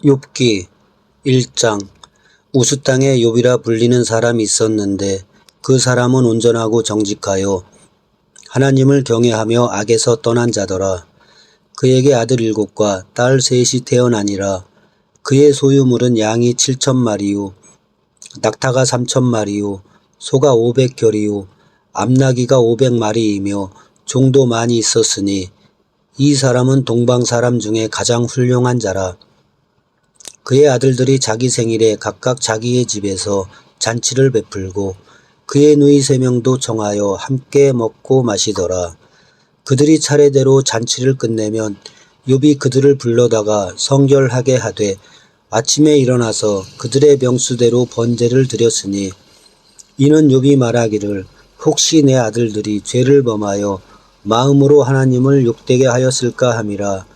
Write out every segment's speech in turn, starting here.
욥기 1장. 우스 땅에 욥이라 불리는 사람이 있었는데 그 사람은 온전하고 정직하여 하나님을 경외하며 악에서 떠난 자더라. 그에게 아들 7과 딸 3이 태어나니라. 그의 소유물은 양이 7,000마리요 낙타가 3,000마리요 소가 500결이요 암나귀가 500마리이며 종도 많이 있었으니 이 사람은 동방 사람 중에 가장 훌륭한 자라. 그의 아들들이 자기 생일에 각각 자기의 집에서 잔치를 베풀고 그의 누이 3명도 정하여 함께 먹고 마시더라. 그들이 차례대로 잔치를 끝내면 욥이 그들을 불러다가 성결하게 하되 아침에 일어나서 그들의 명수대로 번제를 드렸으니 이는 욥이 말하기를 혹시 내 아들들이 죄를 범하여 마음으로 하나님을 욕되게 하였을까 함이라.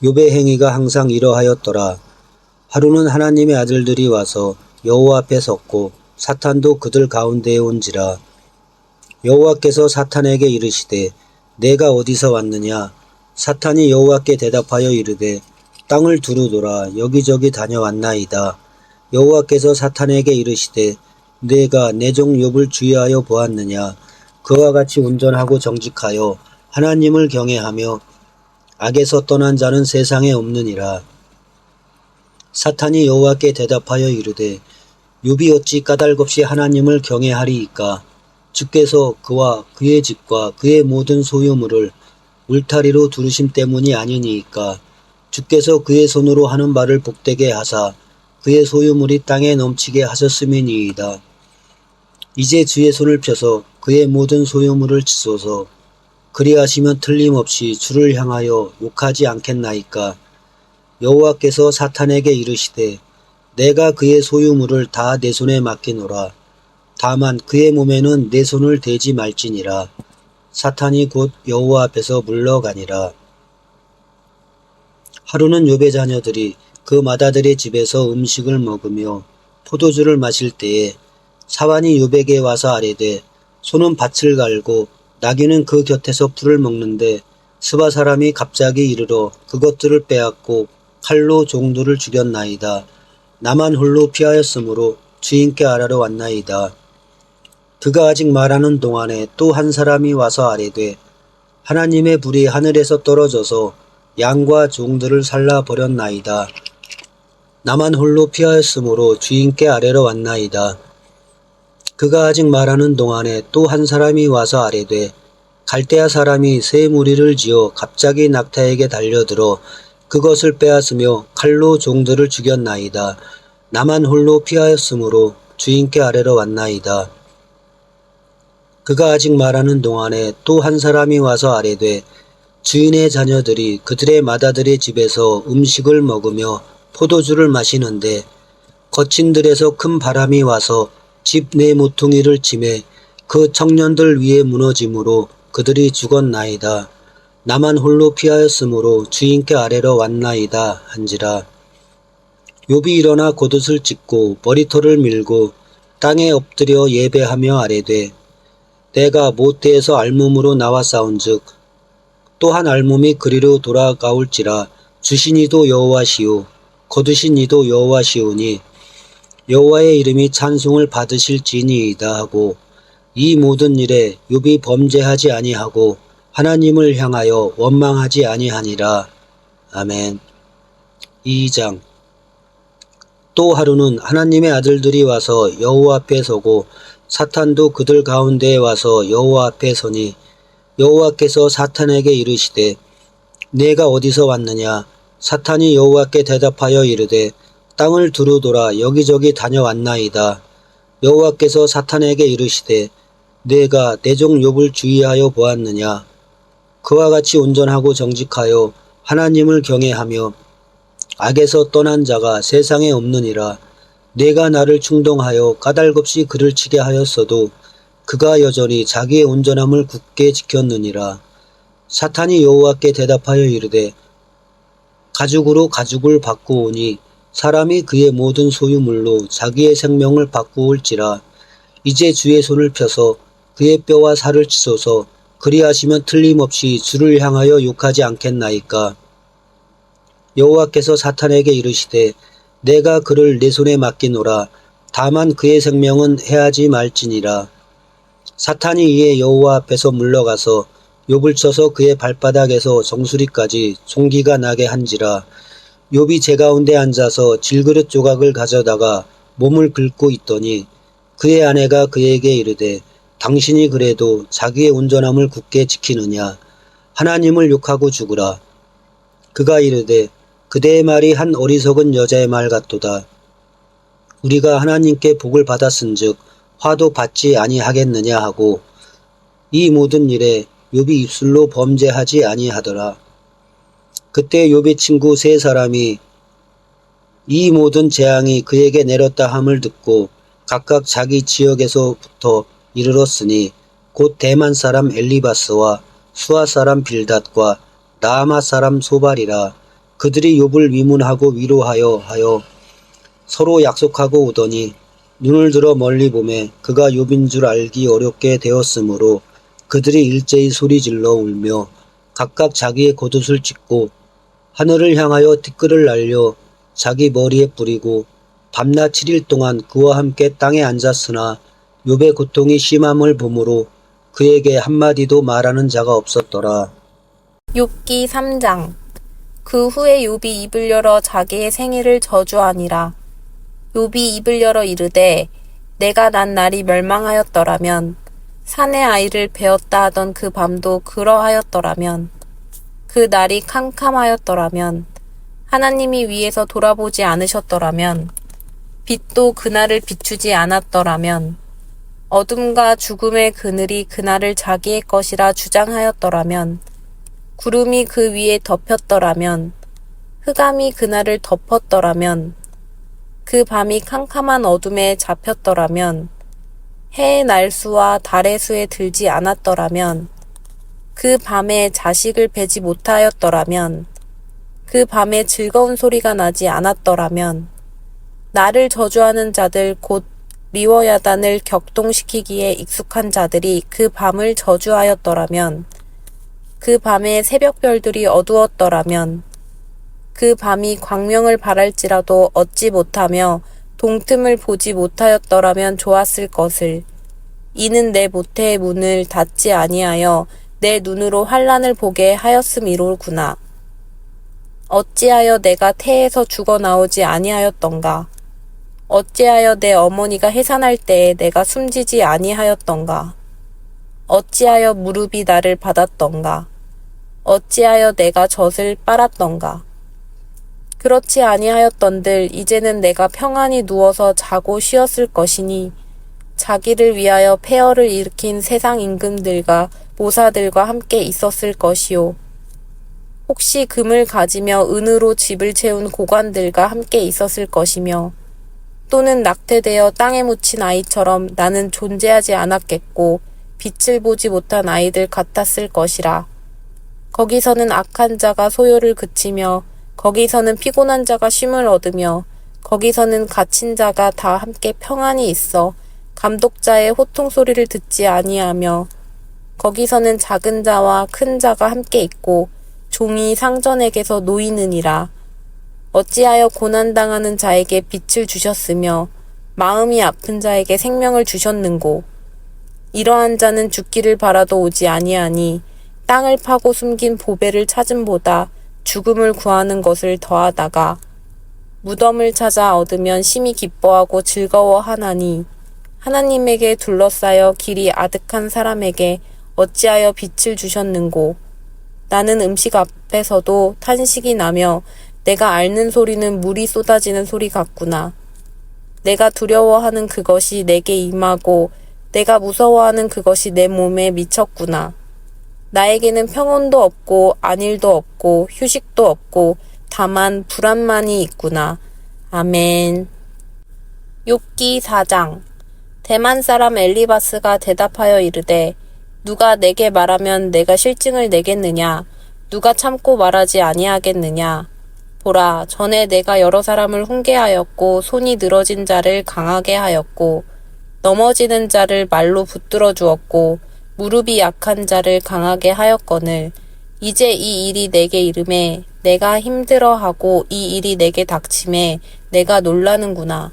욥의 행위가 항상 이러하였더라. 하루는 하나님의 아들들이 와서 여호와 앞에 섰고 사탄도 그들 가운데에 온지라. 여호와께서 사탄에게 이르시되 내가 어디서 왔느냐? 사탄이 여호와께 대답하여 이르되 땅을 두루돌아 여기저기 다녀왔나이다. 여호와께서 사탄에게 이르시되 내가 내 종 욥을 주의하여 보았느냐? 그와 같이 온전하고 정직하여 하나님을 경외하며 악에서 떠난 자는 세상에 없느니라. 사탄이 여호와께 대답하여 이르되 욥이 어찌 까닭없이 하나님을 경외하리이까? 주께서 그와 그의 집과 그의 모든 소유물을 울타리로 두르심 때문이 아니니이까? 주께서 그의 손으로 하는 바를 복되게 하사 그의 소유물이 땅에 넘치게 하셨음이니이다. 이제 주의 손을 펴서 그의 모든 소유물을 치소서. 그리하시면 틀림없이 주를 향하여 욕하지 않겠나이까? 여호와께서 사탄에게 이르시되 내가 그의 소유물을 다 내 손에 맡기노라. 다만 그의 몸에는 내 손을 대지 말지니라. 사탄이 곧 여호와 앞에서 물러가니라. 하루는 욥의 자녀들이 그 맏아들의 집에서 음식을 먹으며 포도주를 마실 때에 사환이 욥에게 와서 아뢰되 소는 밭을 갈고 나귀는 그 곁에서 풀을 먹는데 스바 사람이 갑자기 이르러 그것들을 빼앗고 칼로 종들을 죽였나이다. 나만 홀로 피하였으므로 주인께 아뢰러 왔나이다. 그가 아직 말하는 동안에 또 한 사람이 와서 아뢰되 하나님의 불이 하늘에서 떨어져서 양과 종들을 살라 버렸나이다. 나만 홀로 피하였으므로 주인께 아뢰러 왔나이다. 그가 아직 말하는 동안에 또 한 사람이 와서 아뢰되 갈대아 사람이 새 무리를 지어 갑자기 낙타에게 달려들어 그것을 빼앗으며 칼로 종들을 죽였나이다. 나만 홀로 피하였으므로 주인께 아뢰러 왔나이다. 그가 아직 말하는 동안에 또 한 사람이 와서 아뢰되 주인의 자녀들이 그들의 맏아들의 집에서 음식을 먹으며 포도주를 마시는데 거친 들에서 큰 바람이 와서 집 내 모퉁이를 치매 그 청년들 위에 무너짐으로 그들이 죽었나이다. 나만 홀로 피하였으므로 주인께 아뢰러 왔나이다 한지라. 욥이 일어나 겉옷을 찢고 머리털을 밀고 땅에 엎드려 예배하며 아뢰되 내가 모태에서 알몸으로 나왔사온즉 또한 알몸이 그리로 돌아가올지라. 주신 이도 여호와시오 거두신 이도 여호와시오니 여호와의 이름이 찬송을 받으실지니이다 하고 이 모든 일에 욥이 범죄하지 아니하고 하나님을 향하여 원망하지 아니하니라. 아멘. 2장. 또 하루는 하나님의 아들들이 와서 여호와 앞에 서고 사탄도 그들 가운데에 와서 여호와 앞에 서니 여호와께서 사탄에게 이르시되 내가 어디서 왔느냐? 사탄이 여호와께 대답하여 이르되 땅을 두루돌아 여기저기 다녀왔나이다. 여호와께서 사탄에게 이르시되 내가 내 종 욥을 주의하여 보았느냐? 그와 같이 온전하고 정직하여 하나님을 경외하며 악에서 떠난 자가 세상에 없느니라. 내가 나를 충동하여 까닭없이 그를 치게 하였어도 그가 여전히 자기의 온전함을 굳게 지켰느니라. 사탄이 여호와께 대답하여 이르되 가죽으로 가죽을 바꾸오니 사람이 그의 모든 소유물로 자기의 생명을 바꾸올지라. 이제 주의 손을 펴서 그의 뼈와 살을 치소서. 그리하시면 틀림없이 주를 향하여 욕하지 않겠나이까? 여호와께서 사탄에게 이르시되 내가 그를 내 손에 맡기노라. 다만 그의 생명은 해하지 말지니라. 사탄이 이에 여호와 앞에서 물러가서 욥을 쳐서 그의 발바닥에서 정수리까지 송기가 나게 한지라. 욥이 제 가운데 앉아서 질그릇 조각을 가져다가 몸을 긁고 있더니 그의 아내가 그에게 이르되 당신이 그래도 자기의 온전함을 굳게 지키느냐. 하나님을 욕하고 죽으라. 그가 이르되 그대의 말이 한 어리석은 여자의 말 같도다. 우리가 하나님께 복을 받았은즉 화도 받지 아니하겠느냐 하고 이 모든 일에 욥이 입술로 범죄하지 아니하더라. 그때 욥의 친구 세 사람이 이 모든 재앙이 그에게 내렸다 함을 듣고 각각 자기 지역에서부터 이르렀으니 곧 대만 사람 엘리바스와 수아 사람 빌닷과 나아마 사람 소발이라. 그들이 욥을 위문하고 위로하여 서로 약속하고 오더니 눈을 들어 멀리 보매 그가 욥인 줄 알기 어렵게 되었으므로 그들이 일제히 소리질러 울며 각각 자기의 겉옷을 찢고 하늘을 향하여 티끌을 날려 자기 머리에 뿌리고 밤낮 7일 동안 그와 함께 땅에 앉았으나 욥의 고통이 심함을 보므로 그에게 한마디도 말하는 자가 없었더라. 욥기 3장. 그 후에 욥이 입을 열어 자기의 생일을 저주하니라. 욥이 입을 열어 이르되 내가 난 날이 멸망하였더라면 산의 아이를 베었다 하던 그 밤도 그러하였더라면 그 날이 캄캄하였더라면 하나님이 위에서 돌아보지 않으셨더라면 빛도 그날을 비추지 않았더라면 어둠과 죽음의 그늘이 그날을 자기의 것이라 주장하였더라면 구름이 그 위에 덮였더라면 흑암이 그날을 덮었더라면 그 밤이 캄캄한 어둠에 잡혔더라면 해의 날수와 달의 수에 들지 않았더라면 그 밤에 자식을 베지 못하였더라면 그 밤에 즐거운 소리가 나지 않았더라면 나를 저주하는 자들 곧 리워야단을 격동시키기에 익숙한 자들이 그 밤을 저주하였더라면 그 밤에 새벽별들이 어두웠더라면 그 밤이 광명을 발할지라도 얻지 못하며 동틈을 보지 못하였더라면 좋았을 것을. 이는 내 모태의 문을 닫지 아니하여 내 눈으로 환난을 보게 하였음이로구나. 어찌하여 내가 태에서 죽어 나오지 아니하였던가. 어찌하여 내 어머니가 해산할 때에 내가 숨지지 아니하였던가. 어찌하여 무릎이 나를 받았던가. 어찌하여 내가 젖을 빨았던가. 그렇지 아니하였던들 이제는 내가 평안히 누워서 자고 쉬었을 것이니 자기를 위하여 폐허를 일으킨 세상 임금들과 모사들과 함께 있었을 것이요. 혹시 금을 가지며 은으로 집을 채운 고관들과 함께 있었을 것이며 또는 낙태되어 땅에 묻힌 아이처럼 나는 존재하지 않았겠고 빛을 보지 못한 아이들 같았을 것이라. 거기서는 악한 자가 소요를 그치며 거기서는 피곤한 자가 쉼을 얻으며 거기서는 갇힌 자가 다 함께 평안히 있어 감독자의 호통 소리를 듣지 아니하며 거기서는 작은 자와 큰 자가 함께 있고 종이 상전에게서 놓이느니라. 어찌하여 고난당하는 자에게 빛을 주셨으며 마음이 아픈 자에게 생명을 주셨는고. 이러한 자는 죽기를 바라도 오지 아니하니 땅을 파고 숨긴 보배를 찾음보다 죽음을 구하는 것을 더하다가 무덤을 찾아 얻으면 심히 기뻐하고 즐거워하나니 하나님에게 둘러싸여 길이 아득한 사람에게 어찌하여 빛을 주셨는고. 나는 음식 앞에서도 탄식이 나며 내가 앓는 소리는 물이 쏟아지는 소리 같구나. 내가 두려워하는 그것이 내게 임하고 내가 무서워하는 그것이 내 몸에 미쳤구나. 나에게는 평온도 없고 안일도 없고 휴식도 없고 다만 불안만이 있구나. 아멘. 욥기 4장. 대만 사람 엘리바스가 대답하여 이르되 누가 내게 말하면 내가 실증을 내겠느냐. 누가 참고 말하지 아니하겠느냐. 보라, 전에 내가 여러 사람을 훈계하였고 손이 늘어진 자를 강하게 하였고 넘어지는 자를 말로 붙들어 주었고 무릎이 약한 자를 강하게 하였거늘 이제 이 일이 내게 이름에 내가 힘들어하고 이 일이 내게 닥침에 내가 놀라는구나.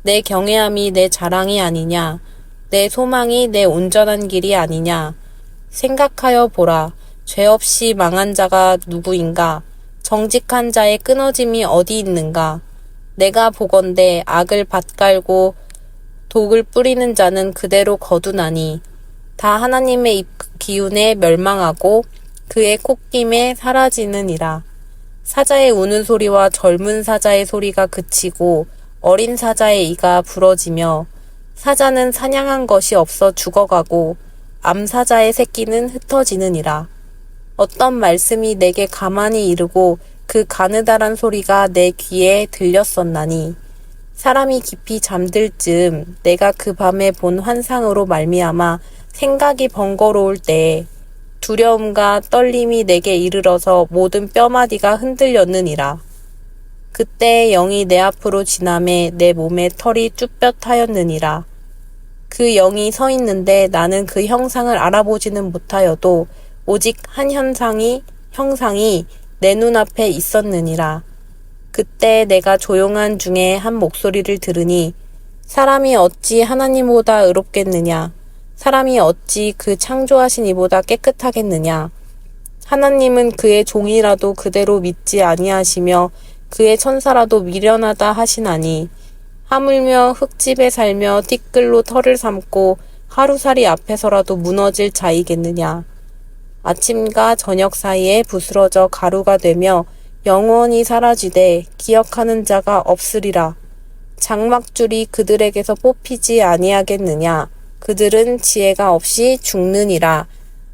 내 경외함이 내 자랑이 아니냐. 내 소망이 내 온전한 길이 아니냐. 생각하여 보라. 죄 없이 망한 자가 누구인가? 정직한 자의 끊어짐이 어디 있는가? 내가 보건대 악을 밭갈고 독을 뿌리는 자는 그대로 거두나니 다 하나님의 입 기운에 멸망하고 그의 콧김에 사라지느니라. 사자의 우는 소리와 젊은 사자의 소리가 그치고 어린 사자의 이가 부러지며 사자는 사냥한 것이 없어 죽어가고 암사자의 새끼는 흩어지느니라. 어떤 말씀이 내게 가만히 이르고 그 가느다란 소리가 내 귀에 들렸었나니 사람이 깊이 잠들 즈음 내가 그 밤에 본 환상으로 말미암아 생각이 번거로울 때에 두려움과 떨림이 내게 이르러서 모든 뼈마디가 흔들렸느니라. 그때 영이 내 앞으로 지나매 내 몸에 털이 쭈뼛하였느니라. 그 영이 서 있는데 나는 그 형상을 알아보지는 못하여도 오직 한 형상이 내 눈앞에 있었느니라. 그때 내가 조용한 중에 한 목소리를 들으니 사람이 어찌 하나님보다 의롭겠느냐. 사람이 어찌 그 창조하신 이보다 깨끗하겠느냐. 하나님은 그의 종이라도 그대로 믿지 아니하시며 그의 천사라도 미련하다 하시나니 하물며 흙집에 살며 티끌로 털을 삼고 하루살이 앞에서라도 무너질 자이겠느냐. 아침과 저녁 사이에 부스러져 가루가 되며 영원히 사라지되 기억하는 자가 없으리라. 장막줄이 그들에게서 뽑히지 아니하겠느냐. 그들은 지혜가 없이 죽느니라.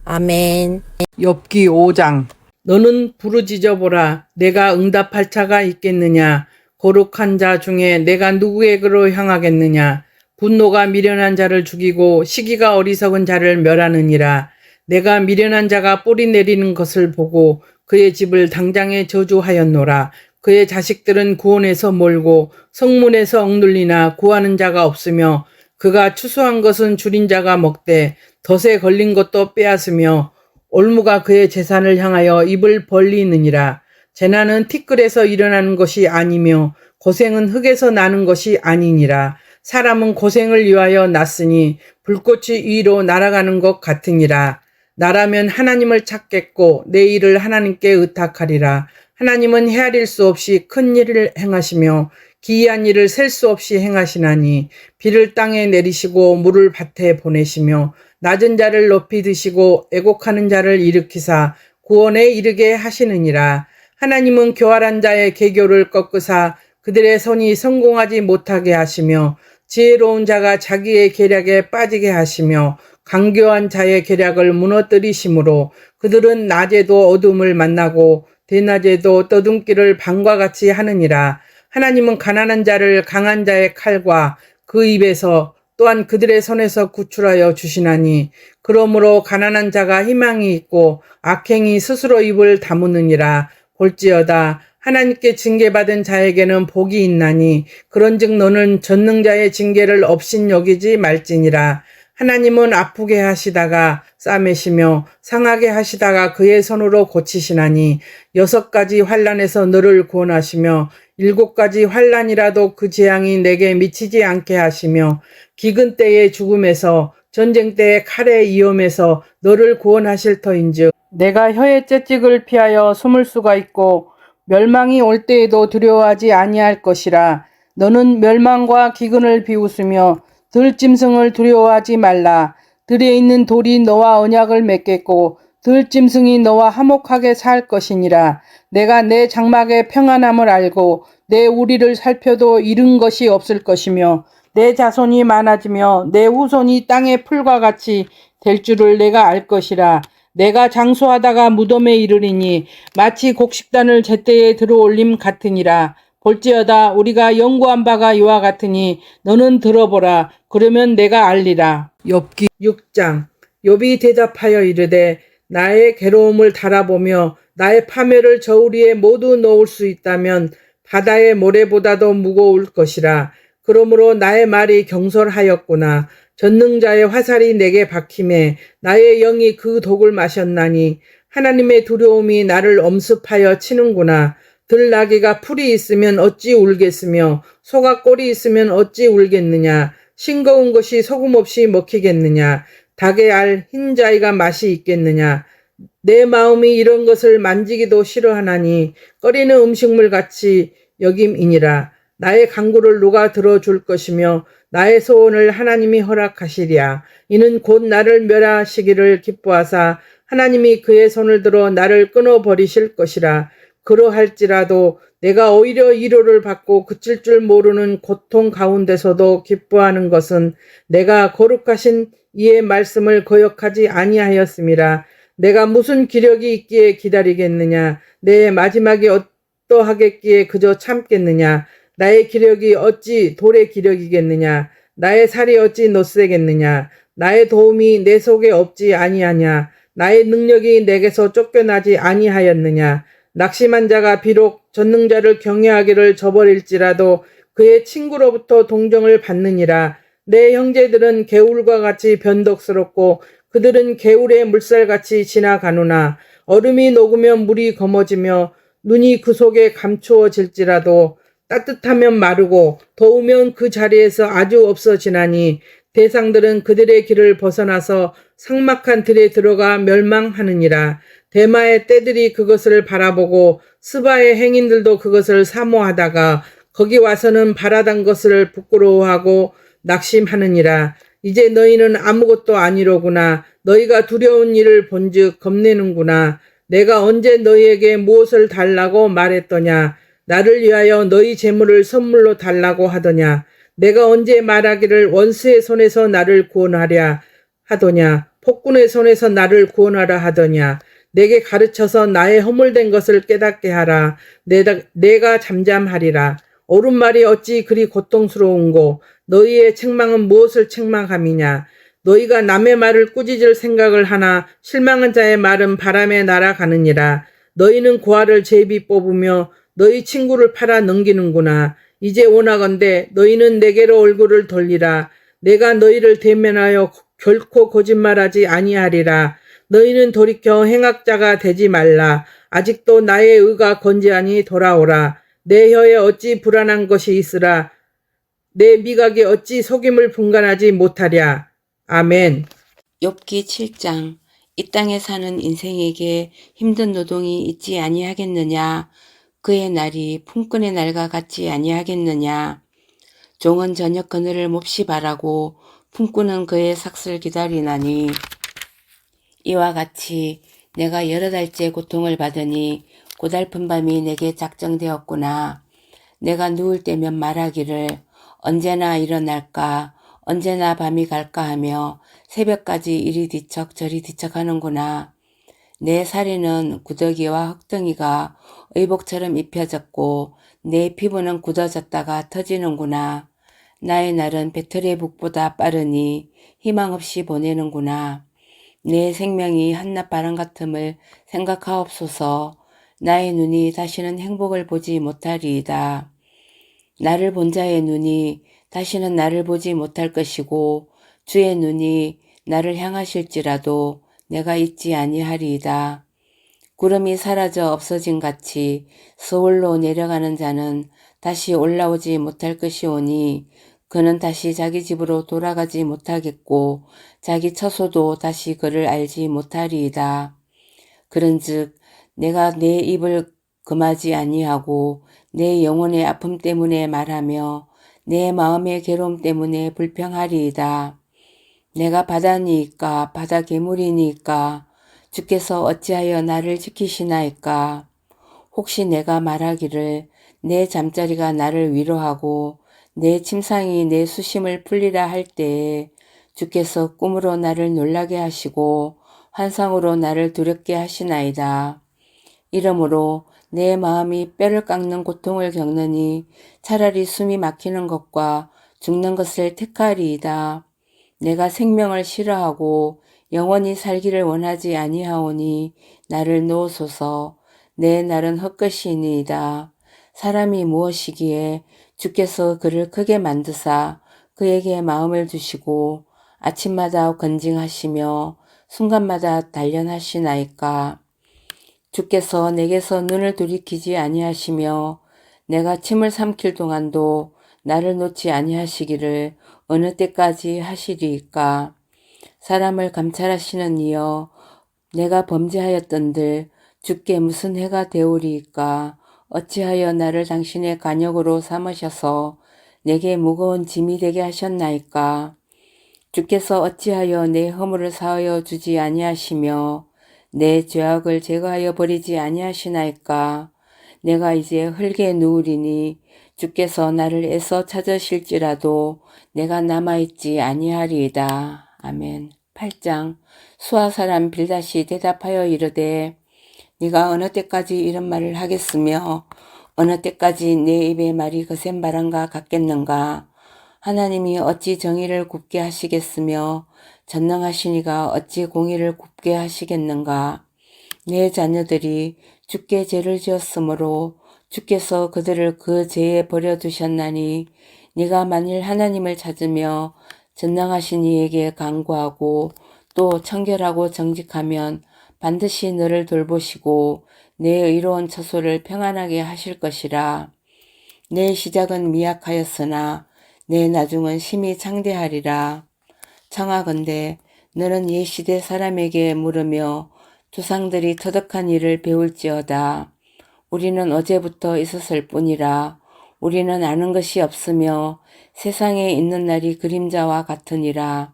아멘. 욥기 5장. 너는 부르짖어 보라. 내가 응답할 자가 있겠느냐. 거룩한 자 중에 내가 누구에게로 향하겠느냐. 분노가 미련한 자를 죽이고 시기가 어리석은 자를 멸하느니라. 내가 미련한 자가 뿌리 내리는 것을 보고 그의 집을 당장에 저주하였노라. 그의 자식들은 구원에서 몰고 성문에서 억눌리나 구하는 자가 없으며 그가 추수한 것은 줄인 자가 먹되 덫에 걸린 것도 빼앗으며 올무가 그의 재산을 향하여 입을 벌리느니라. 재난은 티끌에서 일어나는 것이 아니며 고생은 흙에서 나는 것이 아니니라. 사람은 고생을 위하여 났으니 불꽃이 위로 날아가는 것 같으니라. 나라면 하나님을 찾겠고 내 일을 하나님께 의탁하리라. 하나님은 헤아릴 수 없이 큰 일을 행하시며 기이한 일을 셀 수 없이 행하시나니 비를 땅에 내리시고 물을 밭에 보내시며 낮은 자를 높이 드시고 애곡하는 자를 일으키사 구원에 이르게 하시느니라. 하나님은 교활한 자의 계교를 꺾으사 그들의 손이 성공하지 못하게 하시며 지혜로운 자가 자기의 계략에 빠지게 하시며 강교한 자의 계략을 무너뜨리심으로 그들은 낮에도 어둠을 만나고 대낮에도 떠듬기를 밤과 같이 하느니라. 하나님은 가난한 자를 강한 자의 칼과 그 입에서 또한 그들의 손에서 구출하여 주시나니 그러므로 가난한 자가 희망이 있고 악행이 스스로 입을 다무느니라. 볼지어다 하나님께 징계받은 자에게는 복이 있나니 그런즉 너는 전능자의 징계를 업신여기지 말지니라. 하나님은 아프게 하시다가 싸매시며 상하게 하시다가 그의 손으로 고치시나니 6가지 환난에서 너를 구원하시며 7가지 환난이라도 그 재앙이 내게 미치지 않게 하시며 기근 때의 죽음에서 전쟁 때의 칼의 위험에서 너를 구원하실 터인즉 내가 혀의 채찍을 피하여 숨을 수가 있고 멸망이 올 때에도 두려워하지 아니할 것이라. 너는 멸망과 기근을 비웃으며 들짐승을 두려워하지 말라. 들에 있는 돌이 너와 언약을 맺겠고 들짐승이 너와 화목하게 살 것이니라. 내가 내 장막의 평안함을 알고 내 우리를 살펴도 잃은 것이 없을 것이며 내 자손이 많아지며 내 후손이 땅의 풀과 같이 될 줄을 내가 알 것이라. 내가 장수하다가 무덤에 이르리니 마치 곡식단을 제때에 들어올림 같으니라. 볼지어다 우리가 연구한 바가 이와 같으니 너는 들어보라. 그러면 내가 알리라. 욥기 6장. 욥이 대답하여 이르되 나의 괴로움을 달아보며 나의 파멸을 저울 위에 모두 놓을 수 있다면 바다의 모래보다도 무거울 것이라. 그러므로 나의 말이 경솔하였구나. 전능자의 화살이 내게 박힘에 나의 영이 그 독을 마셨나니 하나님의 두려움이 나를 엄습하여 치는구나. 들나귀가 풀이 있으면 어찌 울겠으며 소가 꼴이 있으면 어찌 울겠느냐. 싱거운 것이 소금 없이 먹히겠느냐. 닭의 알 흰자위가 맛이 있겠느냐. 내 마음이 이런 것을 만지기도 싫어하나니 꺼리는 음식물 같이 여김이니라. 나의 간구를 누가 들어줄 것이며 나의 소원을 하나님이 허락하시랴. 이는 곧 나를 멸하시기를 기뻐하사 하나님이 그의 손을 들어 나를 끊어버리실 것이라. 그러할지라도 내가 오히려 위로를 받고 그칠 줄 모르는 고통 가운데서도 기뻐하는 것은 내가 거룩하신 이의 말씀을 거역하지 아니하였음이라. 내가 무슨 기력이 있기에 기다리겠느냐. 내 마지막이 어떠하겠기에 그저 참겠느냐. 나의 기력이 어찌 돌의 기력이겠느냐. 나의 살이 어찌 넛새겠느냐. 나의 도움이 내 속에 없지 아니하냐. 나의 능력이 내게서 쫓겨나지 아니하였느냐. 낙심한 자가 비록 전능자를 경외하기를 저버릴지라도 그의 친구로부터 동정을 받느니라. 내 형제들은 개울과 같이 변덕스럽고 그들은 개울의 물살같이 지나가노나 얼음이 녹으면 물이 검어지며 눈이 그 속에 감추어질지라도 따뜻하면 마르고 더우면 그 자리에서 아주 없어지나니 대상들은 그들의 길을 벗어나서 삭막한 들에 들어가 멸망하느니라. 대마의 떼들이 그것을 바라보고 스바의 행인들도 그것을 사모하다가 거기 와서는 바라던 것을 부끄러워하고 낙심하느니라. 이제 너희는 아무것도 아니로구나. 너희가 두려운 일을 본즉 겁내는구나. 내가 언제 너희에게 무엇을 달라고 말했더냐. 나를 위하여 너희 재물을 선물로 달라고 하더냐. 내가 언제 말하기를 원수의 손에서 나를 구원하랴 하더냐. 폭군의 손에서 나를 구원하라 하더냐. 내게 가르쳐서 나의 허물된 것을 깨닫게 하라. 내가 잠잠하리라. 옳은 말이 어찌 그리 고통스러운고 너희의 책망은 무엇을 책망함이냐. 너희가 남의 말을 꾸짖을 생각을 하나 실망한 자의 말은 바람에 날아가느니라. 너희는 고아를 제비 뽑으며 너희 친구를 팔아 넘기는구나. 이제 원하건대 너희는 내게로 얼굴을 돌리라. 내가 너희를 대면하여 결코 거짓말하지 아니하리라. 너희는 돌이켜 행악자가 되지 말라. 아직도 나의 의가 건재하니 돌아오라. 내 혀에 어찌 불안한 것이 있으라. 내 미각이 어찌 속임을 분간하지 못하랴. 아멘. 욥기 7장. 이 땅에 사는 인생에게 힘든 노동이 있지 아니하겠느냐. 그의 날이 품꾼의 날과 같지 아니하겠느냐. 종은 저녁 그늘을 몹시 바라고 품꾼은 그의 삭슬 기다리나니 이와 같이 내가 여러 달째 고통을 받으니 고달픈 밤이 내게 작정되었구나. 내가 누울 때면 말하기를 언제나 일어날까 언제나 밤이 갈까 하며 새벽까지 이리 뒤척 저리 뒤척 하는구나. 내 살에는 구더기와 흙덩이가 의복처럼 입혀졌고 내 피부는 굳어졌다가 터지는구나. 나의 날은 배틀의 북보다 빠르니 희망 없이 보내는구나. 내 생명이 한낮 바람 같음을 생각하옵소서. 나의 눈이 다시는 행복을 보지 못하리이다. 나를 본 자의 눈이 다시는 나를 보지 못할 것이고 주의 눈이 나를 향하실지라도 내가 잊지 아니하리이다. 구름이 사라져 없어진 같이 서울로 내려가는 자는 다시 올라오지 못할 것이오니 그는 다시 자기 집으로 돌아가지 못하겠고 자기 처소도 다시 그를 알지 못하리이다. 그런즉 내가 내 입을 금하지 아니하고 내 영혼의 아픔 때문에 말하며 내 마음의 괴로움 때문에 불평하리이다. 내가 바다니이까 바다 괴물이니까 주께서 어찌하여 나를 지키시나이까. 혹시 내가 말하기를 내 잠자리가 나를 위로하고 내 침상이 내 수심을 풀리라 할 때에 주께서 꿈으로 나를 놀라게 하시고 환상으로 나를 두렵게 하시나이다. 이러므로 내 마음이 뼈를 깎는 고통을 겪느니 차라리 숨이 막히는 것과 죽는 것을 택하리이다. 내가 생명을 싫어하고 영원히 살기를 원하지 아니하오니 나를 놓으소서. 내 날은 헛것이니이다. 사람이 무엇이기에 주께서 그를 크게 만드사 그에게 마음을 주시고 아침마다 건징하시며 순간마다 단련하시나이까. 주께서 내게서 눈을 돌이키지 아니하시며 내가 침을 삼킬 동안도 나를 놓지 아니하시기를 어느 때까지 하시리이까. 사람을 감찰하시는 이여, 내가 범죄하였던들 주께 무슨 해가 되오리이까. 어찌하여 나를 당신의 간역으로 삼으셔서 내게 무거운 짐이 되게 하셨나이까. 주께서 어찌하여 내 허물을 사하여 주지 아니하시며 내 죄악을 제거하여 버리지 아니하시나이까. 내가 이제 흙에 누우리니 주께서 나를 애써 찾으실지라도 내가 남아있지 아니하리이다. 아멘. 8장. 수아 사람 빌닷이 대답하여 이르되 네가 어느 때까지 이런 말을 하겠으며 어느 때까지 내 입의 말이 거센 바람과 같겠는가. 하나님이 어찌 정의를 굽게 하시겠으며 전능하시니가 어찌 공의를 굽게 하시겠는가. 내 자녀들이 주께 죄를 지었으므로 주께서 그들을 그 죄에 버려두셨나니 네가 만일 하나님을 찾으며 전능하신 이에게 간구하고 또 청결하고 정직하면 반드시 너를 돌보시고 내 의로운 처소를 평안하게 하실 것이라. 내 시작은 미약하였으나 내 나중은 심히 창대하리라. 청하건대 너는 옛 시대 사람에게 물으며 조상들이 터득한 일을 배울지어다. 우리는 어제부터 있었을 뿐이라. 우리는 아는 것이 없으며 세상에 있는 날이 그림자와 같으니라.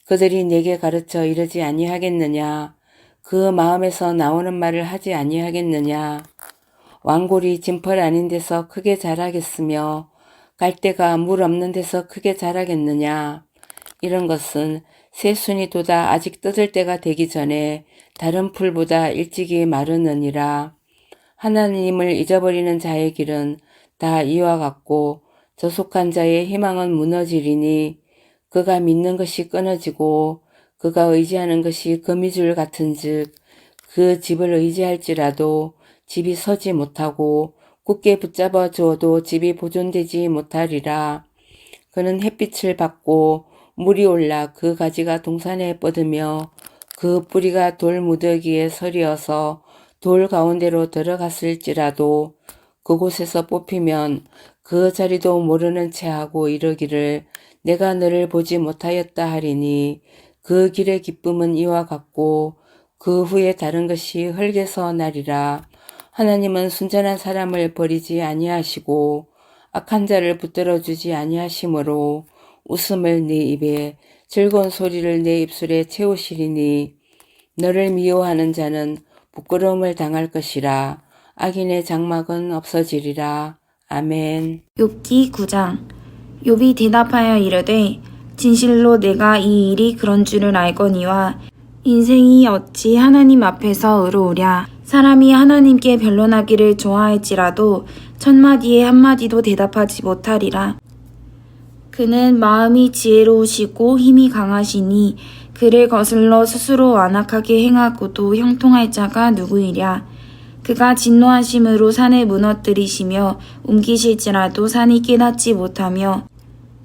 그들이 내게 가르쳐 이르지 아니하겠느냐. 그 마음에서 나오는 말을 하지 아니하겠느냐. 왕골이 진펄 아닌 데서 크게 자라겠으며 갈대가 물 없는 데서 크게 자라겠느냐. 이런 것은 새순이 돋아 아직 뜯을 때가 되기 전에 다른 풀보다 일찍이 마르느니라. 하나님을 잊어버리는 자의 길은 다 이와 같고 저속한 자의 희망은 무너지리니 그가 믿는 것이 끊어지고 그가 의지하는 것이 거미줄 같은즉 그 집을 의지할지라도 집이 서지 못하고 굳게 붙잡아 주어도 집이 보존되지 못하리라. 그는 햇빛을 받고 물이 올라 그 가지가 동산에 뻗으며 그 뿌리가 돌 무더기에 서리어서 돌 가운데로 들어갔을지라도 그곳에서 뽑히면 그 자리도 모르는 채 하고 이르기를 내가 너를 보지 못하였다 하리니 그 길의 기쁨은 이와 같고 그 후에 다른 것이 흙에서 나리라. 하나님은 순전한 사람을 버리지 아니하시고 악한 자를 붙들어 주지 아니하시므로 웃음을 내 입에 즐거운 소리를 내 입술에 채우시리니 너를 미워하는 자는 부끄러움을 당할 것이라. 악인의 장막은 없어지리라. 아멘. 욥기 9장. 욥이 대답하여 이르되 진실로 내가 이 일이 그런 줄을 알거니와 인생이 어찌 하나님 앞에서 의로우랴. 사람이 하나님께 변론하기를 좋아할지라도 천마디에 한마디도 대답하지 못하리라. 그는 마음이 지혜로우시고 힘이 강하시니 그를 거슬러 스스로 완악하게 행하고도 형통할 자가 누구이랴. 그가 진노하심으로 산을 무너뜨리시며 옮기실지라도 산이 깨닫지 못하며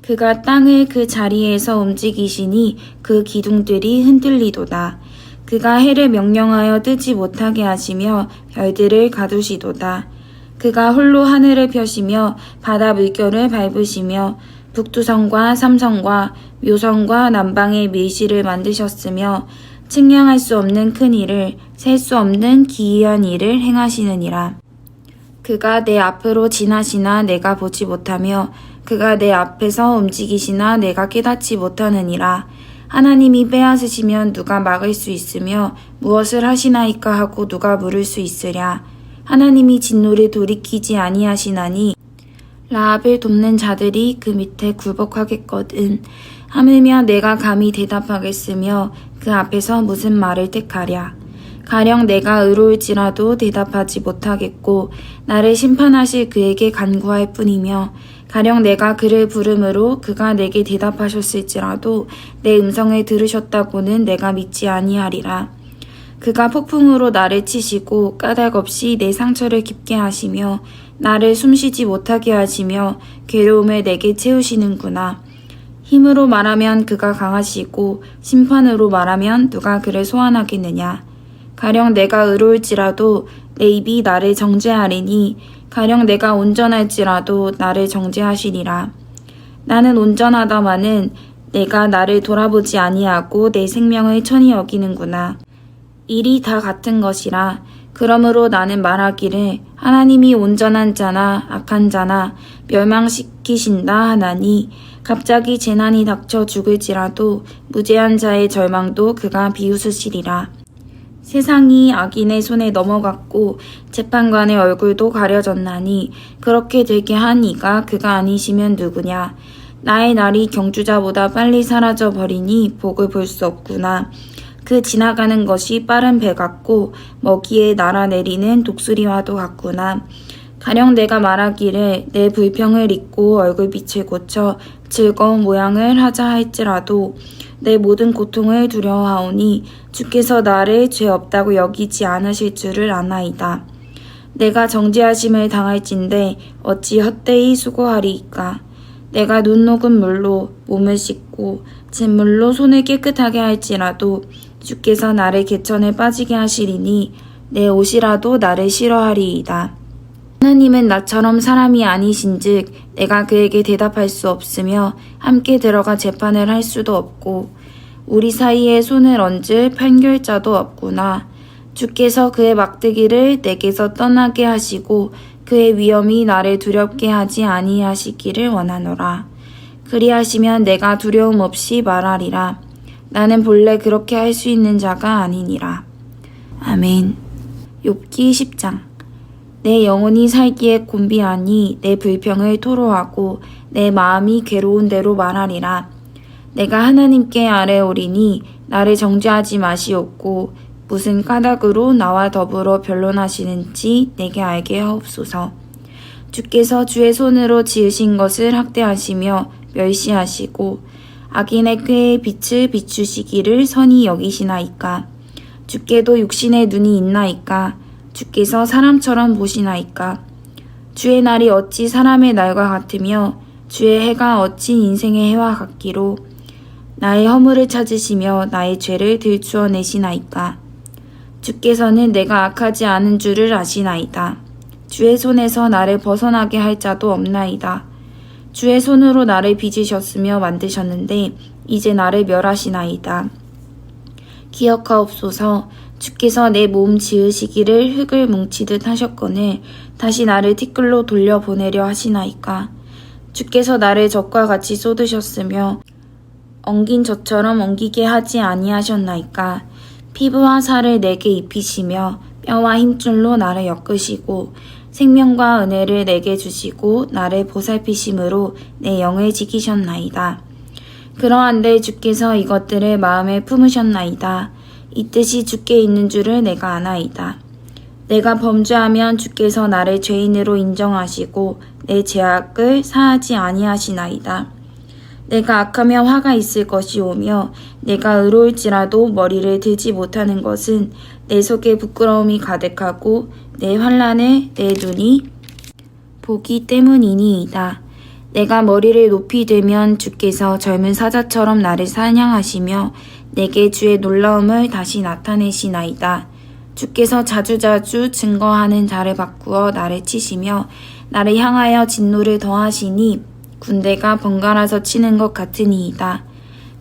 그가 땅을 그 자리에서 움직이시니 그 기둥들이 흔들리도다. 그가 해를 명령하여 뜨지 못하게 하시며 별들을 가두시도다. 그가 홀로 하늘을 펴시며 바다 물결을 밟으시며 북두성과 삼성과 묘성과 남방의 밀실을 만드셨으며 측량할 수 없는 큰 일을 셀 수 없는 기이한 일을 행하시느니라. 그가 내 앞으로 지나시나 내가 보지 못하며 그가 내 앞에서 움직이시나 내가 깨닫지 못하느니라. 하나님이 빼앗으시면 누가 막을 수 있으며 무엇을 하시나이까 하고 누가 물을 수 있으랴. 하나님이 진노를 돌이키지 아니하시나니 라합을 돕는 자들이 그 밑에 굴복하겠거든. 하물며 내가 감히 대답하겠으며 그 앞에서 무슨 말을 택하랴. 가령 내가 의로울지라도 대답하지 못하겠고 나를 심판하실 그에게 간구할 뿐이며 가령 내가 그를 부름으로 그가 내게 대답하셨을지라도 내 음성을 들으셨다고는 내가 믿지 아니하리라. 그가 폭풍으로 나를 치시고 까닭없이 내 상처를 깊게 하시며 나를 숨쉬지 못하게 하시며 괴로움을 내게 채우시는구나. 힘으로 말하면 그가 강하시고 심판으로 말하면 누가 그를 소환하겠느냐. 가령 내가 의로울지라도 내 입이 나를 정죄하리니 가령 내가 온전할지라도 나를 정죄하시리라. 나는 온전하다마는 내가 나를 돌아보지 아니하고 내 생명을 천히 여기는구나. 일이 다 같은 것이라. 그러므로 나는 말하기를 하나님이 온전한 자나 악한 자나 멸망시키신다 하나니 갑자기 재난이 닥쳐 죽을지라도 무죄한 자의 절망도 그가 비웃으시리라. 세상이 악인의 손에 넘어갔고 재판관의 얼굴도 가려졌나니 그렇게 되게 한 이가 그가 아니시면 누구냐. 나의 날이 경주자보다 빨리 사라져 버리니 복을 볼 수 없구나. 그 지나가는 것이 빠른 배 같고 먹이에 날아내리는 독수리와도 같구나. 가령 내가 말하기를 내 불평을 잊고 얼굴빛을 고쳐 즐거운 모양을 하자 할지라도 내 모든 고통을 두려워하오니 주께서 나를 죄 없다고 여기지 않으실 줄을 아나이다. 내가 정죄하심을 당할진대 어찌 헛되이 수고하리이까. 내가 눈 녹은 물로 몸을 씻고 진물로 손을 깨끗하게 할지라도 주께서 나를 개천에 빠지게 하시리니 내 옷이라도 나를 싫어하리이다. 하나님은 나처럼 사람이 아니신즉 내가 그에게 대답할 수 없으며 함께 들어가 재판을 할 수도 없고 우리 사이에 손을 얹을 판결자도 없구나. 주께서 그의 막대기를 내게서 떠나게 하시고 그의 위엄이 나를 두렵게 하지 아니하시기를 원하노라. 그리하시면 내가 두려움 없이 말하리라. 나는 본래 그렇게 할 수 있는 자가 아니니라. 아멘. 욥기 10장. 내 영혼이 살기에 곤비하니 내 불평을 토로하고 내 마음이 괴로운 대로 말하리라. 내가 하나님께 아뢰오리니 나를 정죄하지 마시옵고 무슨 까닭으로 나와 더불어 변론하시는지 내게 알게 하옵소서. 주께서 주의 손으로 지으신 것을 학대하시며 멸시하시고 악인의 꾀에 빛을 비추시기를 선히 여기시나이까. 주께도 육신의 눈이 있나이까. 주께서 사람처럼 보시나이까. 주의 날이 어찌 사람의 날과 같으며 주의 해가 어찌 인생의 해와 같기로. 나의 허물을 찾으시며 나의 죄를 들추어내시나이까. 주께서는 내가 악하지 않은 줄을 아시나이다. 주의 손에서 나를 벗어나게 할 자도 없나이다. 주의 손으로 나를 빚으셨으며 만드셨는데 이제 나를 멸하시나이다. 기억하옵소서. 주께서 내 몸 지으시기를 흙을 뭉치듯 하셨거늘 다시 나를 티끌로 돌려보내려 하시나이까. 주께서 나를 젖과 같이 쏟으셨으며 엉긴 젖처럼 엉기게 하지 아니하셨나이까. 피부와 살을 내게 입히시며 뼈와 힘줄로 나를 엮으시고 생명과 은혜를 내게 주시고 나를 보살피심으로 내 영을 지키셨나이다. 그러한데 주께서 이것들을 마음에 품으셨나이다. 이 뜻이 주께 있는 줄을 내가 아나이다. 내가 범죄하면 주께서 나를 죄인으로 인정하시고 내 죄악을 사하지 아니하시나이다. 내가 악하면 화가 있을 것이오며 내가 의로울지라도 머리를 들지 못하는 것은 내 속에 부끄러움이 가득하고 내 환난을 내 눈이 보기 때문이니이다. 내가 머리를 높이 들면 주께서 젊은 사자처럼 나를 사냥하시며 내게 주의 놀라움을 다시 나타내시나이다. 주께서 자주자주 증거하는 자를 바꾸어 나를 치시며 나를 향하여 진노를 더하시니 군대가 번갈아서 치는 것 같으니이다.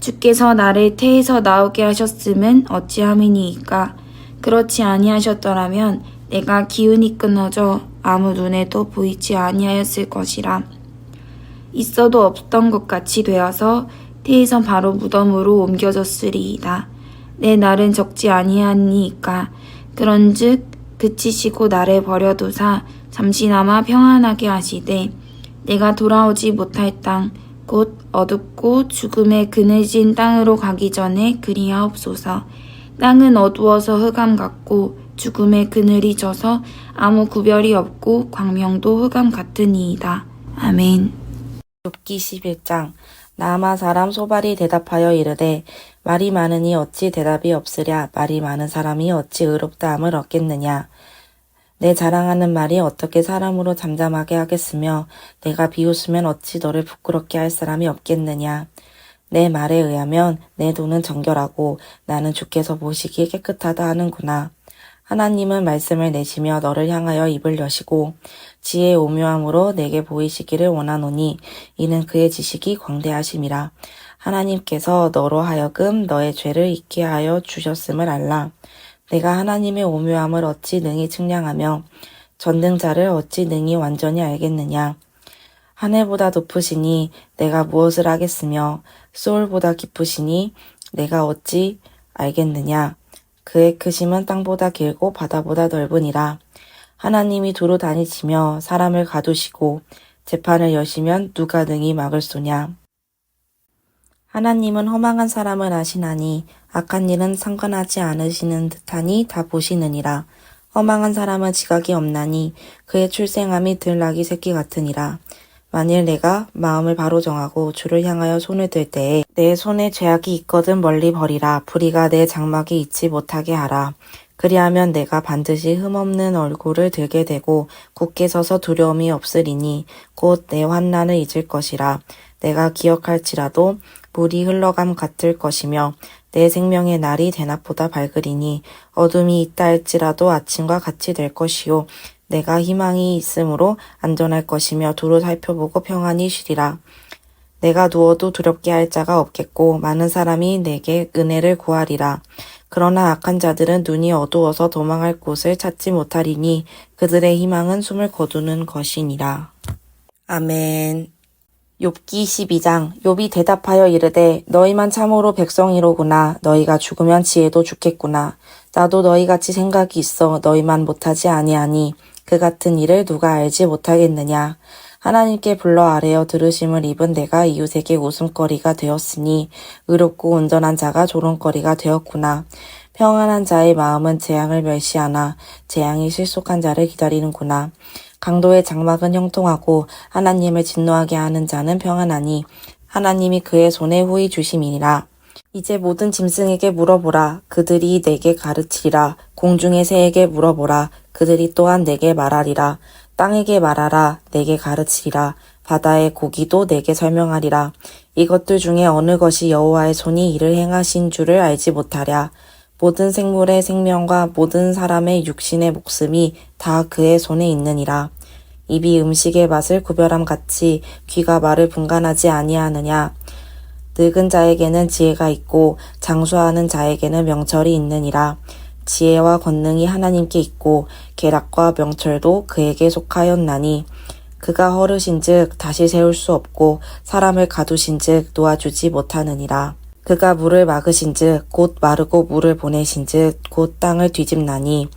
주께서 나를 태에서 나오게 하셨음은 어찌함이니이까. 그렇지 아니하셨더라면 내가 기운이 끊어져 아무 눈에도 보이지 아니하였을 것이라. 있어도 없던 것 같이 되어서 태에서 바로 무덤으로 옮겨졌으리이다. 내 날은 적지 아니하니이까. 그런즉 그치시고 나를 버려두사 잠시나마 평안하게 하시되 내가 돌아오지 못할 땅 곧 어둡고 죽음의 그늘진 땅으로 가기 전에 그리하옵소서. 땅은 어두워서 흑암 같고 죽음의 그늘이 져서 아무 구별이 없고 광명도 흑암 같으니이다. 아멘. 욥기 11장. 나아마 사람 소발이 대답하여 이르되 말이 많으니 어찌 대답이 없으랴. 말이 많은 사람이 어찌 의롭다함을 얻겠느냐. 내 자랑하는 말이 어떻게 사람으로 잠잠하게 하겠으며 내가 비웃으면 어찌 너를 부끄럽게 할 사람이 없겠느냐. 내 말에 의하면 내 눈은 정결하고 나는 주께서 보시기에 깨끗하다 하는구나. 하나님은 말씀을 내시며 너를 향하여 입을 여시고 지혜의 오묘함으로 내게 보이시기를 원하노니 이는 그의 지식이 광대하심이라. 하나님께서 너로 하여금 너의 죄를 잊게 하여 주셨음을 알라. 내가 하나님의 오묘함을 어찌 능히 측량하며 전능자를 어찌 능히 완전히 알겠느냐. 하늘보다 높으시니 내가 무엇을 하겠으며 소울보다 깊으시니 내가 어찌 알겠느냐. 그의 크심은 땅보다 길고 바다보다 넓으니라. 하나님이 두루 다니시며 사람을 가두시고 재판을 여시면 누가 능히 막을 소냐. 하나님은 허망한 사람을 아시나니 악한 일은 상관하지 않으시는 듯하니 다 보시느니라. 허망한 사람은 지각이 없나니 그의 출생함이 들나귀 새끼 같으니라. 만일 내가 마음을 바로 정하고 주를 향하여 손을 들 때에 내 손에 죄악이 있거든 멀리 버리라. 불의가 내 장막에 있지 못하게 하라. 그리하면 내가 반드시 흠없는 얼굴을 들게 되고 굳게 서서 두려움이 없으리니 곧 내 환난을 잊을 것이라. 내가 기억할지라도 물이 흘러감 같을 것이며 내 생명의 날이 대낮보다 밝으리니 어둠이 있다 할지라도 아침과 같이 될 것이요 내가 희망이 있으므로 안전할 것이며 두루 살펴보고 평안히 쉬리라. 내가 누워도 두렵게 할 자가 없겠고 많은 사람이 내게 은혜를 구하리라. 그러나 악한 자들은 눈이 어두워서 도망할 곳을 찾지 못하리니 그들의 희망은 숨을 거두는 것이니라. 아멘. 욥기 12장. 욥이 대답하여 이르되 너희만 참으로 백성이로구나. 너희가 죽으면 지혜도 죽겠구나. 나도 너희같이 생각이 있어 너희만 못하지 아니하니 그 같은 일을 누가 알지 못하겠느냐. 하나님께 불러 아뢰어 들으심을 입은 내가 이웃에게 웃음거리가 되었으니 의롭고 온전한 자가 조롱거리가 되었구나. 평안한 자의 마음은 재앙을 멸시하나 재앙이 실속한 자를 기다리는구나. 강도의 장막은 형통하고 하나님을 진노하게 하는 자는 평안하니 하나님이 그의 손에 후히 주심이니라. 이제 모든 짐승에게 물어보라. 그들이 내게 가르치리라. 공중의 새에게 물어보라. 그들이 또한 내게 말하리라. 땅에게 말하라. 내게 가르치리라. 바다의 고기도 내게 설명하리라. 이것들 중에 어느 것이 여호와의 손이 이를 행하신 줄을 알지 못하랴. 모든 생물의 생명과 모든 사람의 육신의 목숨이 다 그의 손에 있느니라. 입이 음식의 맛을 구별함 같이 귀가 말을 분간하지 아니하느냐. 늙은 자에게는 지혜가 있고 장수하는 자에게는 명철이 있느니라. 지혜와 권능이 하나님께 있고 계략과 명철도 그에게 속하였나니 그가 허르신즉 다시 세울 수 없고 사람을 가두신즉 놓아주지 못하느니라. 그가 물을 막으신즉 곧 마르고 물을 보내신즉 곧 땅을 뒤집나니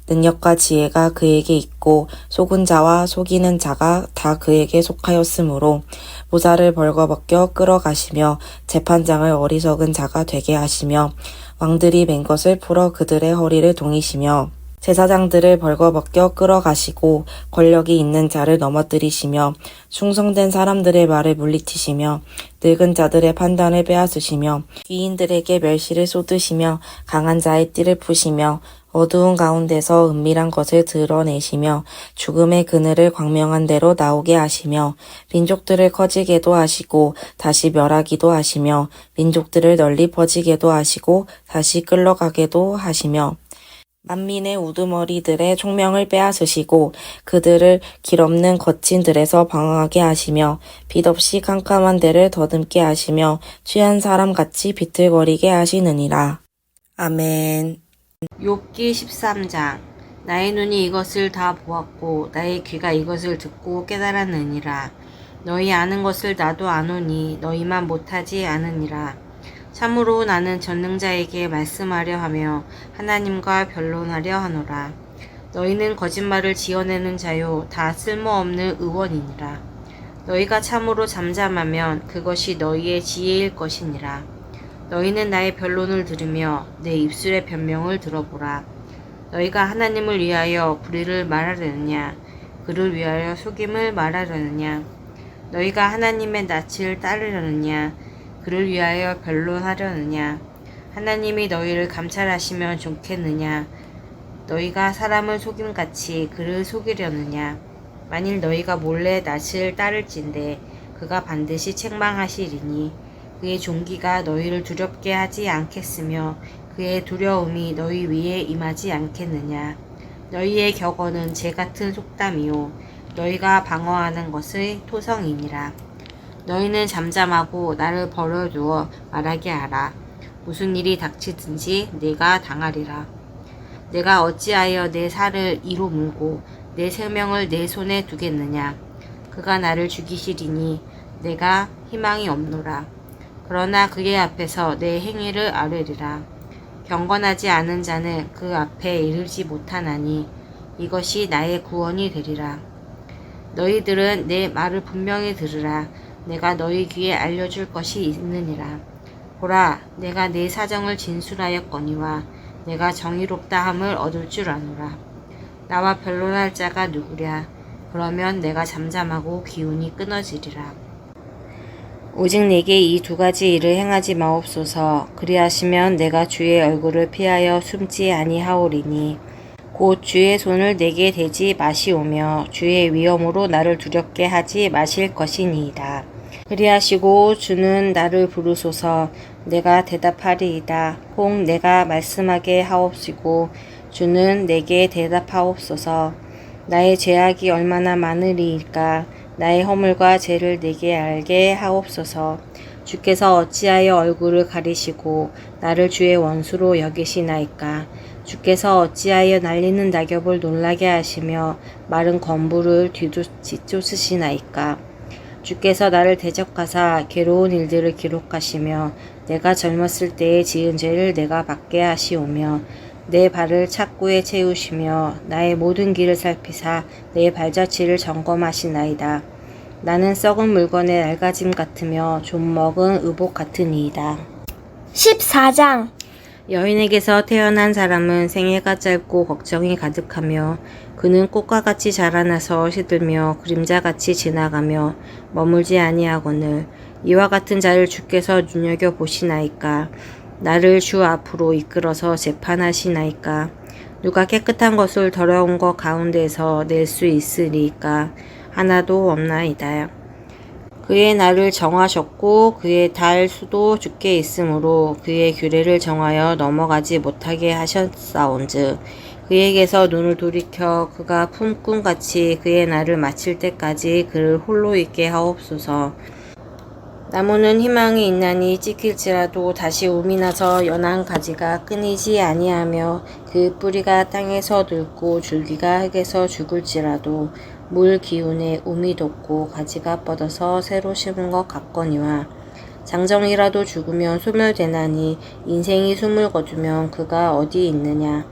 능력과 지혜가 그에게 있고 속은 자와 속이는 자가 다 그에게 속하였으므로 모자를 벌거벗겨 끌어가시며 재판장을 어리석은 자가 되게 하시며 왕들이 맨 것을 풀어 그들의 허리를 동이시며 제사장들을 벌거벗겨 끌어가시고 권력이 있는 자를 넘어뜨리시며 충성된 사람들의 말을 물리치시며 늙은 자들의 판단을 빼앗으시며 귀인들에게 멸시를 쏟으시며 강한 자의 띠를 푸시며 어두운 가운데서 은밀한 것을 드러내시며 죽음의 그늘을 광명한 대로 나오게 하시며 민족들을 커지게도 하시고 다시 멸하기도 하시며 민족들을 널리 퍼지게도 하시고 다시 끌러가게도 하시며 만민의 우두머리들의 총명을 빼앗으시고 그들을 길없는 거친 들에서 방황하게 하시며 빛 없이 캄캄한 데를 더듬게 하시며 취한 사람같이 비틀거리게 하시느니라. 아멘. 욥기 13장. 나의 눈이 이것을 다 보았고 나의 귀가 이것을 듣고 깨달았느니라. 너희 아는 것을 나도 아노니 너희만 못하지 않으니라. 참으로 나는 전능자에게 말씀하려 하며 하나님과 변론하려 하노라. 너희는 거짓말을 지어내는 자요 다 쓸모없는 의원이니라. 너희가 참으로 잠잠하면 그것이 너희의 지혜일 것이니라. 너희는 나의 변론을 들으며 내 입술의 변명을 들어보라. 너희가 하나님을 위하여 불의를 말하려느냐 그를 위하여 속임을 말하려느냐. 너희가 하나님의 낯을 따르려느냐 그를 위하여 변론하려느냐. 하나님이 너희를 감찰하시면 좋겠느냐. 너희가 사람을 속임같이 그를 속이려느냐. 만일 너희가 몰래 낯을 따를진대 그가 반드시 책망하시리니 그의 종기가 너희를 두렵게 하지 않겠으며 그의 두려움이 너희 위에 임하지 않겠느냐. 너희의 격언은 재 같은 속담이요 너희가 방어하는 것의 토성이니라. 너희는 잠잠하고 나를 버려두어 말하게 하라. 무슨 일이 닥치든지 내가 당하리라. 내가 어찌하여 내 살을 이로 물고 내 생명을 내 손에 두겠느냐. 그가 나를 죽이시리니 내가 희망이 없노라. 그러나 그의 앞에서 내 행위를 아뢰리라. 경건하지 않은 자는 그 앞에 이르지 못하나니 이것이 나의 구원이 되리라. 너희들은 내 말을 분명히 들으라. 내가 너희 귀에 알려줄 것이 있느니라. 보라, 내가 내 사정을 진술하였거니와 내가 정의롭다 함을 얻을 줄 아노라. 나와 변론할 자가 누구랴. 그러면 내가 잠잠하고 기운이 끊어지리라. 오직 내게 이 두 가지 일을 행하지 마옵소서. 그리하시면 내가 주의 얼굴을 피하여 숨지 아니하오리니 곧 주의 손을 내게 대지 마시오며 주의 위엄으로 나를 두렵게 하지 마실 것이니이다. 그리하시고 주는 나를 부르소서. 내가 대답하리이다. 혹 내가 말씀하게 하옵시고 주는 내게 대답하옵소서. 나의 죄악이 얼마나 많으리이까. 나의 허물과 죄를 내게 알게 하옵소서. 주께서 어찌하여 얼굴을 가리시고 나를 주의 원수로 여기시나이까. 주께서 어찌하여 날리는 낙엽을 놀라게 하시며 마른 건부를 뒤쫓으시나이까. 주께서 나를 대적하사 괴로운 일들을 기록하시며 내가 젊었을 때에 지은 죄를 내가 받게 하시오며 내 발을 착고에 채우시며 나의 모든 길을 살피사 내 발자취를 점검하시나이다. 나는 썩은 물건의 낡아짐 같으며 좀 먹은 의복 같으니이다. 14장 여인에게서 태어난 사람은 생애가 짧고 걱정이 가득하며 그는 꽃과 같이 자라나서 시들며 그림자같이 지나가며 머물지 아니하거늘 이와 같은 자를 주께서 눈여겨보시나이까. 나를 주 앞으로 이끌어서 재판하시나이까. 누가 깨끗한 것을 더러운 것 가운데서 낼 수 있으리까. 하나도 없나이다. 그의 날을 정하셨고 그의 달 수도 주께 있으므로 그의 규례를 정하여 넘어가지 못하게 하셨사온즉 그에게서 눈을 돌이켜 그가 품꾼같이 그의 날을 마칠 때까지 그를 홀로 있게 하옵소서. 나무는 희망이 있나니 찢길지라도 다시 움이 나서 연한 가지가 끊이지 아니하며 그 뿌리가 땅에서 늙고 줄기가 흙에서 죽을지라도 물 기운에 움이 돋고 가지가 뻗어서 새로 심은 것 같거니와 장정이라도 죽으면 소멸되나니 인생이 숨을 거두면 그가 어디 있느냐.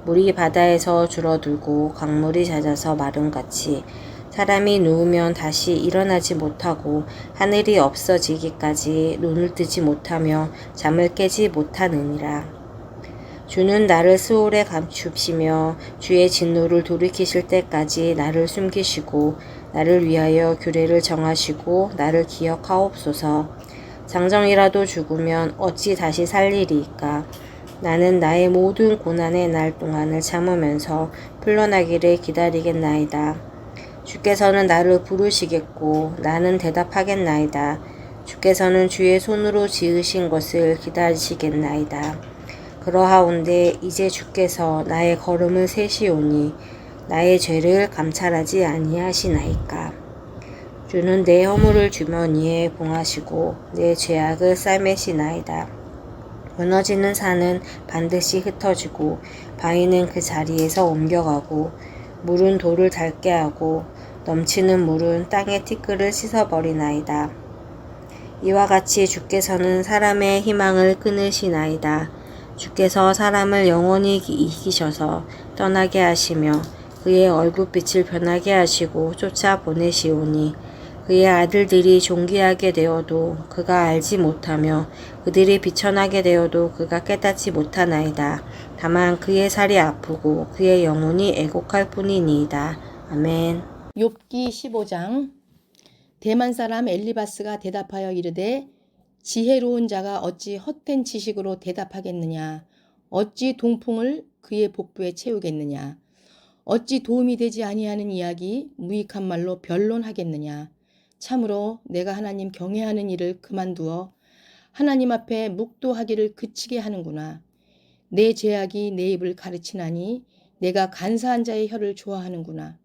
물이 바다에서 줄어들고 강물이 잦아서 마름같이 사람이 누우면 다시 일어나지 못하고 하늘이 없어지기까지 눈을 뜨지 못하며 잠을 깨지 못하느니라. 주는 나를 스올에 감추시며 주의 진노를 돌이키실 때까지 나를 숨기시고 나를 위하여 규례를 정하시고 나를 기억하옵소서. 장정이라도 죽으면 어찌 다시 살리리이까. 나는 나의 모든 고난의 날 동안을 참으면서 풀려나기를 기다리겠나이다. 주께서는 나를 부르시겠고 나는 대답하겠나이다. 주께서는 주의 손으로 지으신 것을 기다리시겠나이다. 그러하온데 이제 주께서 나의 걸음을 세시오니 나의 죄를 감찰하지 아니하시나이까. 주는 내 허물을 주머니에 봉하시고 내 죄악을 싸매시나이다. 무너지는 산은 반드시 흩어지고 바위는 그 자리에서 옮겨가고 물은 돌을 닳게 하고 넘치는 물은 땅의 티끌을 씻어버리나이다. 이와 같이 주께서는 사람의 희망을 끊으시나이다. 주께서 사람을 영원히 이기셔서 떠나게 하시며 그의 얼굴빛을 변하게 하시고 쫓아보내시오니 그의 아들들이 존귀하게 되어도 그가 알지 못하며 그들이 비천하게 되어도 그가 깨닫지 못하나이다. 다만 그의 살이 아프고 그의 영혼이 애곡할 뿐이니이다. 아멘. 욥기 15장 대만 사람 엘리바스가 대답하여 이르되 지혜로운 자가 어찌 헛된 지식으로 대답하겠느냐. 어찌 동풍을 그의 복부에 채우겠느냐. 어찌 도움이 되지 아니하는 이야기 무익한 말로 변론하겠느냐. 참으로 내가 하나님 경외하는 일을 그만두어 하나님 앞에 묵도하기를 그치게 하는구나. 내 제약이 내 입을 가르치나니 내가 간사한 자의 혀를 좋아하는구나.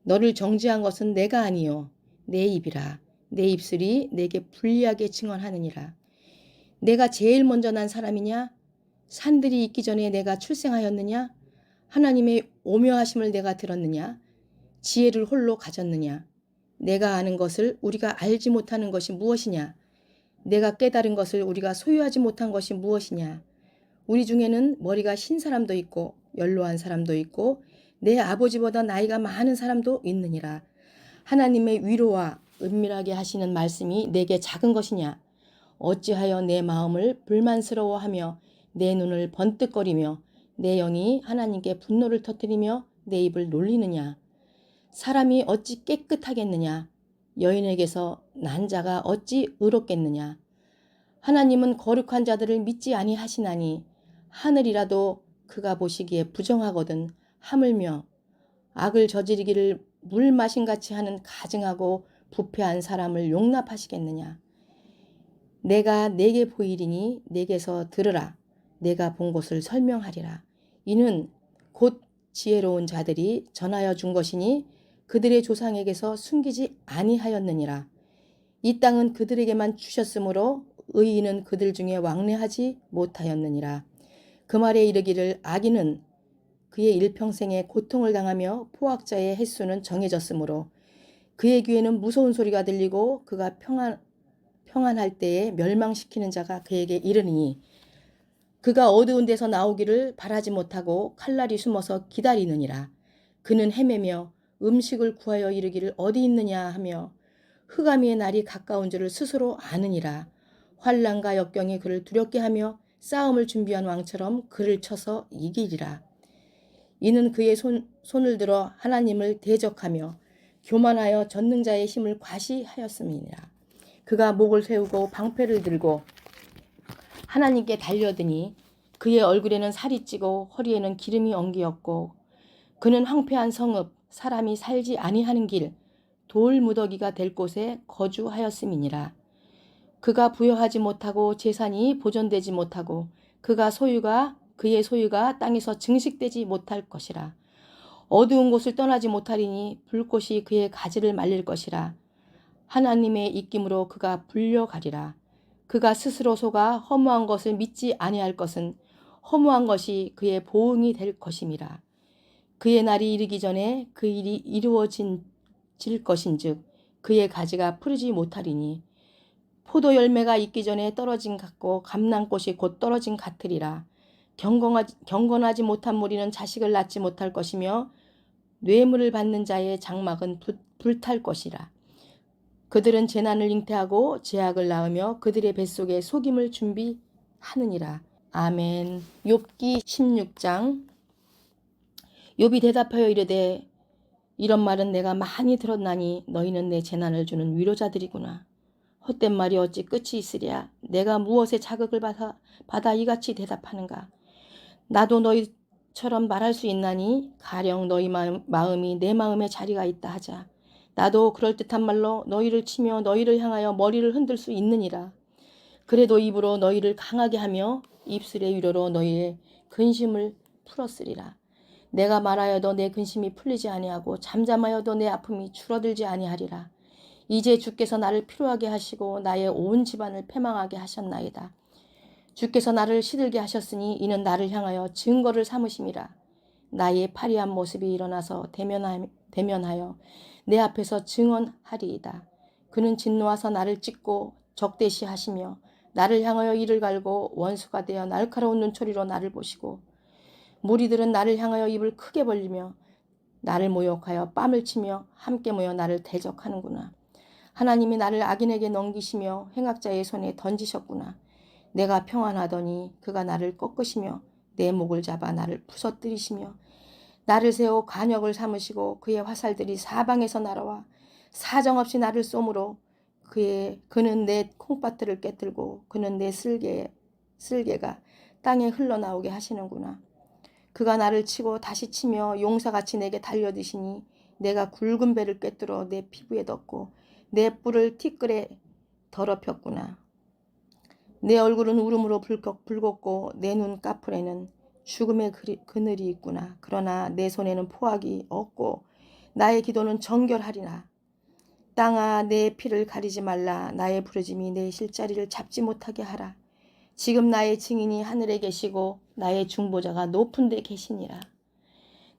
너를 정죄한 것은 내가 아니요 내 입이라. 내 입술이 내게 불리하게 증언하느니라. 내가 제일 먼저 난 사람이냐? 산들이 있기 전에 내가 출생하였느냐? 하나님의 오묘하심을 내가 들었느냐? 지혜를 홀로 가졌느냐? 내가 아는 것을 우리가 알지 못하는 것이 무엇이냐? 내가 깨달은 것을 우리가 소유하지 못한 것이 무엇이냐? 우리 중에는 머리가 흰 사람도 있고 연로한 사람도 있고 내 아버지보다 나이가 많은 사람도 있느니라. 하나님의 위로와 은밀하게 하시는 말씀이 내게 작은 것이냐? 어찌하여 내 마음을 불만스러워하며 내 눈을 번뜩거리며 내 영이 하나님께 분노를 터뜨리며 내 입을 놀리느냐? 사람이 어찌 깨끗하겠느냐? 여인에게서 난 자가 어찌 의롭겠느냐? 하나님은 거룩한 자들을 믿지 아니하시나니 하늘이라도 그가 보시기에 부정하거든 하물며 악을 저지르기를 물 마신같이 하는 가증하고 부패한 사람을 용납하시겠느냐? 내가 내게 보이리니 내게서 들으라. 내가 본 것을 설명하리라. 이는 곧 지혜로운 자들이 전하여 준 것이니 그들의 조상에게서 숨기지 아니하였느니라. 이 땅은 그들에게만 주셨으므로 의인은 그들 중에 왕래하지 못하였느니라. 그 말에 이르기를 악인은 그의 일평생에 고통을 당하며 포악자의 횟수는 정해졌으므로 그의 귀에는 무서운 소리가 들리고 그가 평안할 때에 멸망시키는 자가 그에게 이르니 그가 어두운 데서 나오기를 바라지 못하고 칼날이 숨어서 기다리느니라. 그는 헤매며 음식을 구하여 이르기를 어디 있느냐 하며 흑암의 날이 가까운 줄을 스스로 아느니라. 환난과 역경이 그를 두렵게 하며 싸움을 준비한 왕처럼 그를 쳐서 이기리라. 이는 그의 손을 들어 하나님을 대적하며 교만하여 전능자의 힘을 과시하였음이니라. 그가 목을 세우고 방패를 들고 하나님께 달려드니 그의 얼굴에는 살이 찌고 허리에는 기름이 엉기었고 그는 황폐한 성읍 사람이 살지 아니하는 길 돌무더기가 될 곳에 거주하였음이니라. 그가 부여하지 못하고 재산이 보존되지 못하고 그의 소유가 땅에서 증식되지 못할 것이라. 어두운 곳을 떠나지 못하리니 불꽃이 그의 가지를 말릴 것이라. 하나님의 입김으로 그가 불려가리라. 그가 스스로 속아 허무한 것을 믿지 아니할 것은 허무한 것이 그의 보응이 될 것임이라. 그의 날이 이르기 전에 그 일이 이루어질 것인즉 그의 가지가 푸르지 못하리니 포도 열매가 있기 전에 떨어진 같고 감람꽃이 곧 떨어진 같으리라. 경건하지 못한 무리는 자식을 낳지 못할 것이며 뇌물을 받는 자의 장막은 불탈 것이라. 그들은 재난을 잉태하고 재앙을 낳으며 그들의 뱃속에 속임을 준비하느니라. 아멘. 욥기 16장. 욥이 대답하여 이르되 이런 말은 내가 많이 들었나니 너희는 내 재난을 주는 위로자들이구나. 헛된 말이 어찌 끝이 있으랴. 내가 무엇에 자극을 받아 이같이 대답하는가. 나도 너희처럼 말할 수 있나니 가령 너희 마음이 내 마음에 자리가 있다 하자. 나도 그럴듯한 말로 너희를 치며 너희를 향하여 머리를 흔들 수 있느니라. 그래도 입으로 너희를 강하게 하며 입술의 위로로 너희의 근심을 풀었으리라. 내가 말하여도 내 근심이 풀리지 아니하고 잠잠하여도 내 아픔이 줄어들지 아니하리라. 이제 주께서 나를 피로하게 하시고 나의 온 집안을 패망하게 하셨나이다. 주께서 나를 시들게 하셨으니 이는 나를 향하여 증거를 삼으심이라. 나의 파리한 모습이 일어나서 대면하여 내 앞에서 증언하리이다. 그는 진노하사 나를 찢고 적대시하시며 나를 향하여 이를 갈고 원수가 되어 날카로운 눈초리로 나를 보시고 무리들은 나를 향하여 입을 크게 벌리며 나를 모욕하여 뺨을 치며 함께 모여 나를 대적하는구나. 하나님이 나를 악인에게 넘기시며 행악자의 손에 던지셨구나. 내가 평안하더니 그가 나를 꺾으시며 내 목을 잡아 나를 부서뜨리시며 나를 세워 간역을 삼으시고 그의 화살들이 사방에서 날아와 사정없이 나를 쏘므로 그는 내 콩밭들을 깨뜨리고 그는 내 쓸개가 땅에 흘러나오게 하시는구나. 그가 나를 치고 다시 치며 용사같이 내게 달려드시니 내가 굵은 배를 꿰뚫어 내 피부에 덮고 내 뿔을 티끌에 더럽혔구나. 내 얼굴은 울음으로 붉었고 내 눈 까풀에는 죽음의 그늘이 있구나. 그러나 내 손에는 포악이 없고 나의 기도는 정결하리라. 땅아 내 피를 가리지 말라. 나의 부르짐이 내 실자리를 잡지 못하게 하라. 지금 나의 증인이 하늘에 계시고 나의 중보자가 높은 데 계시니라.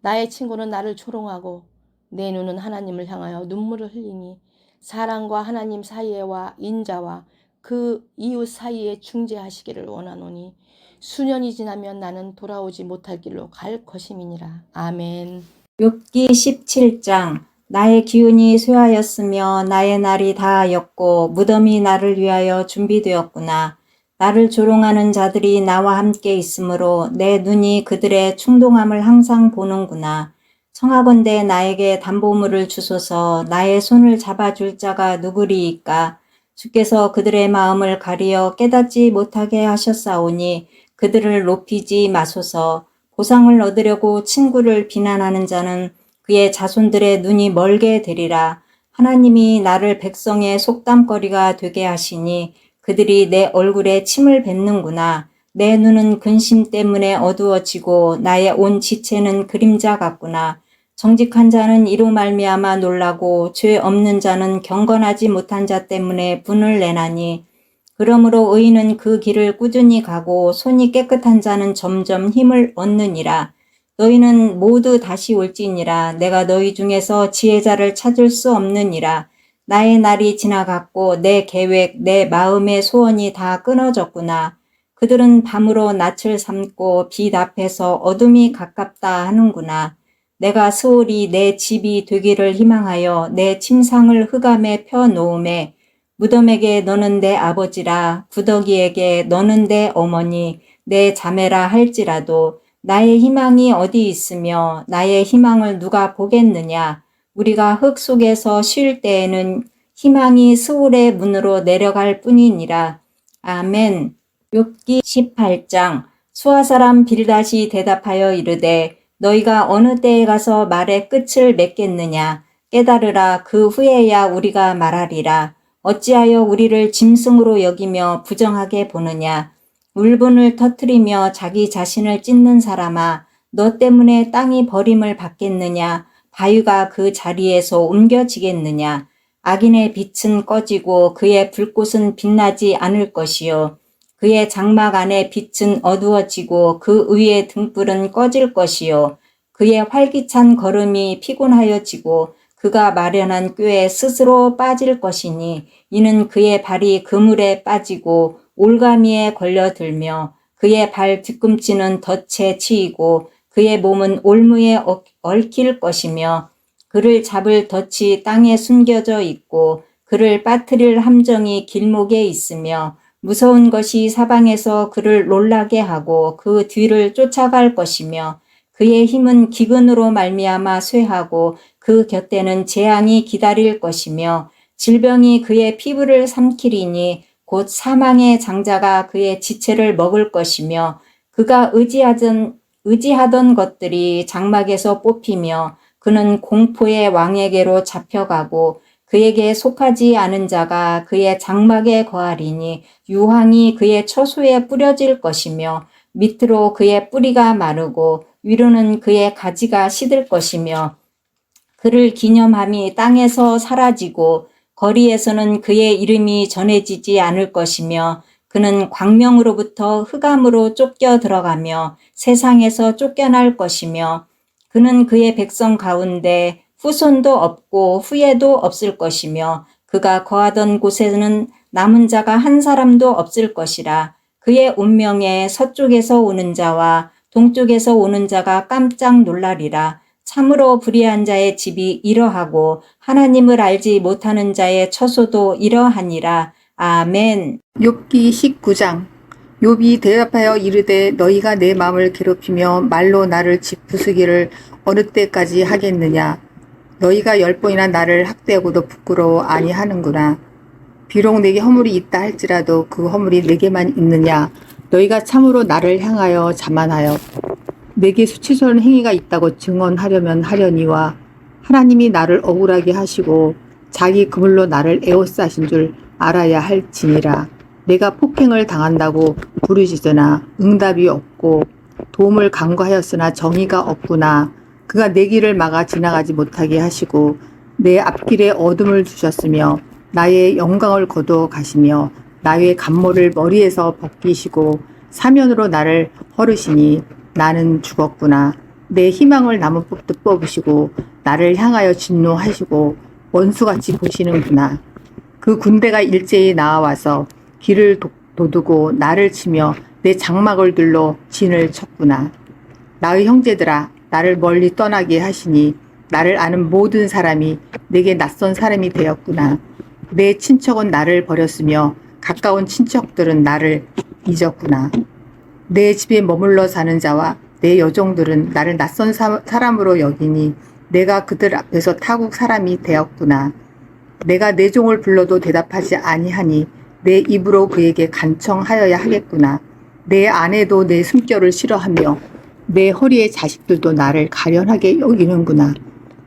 나의 친구는 나를 조롱하고 내 눈은 하나님을 향하여 눈물을 흘리니 사람과 하나님 사이에와 인자와 그 이웃 사이에 중재하시기를 원하노니 수년이 지나면 나는 돌아오지 못할 길로 갈 것임이니라. 아멘. 욥기 17장. 나의 기운이 쇠하였으며 나의 날이 다하였고 무덤이 나를 위하여 준비되었구나. 나를 조롱하는 자들이 나와 함께 있으므로 내 눈이 그들의 충동함을 항상 보는구나. 청하건대 나에게 담보물을 주소서. 나의 손을 잡아줄 자가 누구리이까. 주께서 그들의 마음을 가리어 깨닫지 못하게 하셨사오니 그들을 높이지 마소서. 보상을 얻으려고 친구를 비난하는 자는 그의 자손들의 눈이 멀게 되리라. 하나님이 나를 백성의 속담거리가 되게 하시니 그들이 내 얼굴에 침을 뱉는구나. 내 눈은 근심 때문에 어두워지고 나의 온 지체는 그림자 같구나. 정직한 자는 이로 말미암아 놀라고 죄 없는 자는 경건하지 못한 자 때문에 분을 내나니 그러므로 의인은 그 길을 꾸준히 가고 손이 깨끗한 자는 점점 힘을 얻느니라. 너희는 모두 다시 올지니라. 내가 너희 중에서 지혜자를 찾을 수 없느니라. 나의 날이 지나갔고 내 계획, 내 마음의 소원이 다 끊어졌구나. 그들은 밤으로 낯을 삼고 빛 앞에서 어둠이 가깝다 하는구나. 내가 수월이 내 집이 되기를 희망하여 내 침상을 흑암에 펴놓음에 무덤에게 너는 내 아버지라 구더기에게 너는 내 어머니 내 자매라 할지라도 나의 희망이 어디 있으며 나의 희망을 누가 보겠느냐. 우리가 흙 속에서 쉴 때에는 희망이 스울의 문으로 내려갈 뿐이니라. 아멘. 욥기 18장. 수아 사람 빌닷이 대답하여 이르되 너희가 어느 때에 가서 말의 끝을 맺겠느냐. 깨달으라. 그 후에야 우리가 말하리라. 어찌하여 우리를 짐승으로 여기며 부정하게 보느냐. 울분을 터뜨리며 자기 자신을 찢는 사람아, 너 때문에 땅이 버림을 받겠느냐. 바위가 그 자리에서 옮겨지겠느냐. 악인의 빛은 꺼지고 그의 불꽃은 빛나지 않을 것이요. 그의 장막 안의 빛은 어두워지고 그 위의 등불은 꺼질 것이요. 그의 활기찬 걸음이 피곤하여지고 그가 마련한 꾀에 스스로 빠질 것이니 이는 그의 발이 그물에 빠지고 올가미에 걸려들며 그의 발 뒤꿈치는 덫에 치이고 그의 몸은 올무에 얽힐 것이며 그를 잡을 덫이 땅에 숨겨져 있고 그를 빠뜨릴 함정이 길목에 있으며 무서운 것이 사방에서 그를 놀라게 하고 그 뒤를 쫓아갈 것이며 그의 힘은 기근으로 말미암아 쇠하고 그 곁에는 재앙이 기다릴 것이며 질병이 그의 피부를 삼키리니 곧 사망의 장자가 그의 지체를 먹을 것이며 그가 의지하던 것들이 장막에서 뽑히며 그는 공포의 왕에게로 잡혀가고 그에게 속하지 않은 자가 그의 장막에 거하리니 유황이 그의 처소에 뿌려질 것이며 밑으로 그의 뿌리가 마르고 위로는 그의 가지가 시들 것이며 그를 기념함이 땅에서 사라지고 거리에서는 그의 이름이 전해지지 않을 것이며 그는 광명으로부터 흑암으로 쫓겨 들어가며 세상에서 쫓겨날 것이며 그는 그의 백성 가운데 후손도 없고 후예도 없을 것이며 그가 거하던 곳에는 남은 자가 한 사람도 없을 것이라. 그의 운명에 서쪽에서 오는 자와 동쪽에서 오는 자가 깜짝 놀라리라. 참으로 불의한 자의 집이 이러하고 하나님을 알지 못하는 자의 처소도 이러하니라. 아멘. 욥기 19장. 욥이 대답하여 이르되 너희가 내 마음을 괴롭히며 말로 나를 짓부수기를 어느 때까지 하겠느냐. 너희가 10번이나 나를 학대하고도 부끄러워 아니하는구나. 비록 내게 허물이 있다 할지라도 그 허물이 내게만 있느냐. 너희가 참으로 나를 향하여 자만하여 내게 수치스러운 행위가 있다고 증언하려면 하려니와 하나님이 나를 억울하게 하시고 자기 그물로 나를 에워싸신 줄 알아야 할지니라. 내가 폭행을 당한다고 부르짖으나 응답이 없고 도움을 간구하였으나 정의가 없구나. 그가 내 길을 막아 지나가지 못하게 하시고 내 앞길에 어둠을 주셨으며 나의 영광을 거두어 가시며 나의 간모를 머리에서 벗기시고 사면으로 나를 헐으시니 나는 죽었구나. 내 희망을 나무 뽑듯 뽑으시고 나를 향하여 진노하시고 원수같이 보시는구나. 그 군대가 일제히 나와서 길을 도두고 나를 치며 내 장막을 둘러 진을 쳤구나. 나의 형제들아, 나를 멀리 떠나게 하시니 나를 아는 모든 사람이 내게 낯선 사람이 되었구나. 내 친척은 나를 버렸으며 가까운 친척들은 나를 잊었구나. 내 집에 머물러 사는 자와 내 여종들은 나를 낯선 사람으로 여기니 내가 그들 앞에서 타국 사람이 되었구나. 내가 내 종을 불러도 대답하지 아니하니 내 입으로 그에게 간청하여야 하겠구나. 내 아내도 내 숨결을 싫어하며 내 허리의 자식들도 나를 가련하게 여기는구나.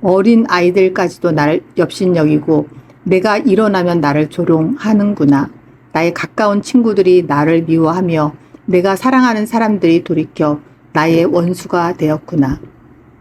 어린 아이들까지도 나를 엽신여기고 내가 일어나면 나를 조롱하는구나. 나의 가까운 친구들이 나를 미워하며 내가 사랑하는 사람들이 돌이켜 나의 원수가 되었구나.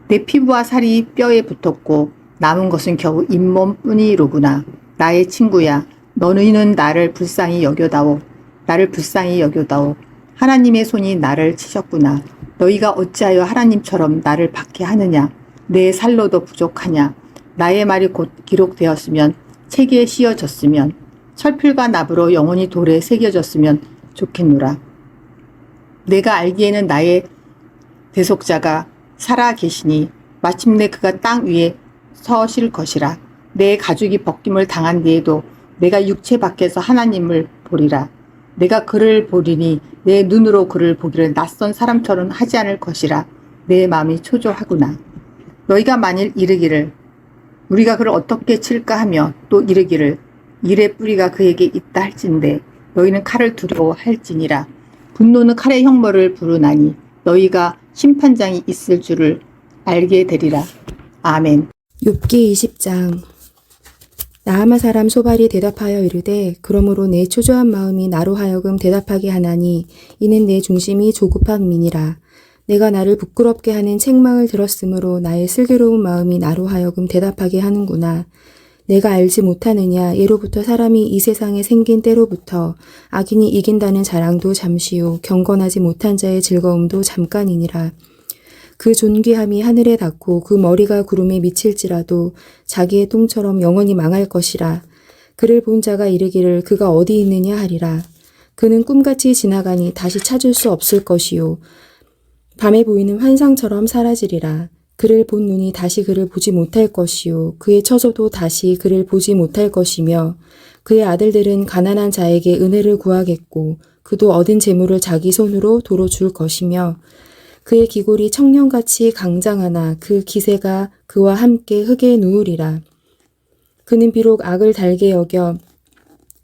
내 피부와 살이 뼈에 붙었고 남은 것은 겨우 잇몸뿐이로구나. 나의 친구야, 너희는 나를 불쌍히 여겨다오. 나를 불쌍히 여겨다오. 하나님의 손이 나를 치셨구나. 너희가 어찌하여 하나님처럼 나를 박해하느냐. 내 살로도 부족하냐. 나의 말이 곧 기록되었으면 책에 씌어졌으면 철필과 납으로 영원히 돌에 새겨졌으면 좋겠노라. 내가 알기에는 나의 대속자가 살아 계시니 마침내 그가 땅 위에 서실 것이라. 내 가죽이 벗김을 당한 뒤에도 내가 육체 밖에서 하나님을 보리라. 내가 그를 보리니 내 눈으로 그를 보기를 낯선 사람처럼 하지 않을 것이라. 내 마음이 초조하구나. 너희가 만일 이르기를 우리가 그를 어떻게 칠까 하며 또 이르기를 일의 뿌리가 그에게 있다 할진대 너희는 칼을 두려워할지니라. 분노는 칼의 형벌을 부르나니 너희가 심판장이 있을 줄을 알게 되리라. 아멘. 욥기 20장. 나아마 사람 소발이 대답하여 이르되 그러므로 내 초조한 마음이 나로 하여금 대답하게 하나니 이는 내 중심이 조급함이니라. 내가 나를 부끄럽게 하는 책망을 들었으므로 나의 슬기로운 마음이 나로 하여금 대답하게 하는구나. 내가 알지 못하느냐. 예로부터 사람이 이 세상에 생긴 때로부터 악인이 이긴다는 자랑도 잠시요 경건하지 못한 자의 즐거움도 잠깐이니라. 그 존귀함이 하늘에 닿고 그 머리가 구름에 미칠지라도 자기의 똥처럼 영원히 망할 것이라. 그를 본 자가 이르기를 그가 어디 있느냐 하리라. 그는 꿈같이 지나가니 다시 찾을 수 없을 것이요 밤에 보이는 환상처럼 사라지리라. 그를 본 눈이 다시 그를 보지 못할 것이요 그의 처소도 다시 그를 보지 못할 것이며 그의 아들들은 가난한 자에게 은혜를 구하겠고 그도 얻은 재물을 자기 손으로 도로 줄 것이며 그의 기골이 청년같이 강장하나 그 기세가 그와 함께 흙에 누우리라. 그는 비록 악을 달게 여겨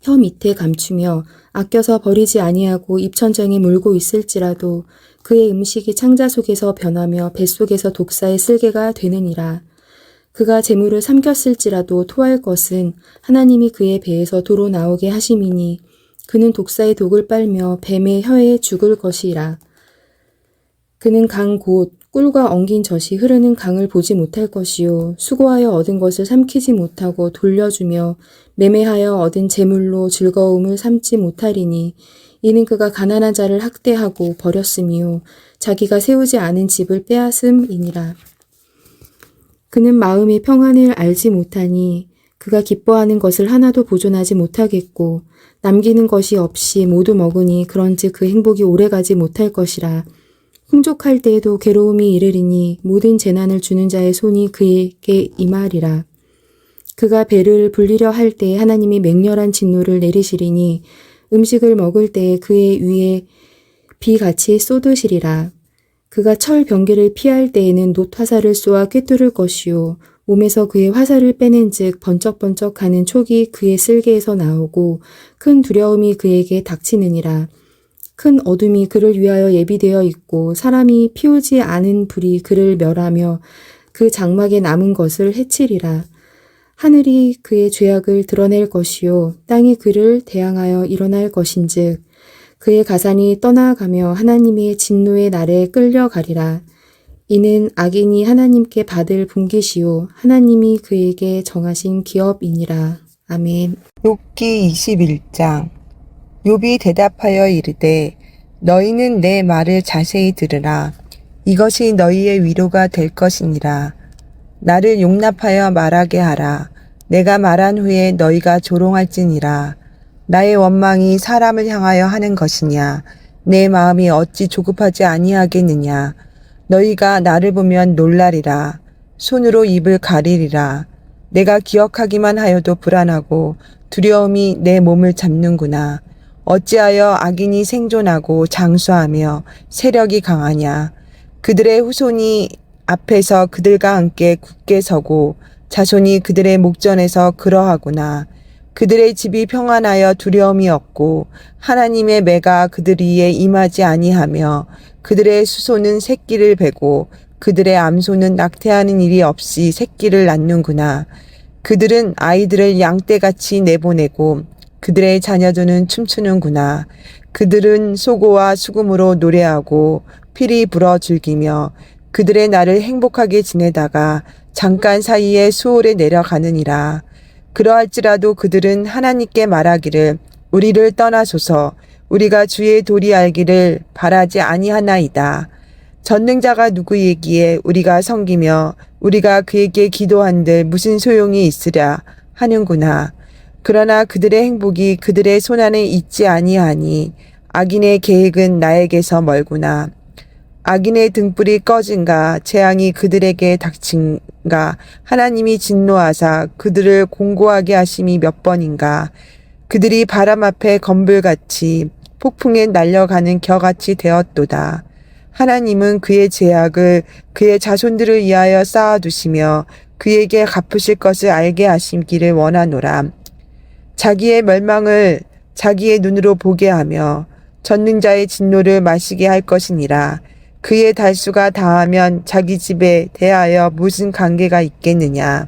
혀 밑에 감추며 아껴서 버리지 아니하고 입천장에 물고 있을지라도 그의 음식이 창자 속에서 변하며 뱃속에서 독사의 쓸개가 되느니라. 그가 재물을 삼켰을지라도 토할 것은 하나님이 그의 배에서 도로 나오게 하심이니 그는 독사의 독을 빨며 뱀의 혀에 죽을 것이라. 그는 강 곧 꿀과 엉긴 젖이 흐르는 강을 보지 못할 것이요 수고하여 얻은 것을 삼키지 못하고 돌려주며 매매하여 얻은 재물로 즐거움을 삼지 못하리니 이는 그가 가난한 자를 학대하고 버렸음이요 자기가 세우지 않은 집을 빼앗음이니라. 그는 마음의 평안을 알지 못하니 그가 기뻐하는 것을 하나도 보존하지 못하겠고 남기는 것이 없이 모두 먹으니 그런즉 그 행복이 오래가지 못할 것이라. 풍족할 때에도 괴로움이 이르리니 모든 재난을 주는 자의 손이 그에게 임하리라. 그가 배를 불리려 할 때에 하나님이 맹렬한 진노를 내리시리니 음식을 먹을 때에 그의 위에 비같이 쏟으시리라. 그가 철 병기를 피할 때에는 놋 화살을 쏘아 꿰뚫을 것이요 몸에서 그의 화살을 빼낸즉 번쩍번쩍하는 촉이 그의 쓸개에서 나오고 큰 두려움이 그에게 닥치느니라. 큰 어둠이 그를 위하여 예비되어 있고 사람이 피우지 않은 불이 그를 멸하며 그 장막에 남은 것을 해치리라. 하늘이 그의 죄악을 드러낼 것이요 땅이 그를 대항하여 일어날 것인즉 그의 가산이 떠나가며 하나님의 진노의 날에 끌려가리라. 이는 악인이 하나님께 받을 분깃이요 하나님이 그에게 정하신 기업이니라. 아멘. 욥기 21장. 욥이 대답하여 이르되 너희는 내 말을 자세히 들으라. 이것이 너희의 위로가 될 것이니라. 나를 용납하여 말하게 하라. 내가 말한 후에 너희가 조롱할지니라. 나의 원망이 사람을 향하여 하는 것이냐. 내 마음이 어찌 조급하지 아니하겠느냐. 너희가 나를 보면 놀라리라. 손으로 입을 가리리라. 내가 기억하기만 하여도 불안하고 두려움이 내 몸을 잡는구나. 어찌하여 악인이 생존하고 장수하며 세력이 강하냐. 그들의 후손이 앞에서 그들과 함께 굳게 서고 자손이 그들의 목전에서 그러하구나. 그들의 집이 평안하여 두려움이 없고 하나님의 매가 그들 위에 임하지 아니하며 그들의 수소는 새끼를 베고 그들의 암소는 낙태하는 일이 없이 새끼를 낳는구나. 그들은 아이들을 양떼같이 내보내고 그들의 자녀들은 춤추는구나. 그들은 소고와 수금으로 노래하고 피리 불어 즐기며 그들의 날을 행복하게 지내다가 잠깐 사이에 수월에 내려가느니라. 그러할지라도 그들은 하나님께 말하기를 우리를 떠나소서. 우리가 주의 도리 알기를 바라지 아니하나이다. 전능자가 누구이기에 우리가 섬기며 우리가 그에게 기도한들 무슨 소용이 있으랴 하는구나. 그러나 그들의 행복이 그들의 손안에 있지 아니하니 악인의 계획은 나에게서 멀구나. 악인의 등불이 꺼진가 재앙이 그들에게 닥친가 하나님이 진노하사 그들을 공고하게 하심이 몇 번인가. 그들이 바람 앞에 건불같이 폭풍에 날려가는 겨같이 되었도다. 하나님은 그의 죄악을 그의 자손들을 위하여 쌓아두시며 그에게 갚으실 것을 알게 하시기를 원하노라. 자기의 멸망을 자기의 눈으로 보게 하며 전능자의 진노를 마시게 할 것이니라. 그의 달수가 다하면 자기 집에 대하여 무슨 관계가 있겠느냐.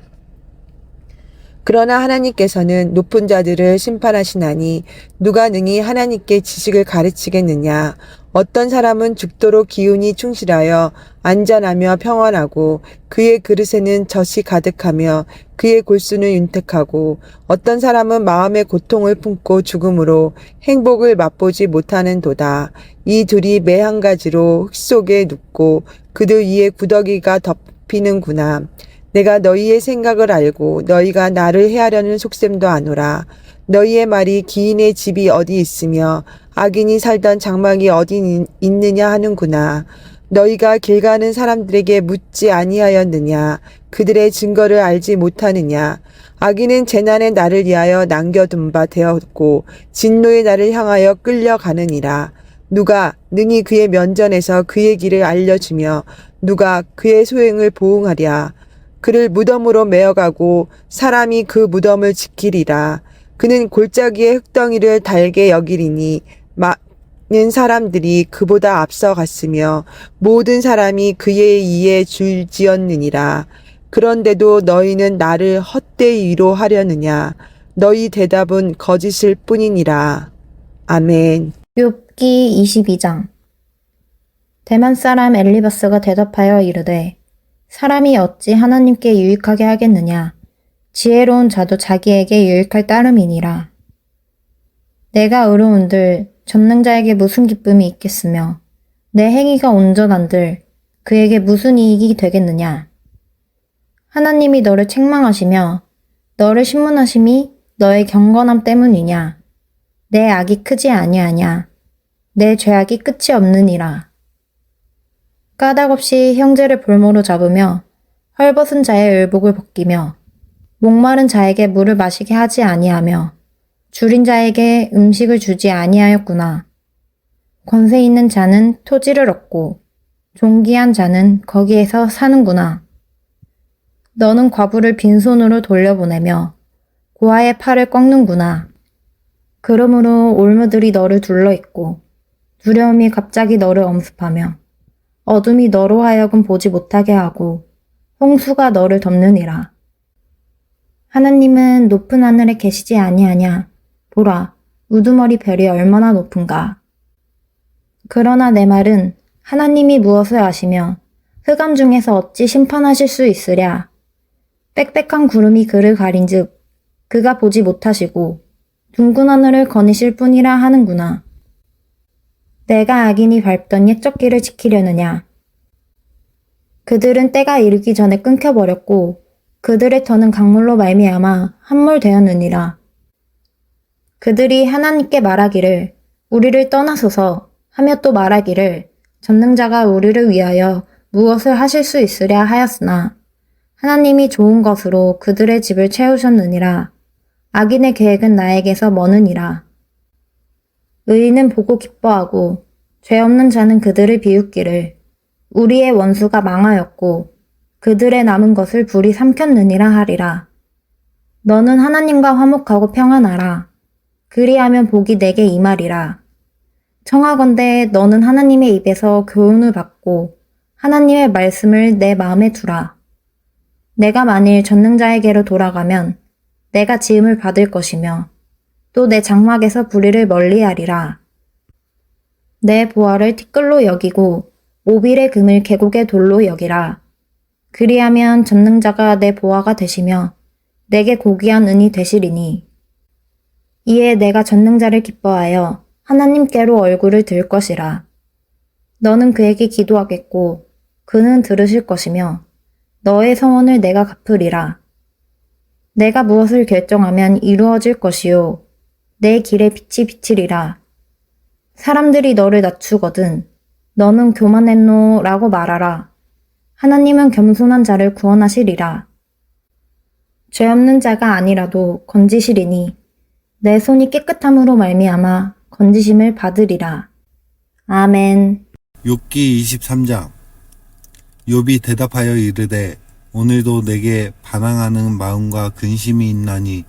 그러나 하나님께서는 높은 자들을 심판하시나니 누가 능히 하나님께 지식을 가르치겠느냐. 어떤 사람은 죽도록 기운이 충실하여 안전하며 평안하고 그의 그릇에는 젖이 가득하며 그의 골수는 윤택하고 어떤 사람은 마음의 고통을 품고 죽음으로 행복을 맛보지 못하는도다. 이 둘이 매 한 가지로 흙 속에 눕고 그들 위에 구더기가 덮이는구나. 내가 너희의 생각을 알고 너희가 나를 해하려는 속셈도 아노라. 너희의 말이 기인의 집이 어디 있으며 악인이 살던 장막이 어디 있느냐 하는구나. 너희가 길 가는 사람들에게 묻지 아니하였느냐. 그들의 증거를 알지 못하느냐. 악인은 재난의 날을 위하여 남겨둔 바 되었고 진노의 날을 향하여 끌려가느니라. 누가 능히 그의 면전에서 그의 길을 알려주며 누가 그의 소행을 보응하랴. 그를 무덤으로 메어가고 사람이 그 무덤을 지키리라. 그는 골짜기의 흙덩이를 달게 여기리니 많은 사람들이 그보다 앞서갔으며 모든 사람이 그의 이에 줄지었느니라. 그런데도 너희는 나를 헛되이 위로하려느냐. 너희 대답은 거짓일 뿐이니라. 아멘. 욥기 22장. 대만 사람 엘리바스가 대답하여 이르되 사람이 어찌 하나님께 유익하게 하겠느냐. 지혜로운 자도 자기에게 유익할 따름이니라. 내가 의로운들 전능자에게 무슨 기쁨이 있겠으며 내 행위가 온전한들 그에게 무슨 이익이 되겠느냐. 하나님이 너를 책망하시며 너를 신문하심이 너의 경건함 때문이냐. 내 악이 크지 아니하냐. 내 죄악이 끝이 없느니라. 까닭없이 형제를 볼모로 잡으며 헐벗은 자의 의복을 벗기며 목마른 자에게 물을 마시게 하지 아니하며 줄인 자에게 음식을 주지 아니하였구나. 권세 있는 자는 토지를 얻고 존귀한 자는 거기에서 사는구나. 너는 과부를 빈손으로 돌려보내며 고아의 팔을 꺾는구나. 그러므로 올무들이 너를 둘러있고 두려움이 갑자기 너를 엄습하며 어둠이 너로 하여금 보지 못하게 하고 홍수가 너를 덮느니라. 하나님은 높은 하늘에 계시지 아니하냐. 보라, 우두머리 별이 얼마나 높은가. 그러나 내 말은 하나님이 무엇을 아시며 흑암 중에서 어찌 심판하실 수 있으랴. 빽빽한 구름이 그를 가린즉 그가 보지 못하시고 둥근 하늘을 거니실 뿐이라 하는구나. 내가 악인이 밟던 옛적길을 지키려느냐. 그들은 때가 이르기 전에 끊겨버렸고 그들의 터는 강물로 말미암아 함몰되었느니라. 그들이 하나님께 말하기를 우리를 떠나소서 하며 또 말하기를 전능자가 우리를 위하여 무엇을 하실 수 있으랴 하였으나 하나님이 좋은 것으로 그들의 집을 채우셨느니라. 악인의 계획은 나에게서 머느니라. 의인은 보고 기뻐하고 죄 없는 자는 그들을 비웃기를 우리의 원수가 망하였고 그들의 남은 것을 불이 삼켰느니라 하리라. 너는 하나님과 화목하고 평안하라. 그리하면 복이 내게 임하리라. 청하건대 너는 하나님의 입에서 교훈을 받고 하나님의 말씀을 내 마음에 두라. 내가 만일 전능자에게로 돌아가면 내가 지음을 받을 것이며 또 내 장막에서 불의를 멀리하리라. 내 보화를 티끌로 여기고 오빌의 금을 계곡의 돌로 여기라. 그리하면 전능자가 내 보화가 되시며 내게 고귀한 은이 되시리니 이에 내가 전능자를 기뻐하여 하나님께로 얼굴을 들 것이라. 너는 그에게 기도하겠고 그는 들으실 것이며 너의 성원을 내가 갚으리라. 내가 무엇을 결정하면 이루어질 것이요 내 길에 빛이 비치리라. 사람들이 너를 낮추거든 너는 교만했노라고 말하라. 하나님은 겸손한 자를 구원하시리라. 죄 없는 자가 아니라도 건지시리니 내 손이 깨끗함으로 말미암아 건지심을 받으리라. 아멘. 욥기 23장. 욥이 대답하여 이르되 오늘도 내게 반항하는 마음과 근심이 있나니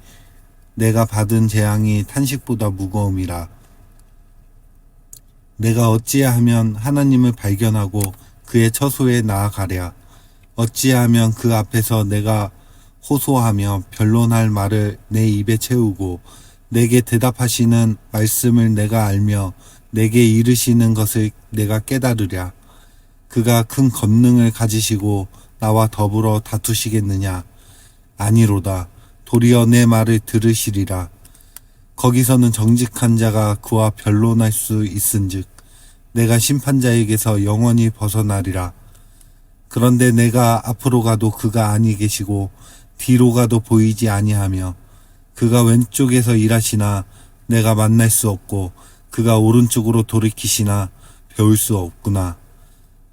내가 받은 재앙이 탄식보다 무거움이라. 내가 어찌하면 하나님을 발견하고 그의 처소에 나아가랴. 어찌하면 그 앞에서 내가 호소하며 변론할 말을 내 입에 채우고 내게 대답하시는 말씀을 내가 알며 내게 이르시는 것을 내가 깨달으랴. 그가 큰 권능을 가지시고 나와 더불어 다투시겠느냐. 아니로다. 도리어 내 말을 들으시리라. 거기서는 정직한 자가 그와 변론할 수 있은즉 내가 심판자에게서 영원히 벗어나리라. 그런데 내가 앞으로 가도 그가 아니 계시고 뒤로 가도 보이지 아니하며 그가 왼쪽에서 일하시나 내가 만날 수 없고 그가 오른쪽으로 돌이키시나 배울 수 없구나.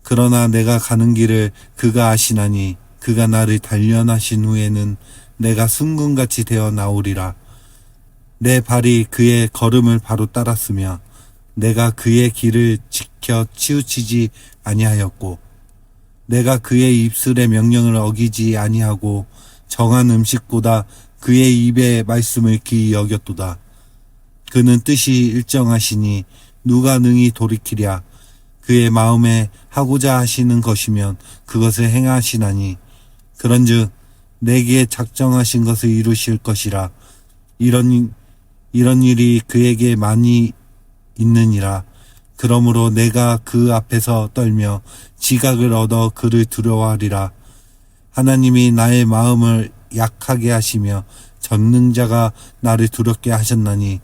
그러나 내가 가는 길을 그가 아시나니 그가 나를 단련하신 후에는 내가 순금같이 되어 나오리라. 내 발이 그의 걸음을 바로 따랐으며 내가 그의 길을 지켜 치우치지 아니하였고 내가 그의 입술의 명령을 어기지 아니하고 정한 음식보다 그의 입의 말씀을 귀히 여겼도다. 그는 뜻이 일정하시니 누가 능히 돌이키랴. 그의 마음에 하고자 하시는 것이면 그것을 행하시나니 그런즉 내게 작정하신 것을 이루실 것이라. 이런 일이 그에게 많이 있느니라. 그러므로 내가 그 앞에서 떨며 지각을 얻어 그를 두려워하리라. 하나님이 나의 마음을 약하게 하시며 전능자가 나를 두렵게 하셨나니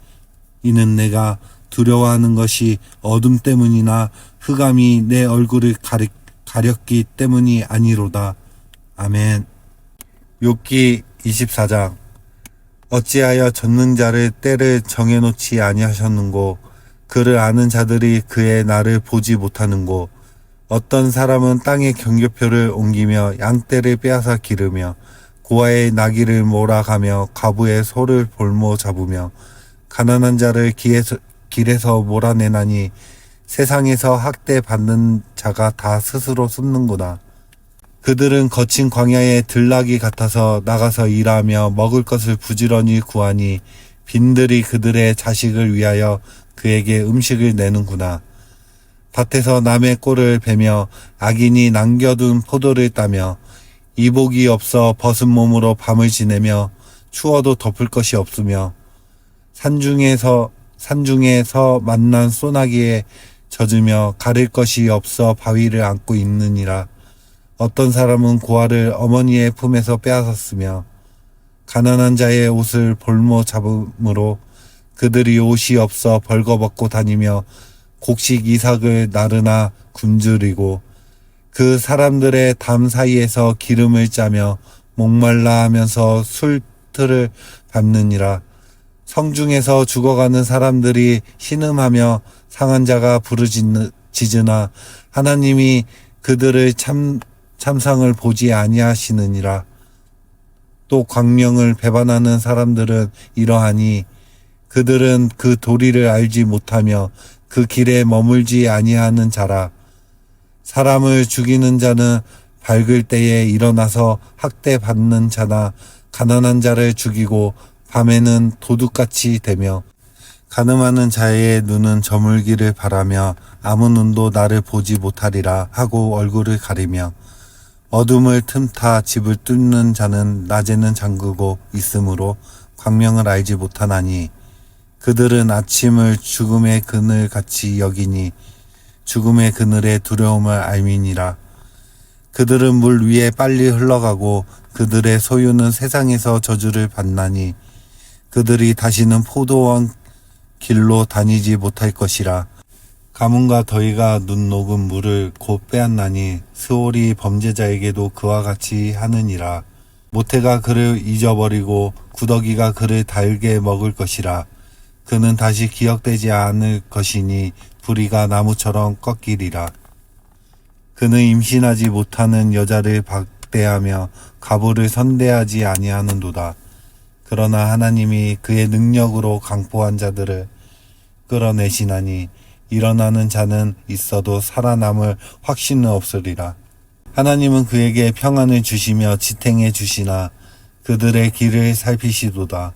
이는 내가 두려워하는 것이 어둠 때문이나 흑암이 내 얼굴을 가렸기 때문이 아니로다. 아멘. 욥기 24장. 어찌하여 전능자를 때를 정해놓지 아니하셨는고 그를 아는 자들이 그의 날을 보지 못하는고 어떤 사람은 땅에 경계표를 옮기며 양떼를 빼앗아 기르며 고아의 나귀를 몰아가며 과부의 소를 볼모 잡으며 가난한 자를 길에서 몰아내나니 세상에서 학대받는 자가 다 스스로 숨는구나. 그들은 거친 광야의 들나귀 같아서 나가서 일하며 먹을 것을 부지런히 구하니 빈들이 그들의 자식을 위하여 그에게 음식을 내는구나. 밭에서 남의 꼴을 베며 악인이 남겨둔 포도를 따며 이복이 없어 벗은 몸으로 밤을 지내며 추워도 덮을 것이 없으며 산중에서 만난 소나기에 젖으며 가릴 것이 없어 바위를 안고 있느니라. 어떤 사람은 고아를 어머니의 품에서 빼앗았으며 가난한 자의 옷을 볼모 잡음으로 그들이 옷이 없어 벌거벗고 다니며 곡식 이삭을 나르나 굶주리고 그 사람들의 담 사이에서 기름을 짜며 목말라 하면서 술틀을 밟느니라. 성중에서 죽어가는 사람들이 신음하며 상한 자가 부르짖으나 하나님이 그들을 참상을 보지 아니하시느니라. 또 광명을 배반하는 사람들은 이러하니 그들은 그 도리를 알지 못하며 그 길에 머물지 아니하는 자라. 사람을 죽이는 자는 밝을 때에 일어나서 학대받는 자나 가난한 자를 죽이고 밤에는 도둑같이 되며 가늠하는 자의 눈은 저물기를 바라며 아무 눈도 나를 보지 못하리라 하고 얼굴을 가리며 어둠을 틈타 집을 뚫는 자는 낮에는 잠그고 있으므로 광명을 알지 못하나니 그들은 아침을 죽음의 그늘 같이 여기니 죽음의 그늘의 두려움을 알미니라. 그들은 물 위에 빨리 흘러가고 그들의 소유는 세상에서 저주를 받나니 그들이 다시는 포도원 길로 다니지 못할 것이라. 가뭄과 더위가 눈 녹은 물을 곧 빼앗나니 스올이 범죄자에게도 그와 같이 하느니라. 모태가 그를 잊어버리고 구더기가 그를 달게 먹을 것이라. 그는 다시 기억되지 않을 것이니 부리가 나무처럼 꺾이리라. 그는 임신하지 못하는 여자를 박대하며 가부를 선대하지 아니하는도다. 그러나 하나님이 그의 능력으로 강포한 자들을 끌어내시나니 일어나는 자는 있어도 살아남을 확신은 없으리라. 하나님은 그에게 평안을 주시며 지탱해 주시나 그들의 길을 살피시도다.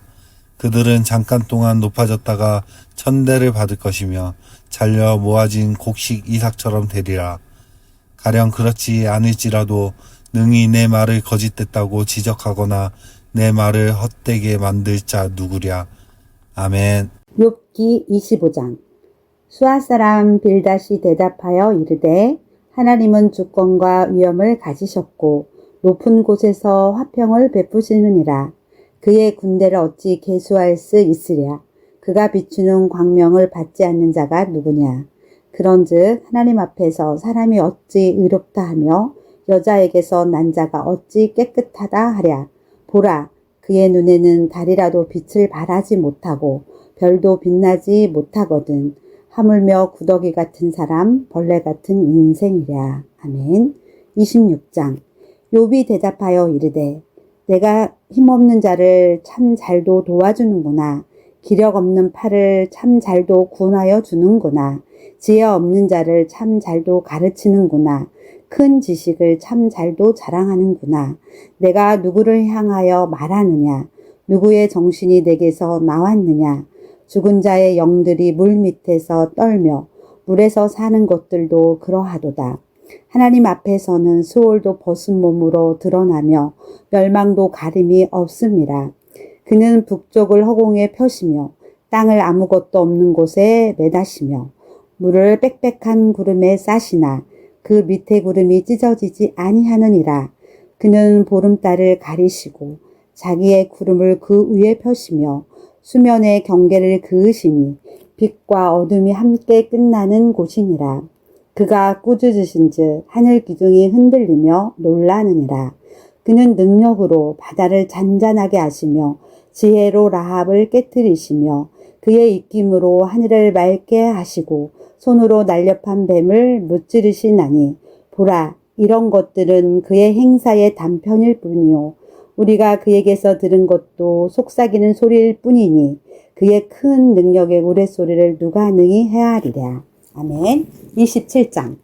그들은 잠깐 동안 높아졌다가 천대를 받을 것이며 잘려 모아진 곡식 이삭처럼 되리라. 가령 그렇지 않을지라도 능히 내 말을 거짓됐다고 지적하거나 내 말을 헛되게 만들 자 누구랴. 아멘. 욥기 25장. 수아 사람 빌닷이 대답하여 이르되 하나님은 주권과 위엄을 가지셨고 높은 곳에서 화평을 베푸시느니라. 그의 군대를 어찌 계수할 수 있으랴. 그가 비추는 광명을 받지 않는 자가 누구냐. 그런즉 하나님 앞에서 사람이 어찌 의롭다 하며 여자에게서 난 자가 어찌 깨끗하다 하랴. 보라, 그의 눈에는 달이라도 빛을 발하지 못하고 별도 빛나지 못하거든. 하물며 구더기 같은 사람, 벌레 같은 인생이랴. 아멘. 26장. 욥이 대답하여 이르되 내가 힘없는 자를 참 잘도 도와주는구나. 기력 없는 팔을 참 잘도 구원하여 주는구나. 지혜 없는 자를 참 잘도 가르치는구나. 큰 지식을 참 잘도 자랑하는구나. 내가 누구를 향하여 말하느냐. 누구의 정신이 내게서 나왔느냐. 죽은 자의 영들이 물 밑에서 떨며 물에서 사는 것들도 그러하도다. 하나님 앞에서는 수월도 벗은 몸으로 드러나며 멸망도 가림이 없음이라. 그는 북쪽을 허공에 펴시며 땅을 아무것도 없는 곳에 매다시며 물을 빽빽한 구름에 싸시나 그 밑에 구름이 찢어지지 아니하느니라. 그는 보름달을 가리시고 자기의 구름을 그 위에 펴시며 수면의 경계를 그으시니 빛과 어둠이 함께 끝나는 곳이니라. 그가 꾸짖으신즉 하늘 기둥이 흔들리며 놀라느니라. 그는 능력으로 바다를 잔잔하게 하시며 지혜로 라합을 깨뜨리시며 그의 입김으로 하늘을 맑게 하시고 손으로 날렵한 뱀을 무찌르시나니 보라, 이런 것들은 그의 행사의 단편일 뿐이요 우리가 그에게서 들은 것도 속삭이는 소리일 뿐이니 그의 큰 능력의 우레소리를 누가 능히 헤아리랴. 아멘. 27장.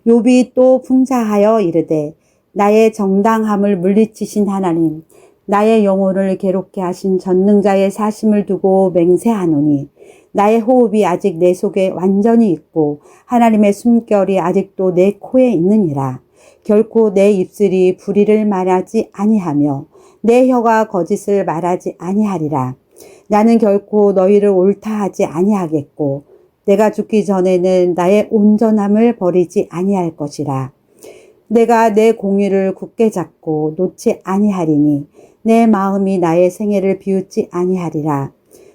욥이 또 풍자하여 이르되 나의 정당함을 물리치신 하나님, 나의 영혼을 괴롭게 하신 전능자의 사심을 두고 맹세하노니 나의 호흡이 아직 내 속에 완전히 있고 하나님의 숨결이 아직도 내 코에 있느니라. 결코 내 입술이 불의를 말하지 아니하며 내 혀가 거짓을 말하지 아니하리라. 나는 결코 너희를 옳다 하지 아니하겠고 내가 죽기 전에는 나의 온전함을 버리지 아니할 것이라. 내가 내 공의를 굳게 잡고 놓지 아니하리니 내 마음이 나의 생애를 비웃지 아니하리라.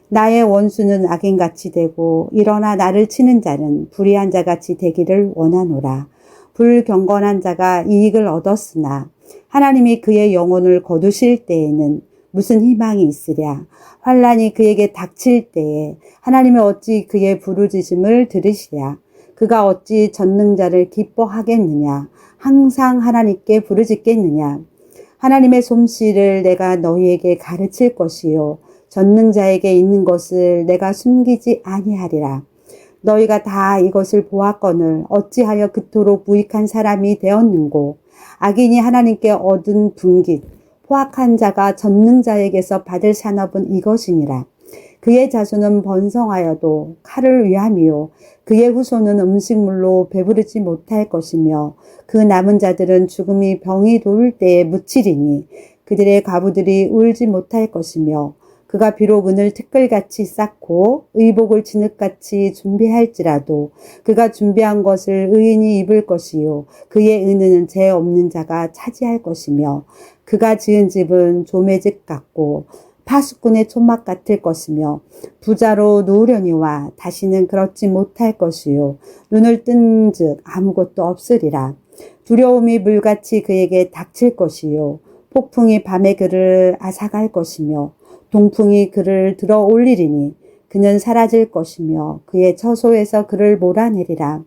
나의 원수는 악인같이 되고 일어나 나를 치는 자는 불의한 자같이 되기를 원하노라. 불경건한 자가 이익을 얻었으나 하나님이 그의 영혼을 거두실 때에는 무슨 희망이 있으랴. 환란이 그에게 닥칠 때에 하나님이 어찌 그의 부르짖음을 들으시랴. 그가 어찌 전능자를 기뻐하겠느냐. 항상 하나님께 부르짖겠느냐. 하나님의 솜씨를 내가 너희에게 가르칠 것이요 전능자에게 있는 것을 내가 숨기지 아니하리라. 너희가 다 이것을 보았거늘 어찌하여 그토록 무익한 사람이 되었는고. 악인이 하나님께 얻은 분깃 포악한 자가 전능자에게서 받을 산업은 이것이니라. 그의 자손은 번성하여도 칼을 위함이요 그의 후손은 음식물로 배부르지 못할 것이며 그 남은 자들은 죽음이 병이 도울 때에 묻히리니 그들의 과부들이 울지 못할 것이며 그가 비록 은을 티끌같이 쌓고 의복을 진흙같이 준비할지라도 그가 준비한 것을 의인이 입을 것이요 그의 은은 죄 없는 자가 차지할 것이며 그가 지은 집은 조매집 같고 파수꾼의 초막 같을 것이며 부자로 누우려니와 다시는 그렇지 못할 것이요 눈을 뜬즉 아무것도 없으리라. 두려움이 물같이 그에게 닥칠 것이요 폭풍이 밤에 그를 앗아갈 것이며 동풍이 그를 들어 올리리니 그는 사라질 것이며 그의 처소에서 그를 몰아내리라.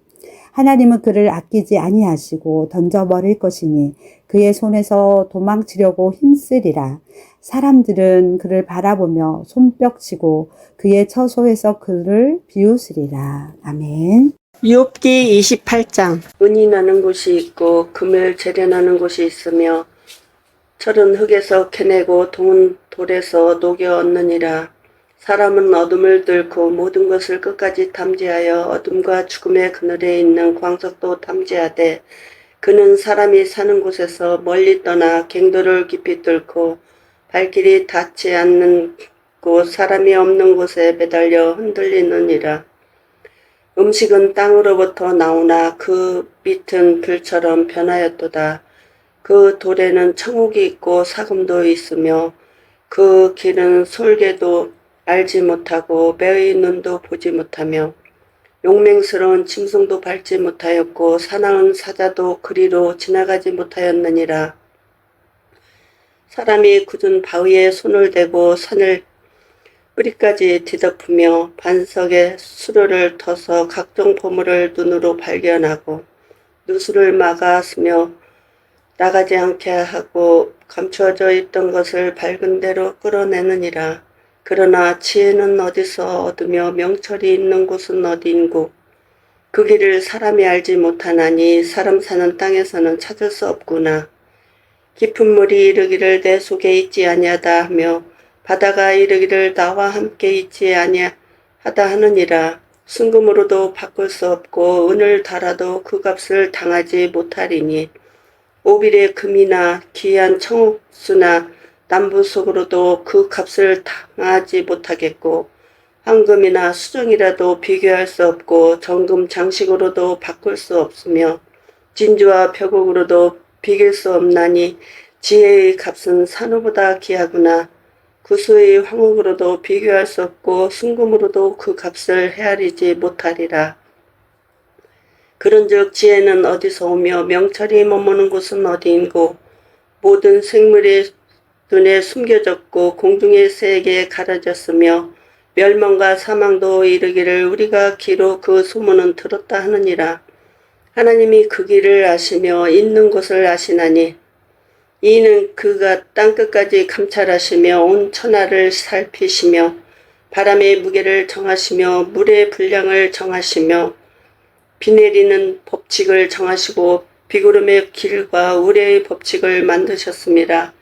하나님은 그를 아끼지 아니하시고 던져버릴 것이니 그의 손에서 도망치려고 힘쓰리라. 사람들은 그를 바라보며 손뼉치고 그의 처소에서 그를 비웃으리라. 아멘. 욥기 28장. 은이 나는 곳이 있고 금을 재련하는 곳이 있으며 철은 흙에서 캐내고 동은 돌에서 녹여 얻느니라. 사람은 어둠을 뚫고 모든 것을 끝까지 탐지하여 어둠과 죽음의 그늘에 있는 광석도 탐지하되 그는 사람이 사는 곳에서 멀리 떠나 갱도를 깊이 뚫고 발길이 닿지 않는 곳 사람이 없는 곳에 매달려 흔들리느니라. 음식은 땅으로부터 나오나 그 밑은 불처럼 변하였도다. 그 돌에는 청옥이 있고 사금도 있으며 그 길은 솔개도 알지 못하고 매의 눈도 보지 못하며 용맹스러운 짐승도 밟지 못하였고 사나운 사자도 그리로 지나가지 못하였느니라. 사람이 굳은 바위에 손을 대고 산을 뿌리까지 뒤덮으며 반석에 수로를 터서 각종 보물을 눈으로 발견하고 누수를 막아 쓰며 나가지 않게 하고 감추어져 있던 것을 밝은 대로 끌어내느니라. 그러나 지혜는 어디서 얻으며 명철이 있는 곳은 어디인고 그 길을 사람이 알지 못하나니 사람 사는 땅에서는 찾을 수 없구나. 깊은 물이 이르기를 내 속에 있지 아니하다 하며 바다가 이르기를 나와 함께 있지 아니하다 하느니라. 순금으로도 바꿀 수 없고 은을 달아도 그 값을 당하지 못하리니 오빌의 금이나 귀한 청옥수나 남부석으로도 그 값을 당하지 못하겠고 황금이나 수정이라도 비교할 수 없고 정금 장식으로도 바꿀 수 없으며 진주와 벼곡으로도 비길 수 없나니 지혜의 값은 산호보다 귀하구나. 구수의 황옥으로도 비교할 수 없고 순금으로도 그 값을 헤아리지 못하리라. 그런즉 지혜는 어디서 오며 명철이 머무는 곳은 어디인고 모든 생물이 눈에 숨겨졌고 공중의 새에게 가려졌으며 멸망과 사망도 이르기를 우리가 귀로 그 소문은 들었다 하느니라. 하나님이 그 길을 아시며 있는 곳을 아시나니 이는 그가 땅끝까지 감찰하시며 온 천하를 살피시며 바람의 무게를 정하시며 물의 분량을 정하시며 비 내리는 법칙을 정하시고 비구름의 길과 우레의 법칙을 만드셨습니다.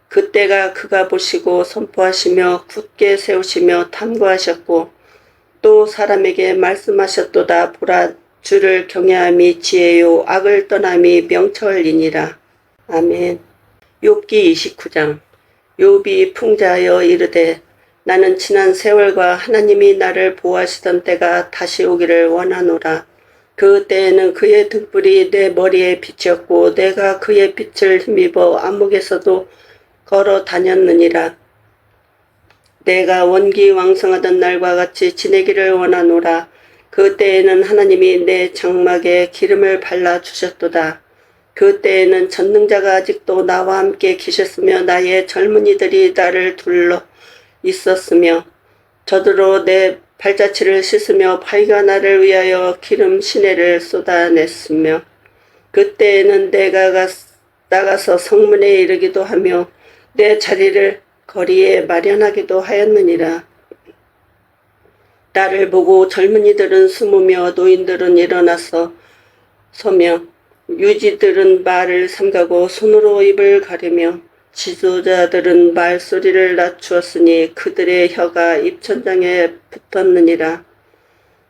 그때가 그가 보시고 선포하시며 굳게 세우시며 탐구하셨고 또 사람에게 말씀하셨도다. 보라, 주를 경외함이 지혜요 악을 떠남이 명철이니라. 아멘. 욥기 29장. 욥이 풍자하여 이르되 나는 지난 세월과 하나님이 나를 보호하시던 때가 다시 오기를 원하노라. 그 때에는 그의 등불이 내 머리에 빛이었고 내가 그의 빛을 힘입어 암흑에서도 걸어 다녔느니라. 내가 원기왕성하던 날과 같이 지내기를 원하노라. 그 때에는 하나님이 내 장막에 기름을 발라주셨도다. 그 때에는 전능자가 아직도 나와 함께 계셨으며 나의 젊은이들이 나를 둘러 있었으며 저더러 내 발자취를 씻으며 바위가 나를 위하여 기름 시내를 쏟아냈으며 그때에는 내가 나가서 성문에 이르기도 하며 내 자리를 거리에 마련하기도 하였느니라. 나를 보고 젊은이들은 숨으며 노인들은 일어나서 서며 유지들은 말을 삼가고 손으로 입을 가리며 지도자들은 말소리를 낮추었으니 그들의 혀가 입천장에 붙었느니라.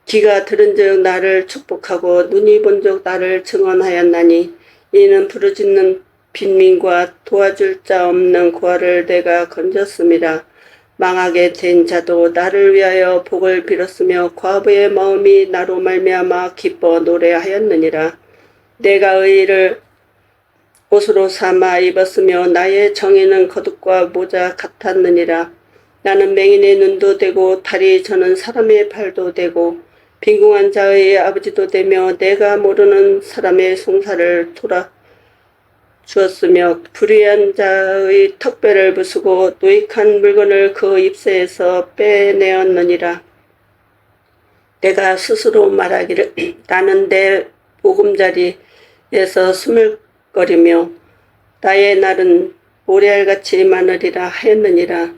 귀가 들은즉 나를 축복하고 눈이 본즉 나를 증언하였나니 이는 부르짖는 빈민과 도와줄 자 없는 고아를 내가 건졌음이라. 망하게 된 자도 나를 위하여 복을 빌었으며 과부의 마음이 나로 말미암아 기뻐 노래하였느니라. 내가 의를 옷으로 삼아 입었으며 나의 정의는 겉옷과 모자 같았느니라. 나는 맹인의 눈도 되고 다리 저는 사람의 발도 되고 빈궁한 자의 아버지도 되며 내가 모르는 사람의 송사를 돌아 주었으며 불의한 자의 턱배를 부수고 노익한 물건을 그 입새에서 빼내었느니라. 내가 스스로 말하기를 나는 내 보금자리에서 스물거리며 나의 날은 모래알같이 많으리라 하였느니라.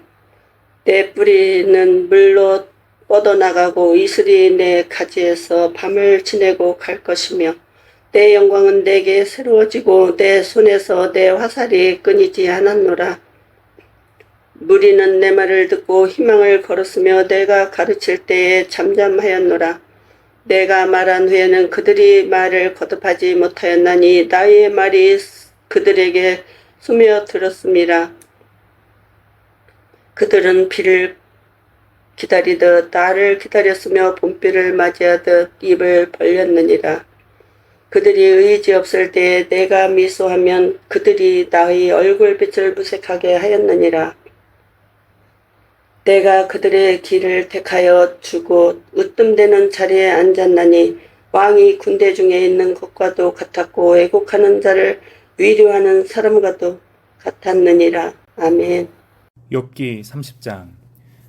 내 뿌리는 물로 뻗어나가고 이슬이 내 가지에서 밤을 지내고 갈 것이며 내 영광은 내게 새로워지고 내 손에서 내 화살이 끊이지 않았노라. 무리는 내 말을 듣고 희망을 걸었으며 내가 가르칠 때에 잠잠하였노라. 내가 말한 후에는 그들이 말을 거듭하지 못하였나니 나의 말이 그들에게 스며들었음이라. 그들은 비를 기다리듯 나를 기다렸으며 봄비를 맞이하듯 입을 벌렸느니라. 그들이 의지 없을 때에 내가 미소하면 그들이 나의 얼굴빛을 무색하게 하였느니라. 내가 그들의 길을 택하여 주고 으뜸되는 자리에 앉았나니 왕이 군대 중에 있는 것과도 같았고 애곡하는 자를 위로하는 사람과도 같았느니라. 아멘. 욥기 30장.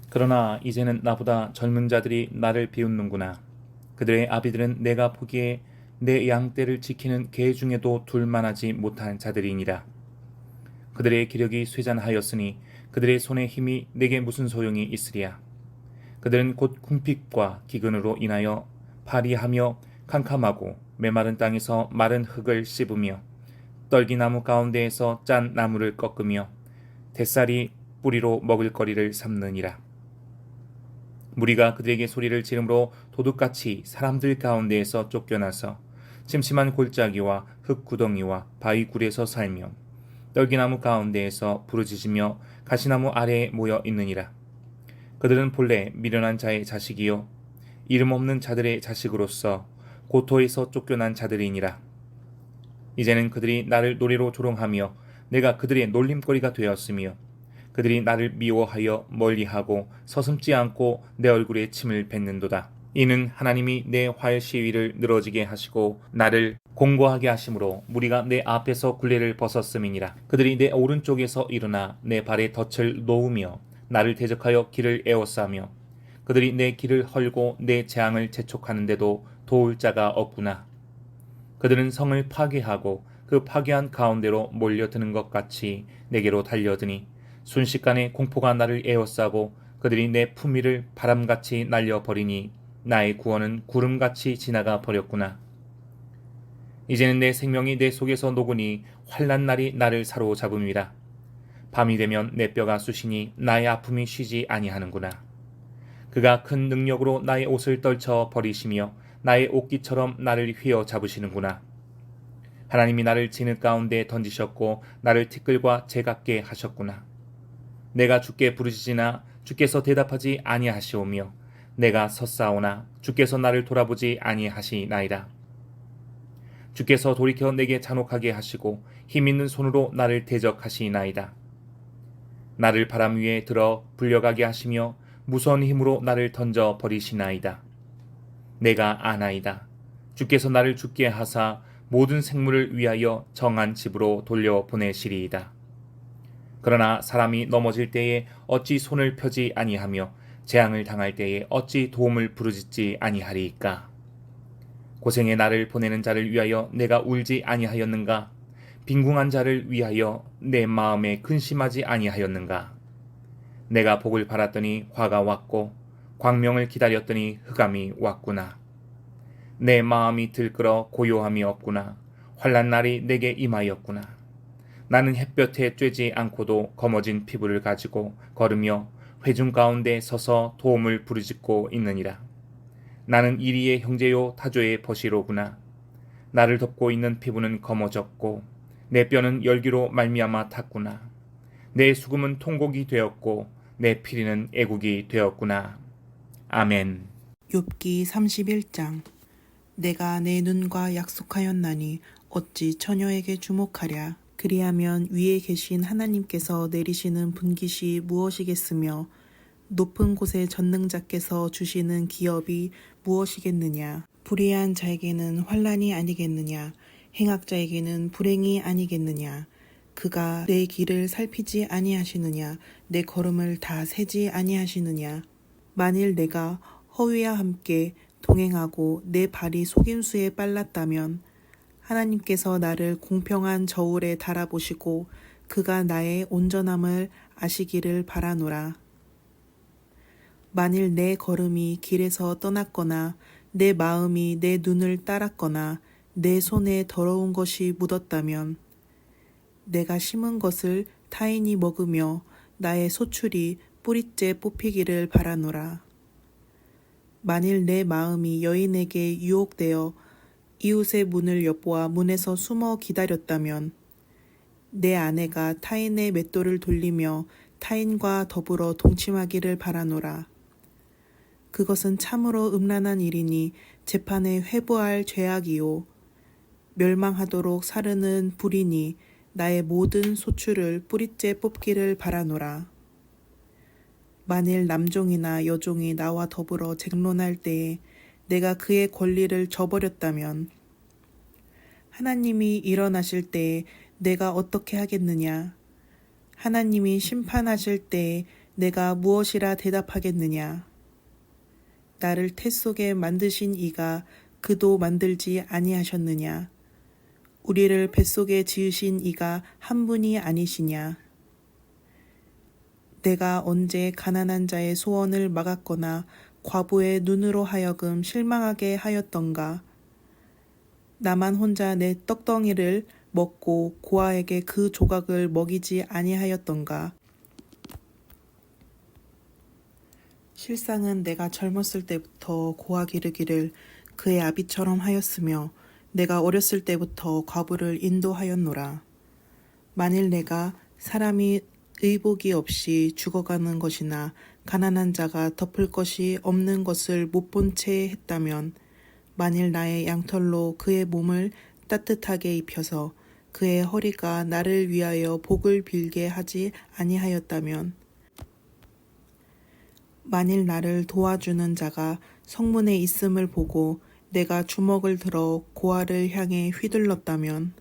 그러나 이제는 나보다 젊은 자들이 나를 비웃는구나. 그들의 아비들은 내가 보기에 내 양떼를 지키는 개 중에도 둘만하지 못한 자들이니라. 그들의 기력이 쇠잔하였으니 그들의 손의 힘이 내게 무슨 소용이 있으랴. 그들은 곧 궁핍과 기근으로 인하여 파리하며 캄캄하고 메마른 땅에서 마른 흙을 씹으며 떨기나무 가운데에서 짠 나무를 꺾으며 뱃살이 뿌리로 먹을거리를 삼느니라. 무리가 그들에게 소리를 지르므로 도둑같이 사람들 가운데에서 쫓겨나서 침침한 골짜기와 흙구덩이와 바위굴에서 살며 떨기나무 가운데에서 부르짖으며 가시나무 아래에 모여 있느니라. 그들은 본래 미련한 자의 자식이요 이름 없는 자들의 자식으로서 고토에서 쫓겨난 자들이니라. 이제는 그들이 나를 노래로 조롱하며 내가 그들의 놀림거리가 되었으며 그들이 나를 미워하여 멀리하고 서슴지 않고 내 얼굴에 침을 뱉는도다. 이는 하나님이 내 활 시위를 늘어지게 하시고 나를 공고하게 하심으로 무리가 내 앞에서 굴레를 벗었음이니라. 그들이 내 오른쪽에서 일어나 내 발에 덫을 놓으며 나를 대적하여 길을 에워싸며 그들이 내 길을 헐고 내 재앙을 재촉하는데도 도울 자가 없구나. 그들은 성을 파괴하고 그 파괴한 가운데로 몰려드는 것 같이 내게로 달려드니 순식간에 공포가 나를 에워싸고 그들이 내 품위를 바람같이 날려버리니 나의 구원은 구름같이 지나가 버렸구나. 이제는 내 생명이 내 속에서 녹으니 환난 날이 나를 사로잡음이라. 밤이 되면 내 뼈가 쑤시니 나의 아픔이 쉬지 아니하는구나. 그가 큰 능력으로 나의 옷을 떨쳐 버리시며 나의 옷깃처럼 나를 휘어잡으시는구나. 하나님이 나를 진흙 가운데 던지셨고 나를 티끌과 제같게 하셨구나. 내가 주께 부르짖으나 주께서 대답하지 아니하시오며 내가 섰사오나 주께서 나를 돌아보지 아니하시나이다. 주께서 돌이켜 내게 잔혹하게 하시고 힘있는 손으로 나를 대적하시나이다. 나를 바람 위에 들어 불려가게 하시며 무서운 힘으로 나를 던져 버리시나이다. 내가 아나이다. 주께서 나를 죽게 하사 모든 생물을 위하여 정한 집으로 돌려보내시리이다. 그러나 사람이 넘어질 때에 어찌 손을 펴지 아니하며 재앙을 당할 때에 어찌 도움을 부르짖지 아니하리이까. 고생에 나를 보내는 자를 위하여 내가 울지 아니하였는가? 빈궁한 자를 위하여 내 마음에 근심하지 아니하였는가? 내가 복을 바랐더니 화가 왔고 광명을 기다렸더니 흑암이 왔구나. 내 마음이 들끓어 고요함이 없구나. 환난 날이 내게 임하였구나. 나는 햇볕에 쬐지 않고도 검어진 피부를 가지고 걸으며 회중 가운데 서서 도움을 부르짖고 있느니라. 나는 이리의 형제요 타조의 버시로구나. 나를 덮고 있는 피부는 검어졌고 내 뼈는 열기로 말미암아 탔구나. 내 수금은 통곡이 되었고 내 피리는 애국이 되었구나. 아멘. 욥기 31장. 내가 내 눈과 약속하였나니 어찌 처녀에게 주목하랴. 그리하면 위에 계신 하나님께서 내리시는 분깃이 무엇이겠으며 높은 곳의 전능자께서 주시는 기업이 무엇이겠느냐. 불의한 자에게는 환난이 아니겠느냐. 행악자에게는 불행이 아니겠느냐. 그가 내 길을 살피지 아니하시느냐. 내 걸음을 다 세지 아니하시느냐. 만일 내가 허위와 함께 동행하고 내 발이 속임수에 빨랐다면 하나님께서 나를 공평한 저울에 달아보시고 그가 나의 온전함을 아시기를 바라노라. 만일 내 걸음이 길에서 떠났거나 내 마음이 내 눈을 따랐거나 내 손에 더러운 것이 묻었다면 내가 심은 것을 타인이 먹으며 나의 소출이 뿌리째 뽑히기를 바라노라. 만일 내 마음이 여인에게 유혹되어 이웃의 문을 엿보아 문에서 숨어 기다렸다면 내 아내가 타인의 맷돌을 돌리며 타인과 더불어 동침하기를 바라노라. 그것은 참으로 음란한 일이니 재판에 회부할 죄악이요 멸망하도록 사르는 불이니 나의 모든 소출을 뿌리째 뽑기를 바라노라. 만일 남종이나 여종이 나와 더불어 쟁론할 때에 내가 그의 권리를 저버렸다면 하나님이 일어나실 때에 내가 어떻게 하겠느냐? 하나님이 심판하실 때에 내가 무엇이라 대답하겠느냐? 나를 태 속에 만드신 이가 그도 만들지 아니하셨느냐? 우리를 뱃속에 지으신 이가 한 분이 아니시냐? 내가 언제 가난한 자의 소원을 막았거나 과부의 눈으로 하여금 실망하게 하였던가? 나만 혼자 내 떡덩이를 먹고 고아에게 그 조각을 먹이지 아니하였던가? 실상은 내가 젊었을 때부터 고아 기르기를 그의 아비처럼 하였으며 내가 어렸을 때부터 과부를 인도하였노라. 만일 내가 사람이 의복이 없이 죽어가는 것이나 가난한 자가 덮을 것이 없는 것을 못 본 채 했다면 만일 나의 양털로 그의 몸을 따뜻하게 입혀서 그의 허리가 나를 위하여 복을 빌게 하지 아니하였다면 만일 나를 도와주는 자가 성문에 있음을 보고 내가 주먹을 들어 고아를 향해 휘둘렀다면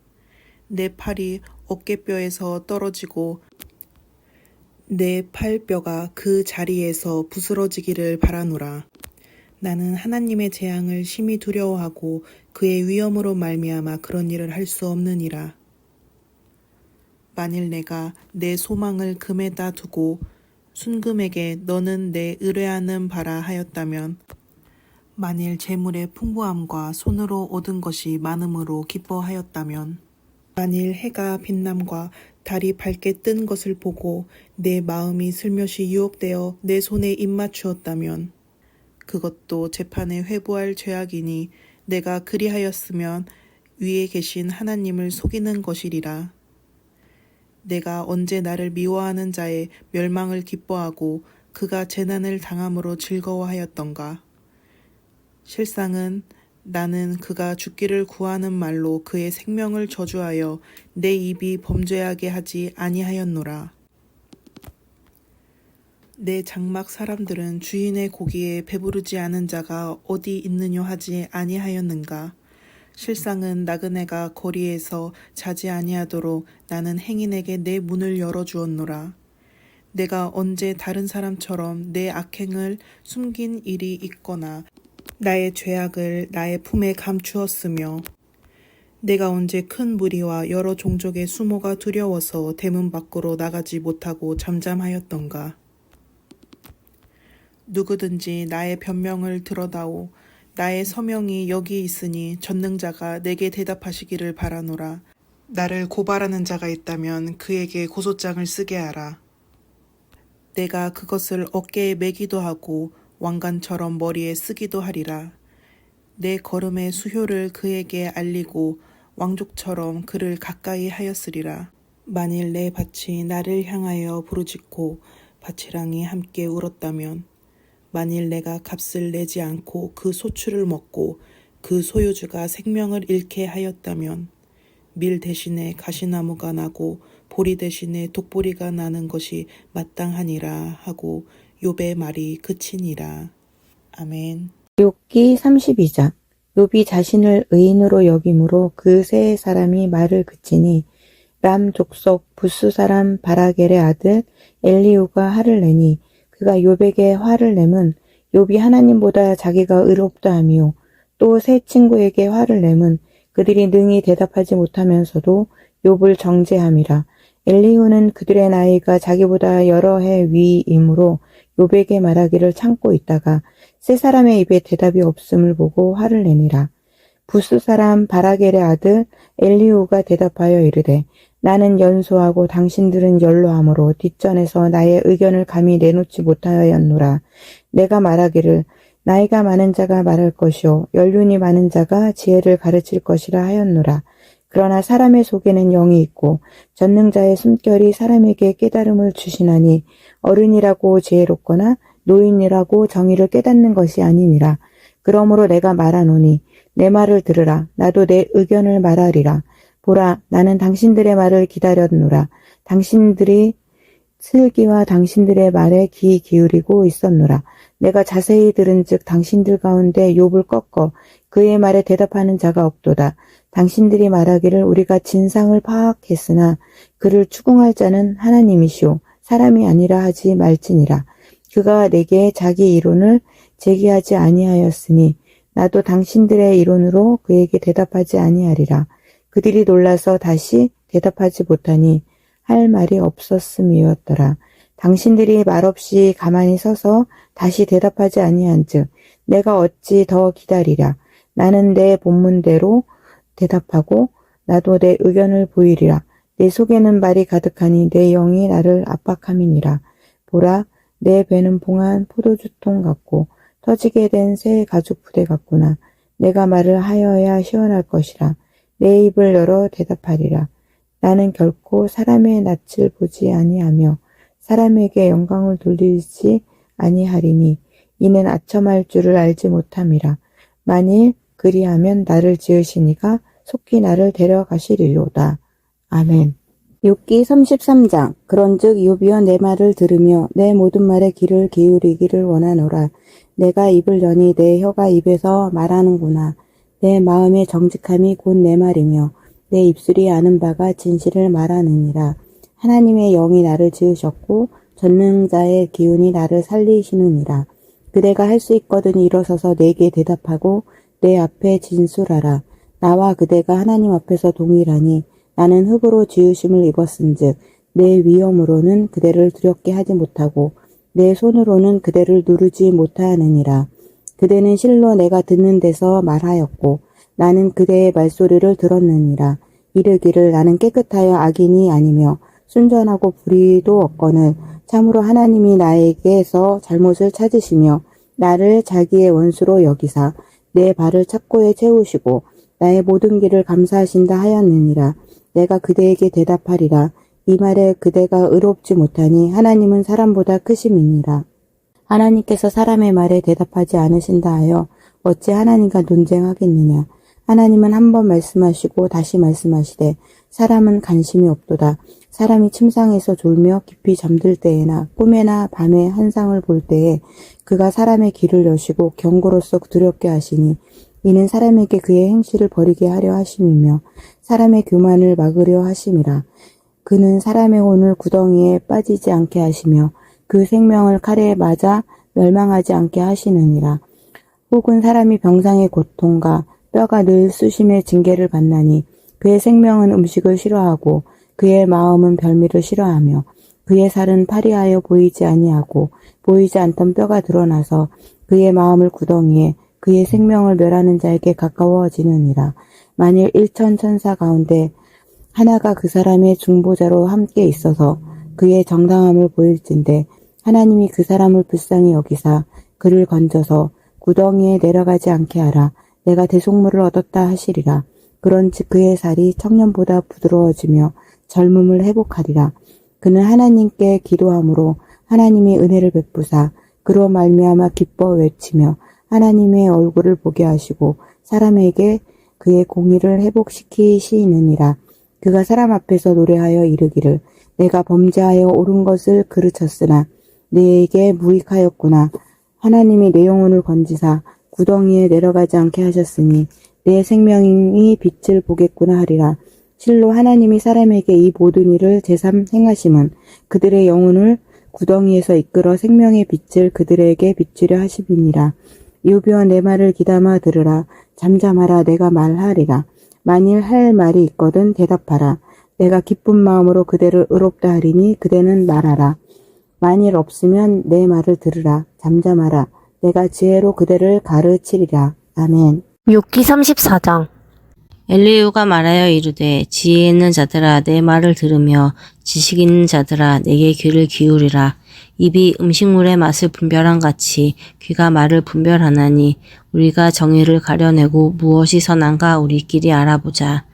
내 팔이 어깨뼈에서 떨어지고 내 팔뼈가 그 자리에서 부스러지기를 바라노라. 나는 하나님의 재앙을 심히 두려워하고 그의 위엄으로 말미암아 그런 일을 할 수 없느니라. 만일 내가 내 소망을 금에다 두고 순금에게 너는 내 의뢰하는 바라 하였다면 만일 재물의 풍부함과 손으로 얻은 것이 많음으로 기뻐하였다면 만일 해가 빛남과 달이 밝게 뜬 것을 보고 내 마음이 슬며시 유혹되어 내 손에 입맞추었다면 그것도 재판에 회부할 죄악이니 내가 그리하였으면 위에 계신 하나님을 속이는 것이리라. 내가 언제 나를 미워하는 자의 멸망을 기뻐하고 그가 재난을 당함으로 즐거워하였던가? 실상은 나는 그가 죽기를 구하는 말로 그의 생명을 저주하여 내 입이 범죄하게 하지 아니하였노라. 내 장막 사람들은 주인의 고기에 배부르지 않은 자가 어디 있느뇨 하지 아니하였는가? 실상은 나그네가 거리에서 자지 아니하도록 나는 행인에게 내 문을 열어주었노라. 내가 언제 다른 사람처럼 내 악행을 숨긴 일이 있거나 나의 죄악을 나의 품에 감추었으며 내가 언제 큰 무리와 여러 종족의 수모가 두려워서 대문 밖으로 나가지 못하고 잠잠하였던가? 누구든지 나의 변명을 들어다오. 나의 서명이 여기 있으니 전능자가 내게 대답하시기를 바라노라. 나를 고발하는 자가 있다면 그에게 고소장을 쓰게 하라. 내가 그것을 어깨에 매기도 하고 왕관처럼 머리에 쓰기도 하리라. 내 걸음의 수효를 그에게 알리고 왕족처럼 그를 가까이 하였으리라. 만일 내 밭이 나를 향하여 부르짖고 밭이랑이 함께 울었다면 만일 내가 값을 내지 않고 그 소출을 먹고 그 소유주가 생명을 잃게 하였다면 밀 대신에 가시나무가 나고 보리 대신에 독보리가 나는 것이 마땅하니라 하고 욥의 말이 그치니라. 아멘. 욥기 32장. 욥이 자신을 의인으로 여김으로 그 세 사람이 말을 그치니 람 족속 부스 사람 바라겔의 아들 엘리후가 화를 내니 그가 욥에게 화를 내면 욥이 하나님보다 자기가 의롭다 하며 또 세 친구에게 화를 내면 그들이 능히 대답하지 못하면서도 욥을 정죄함이라. 엘리후는 그들의 나이가 자기보다 여러 해 위이므로 욥에게 말하기를 참고 있다가 세 사람의 입에 대답이 없음을 보고 화를 내니라. 부스 사람 바라겔의 아들 엘리후가 대답하여 이르되 나는 연소하고 당신들은 연로하므로 뒷전에서 나의 의견을 감히 내놓지 못하였노라. 내가 말하기를 나이가 많은 자가 말할 것이요 연륜이 많은 자가 지혜를 가르칠 것이라 하였노라. 그러나 사람의 속에는 영이 있고 전능자의 숨결이 사람에게 깨달음을 주시나니 어른이라고 지혜롭거나 노인이라고 정의를 깨닫는 것이 아니니라. 그러므로 내가 말하노니 내 말을 들으라. 나도 내 의견을 말하리라. 보라, 나는 당신들의 말을 기다렸노라. 당신들이 슬기와 당신들의 말에 귀 기울이고 있었노라. 내가 자세히 들은즉 당신들 가운데 욥을 꺾어 그의 말에 대답하는 자가 없도다. 당신들이 말하기를 우리가 진상을 파악했으나 그를 추궁할 자는 하나님이시오 사람이 아니라 하지 말지니라. 그가 내게 자기 이론을 제기하지 아니하였으니 나도 당신들의 이론으로 그에게 대답하지 아니하리라. 그들이 놀라서 다시 대답하지 못하니 할 말이 없었음이었더라. 당신들이 말없이 가만히 서서 다시 대답하지 아니한즉 내가 어찌 더 기다리랴. 나는 내 본문대로 대답하고 나도 내 의견을 보이리라. 내 속에는 말이 가득하니 내 영이 나를 압박함이니라. 보라, 내 배는 봉한 포도주통 같고 터지게 된 새 가죽 부대 같구나. 내가 말을 하여야 시원할 것이라. 내 입을 열어 대답하리라. 나는 결코 사람의 낯을 보지 아니하며 사람에게 영광을 돌리지 아니하리니 이는 아첨할 줄을 알지 못함이라. 만일 그리하면 나를 지으시니가 속히 나를 데려가시리로다. 아멘. 욥기 33장. 그런즉 욥이여 내 말을 들으며 내 모든 말에 귀를 기울이기를 원하노라. 내가 입을 여니 내 혀가 입에서 말하는구나. 내 마음의 정직함이 곧 내 말이며 내 입술이 아는 바가 진실을 말하느니라. 하나님의 영이 나를 지으셨고 전능자의 기운이 나를 살리시느니라. 그대가 할 수 있거든 일어서서 내게 대답하고 내 앞에 진술하라. 나와 그대가 하나님 앞에서 동일하니 나는 흙으로 지으심을 입었은즉 내 위엄으로는 그대를 두렵게 하지 못하고 내 손으로는 그대를 누르지 못하느니라. 그대는 실로 내가 듣는 데서 말하였고 나는 그대의 말소리를 들었느니라. 이르기를 나는 깨끗하여 악인이 아니며 순전하고 불의도 없거늘 참으로 하나님이 나에게서 잘못을 찾으시며 나를 자기의 원수로 여기사 내 발을 착고에 채우시고 나의 모든 길을 감사하신다 하였느니라. 내가 그대에게 대답하리라. 이 말에 그대가 의롭지 못하니 하나님은 사람보다 크심이니라. 하나님께서 사람의 말에 대답하지 않으신다 하여 어찌 하나님과 논쟁하겠느냐. 하나님은 한 번 말씀하시고 다시 말씀하시되 사람은 관심이 없도다. 사람이 침상에서 졸며 깊이 잠들 때에나 꿈에나 밤에 환상을 볼 때에 그가 사람의 귀를 여시고 경고로서 두렵게 하시니 이는 사람에게 그의 행실을 버리게 하려 하심이며 사람의 교만을 막으려 하심이라. 그는 사람의 혼을 구덩이에 빠지지 않게 하시며 그 생명을 칼에 맞아 멸망하지 않게 하시느니라. 혹은 사람이 병상의 고통과 뼈가 늘 수심의 징계를 받나니 그의 생명은 음식을 싫어하고 그의 마음은 별미를 싫어하며 그의 살은 파리하여 보이지 아니하고 보이지 않던 뼈가 드러나서 그의 마음을 구덩이에 그의 생명을 멸하는 자에게 가까워지느니라. 만일 1천 천사 가운데 하나가 그 사람의 중보자로 함께 있어서 그의 정당함을 보일진데 하나님이 그 사람을 불쌍히 여기사 그를 건져서 구덩이에 내려가지 않게 하라. 내가 대속물을 얻었다 하시리라. 그런즉 그의 살이 청년보다 부드러워지며 젊음을 회복하리라. 그는 하나님께 기도함으로 하나님이 은혜를 베푸사 그로 말미암아 기뻐 외치며 하나님의 얼굴을 보게 하시고 사람에게 그의 공의를 회복시키시느니라. 그가 사람 앞에서 노래하여 이르기를 내가 범죄하여 옳은 것을 그르쳤으나 내게 무익하였구나. 하나님이 내 영혼을 건지사 구덩이에 내려가지 않게 하셨으니 내 생명이 빛을 보겠구나 하리라. 실로 하나님이 사람에게 이 모든 일을 제삼 행하심은 그들의 영혼을 구덩이에서 이끌어 생명의 빛을 그들에게 비추려 하심이니라. 유비여 내 말을 귀담아 들으라. 잠잠하라. 내가 말하리라. 만일 할 말이 있거든 대답하라. 내가 기쁜 마음으로 그대를 의롭다 하리니 그대는 말하라. 만일 없으면 내 말을 들으라. 잠잠하라. 내가 지혜로 그대를 가르치리라. 아멘. 욥기 34장. 엘리후가 말하여 이르되 지혜 있는 자들아 내 말을 들으며 지식 있는 자들아 내게 귀를 기울이라. 입이 음식물의 맛을 분별한 같이 귀가 말을 분별하나니 우리가 정의를 가려내고 무엇이 선한가 우리끼리 알아보자.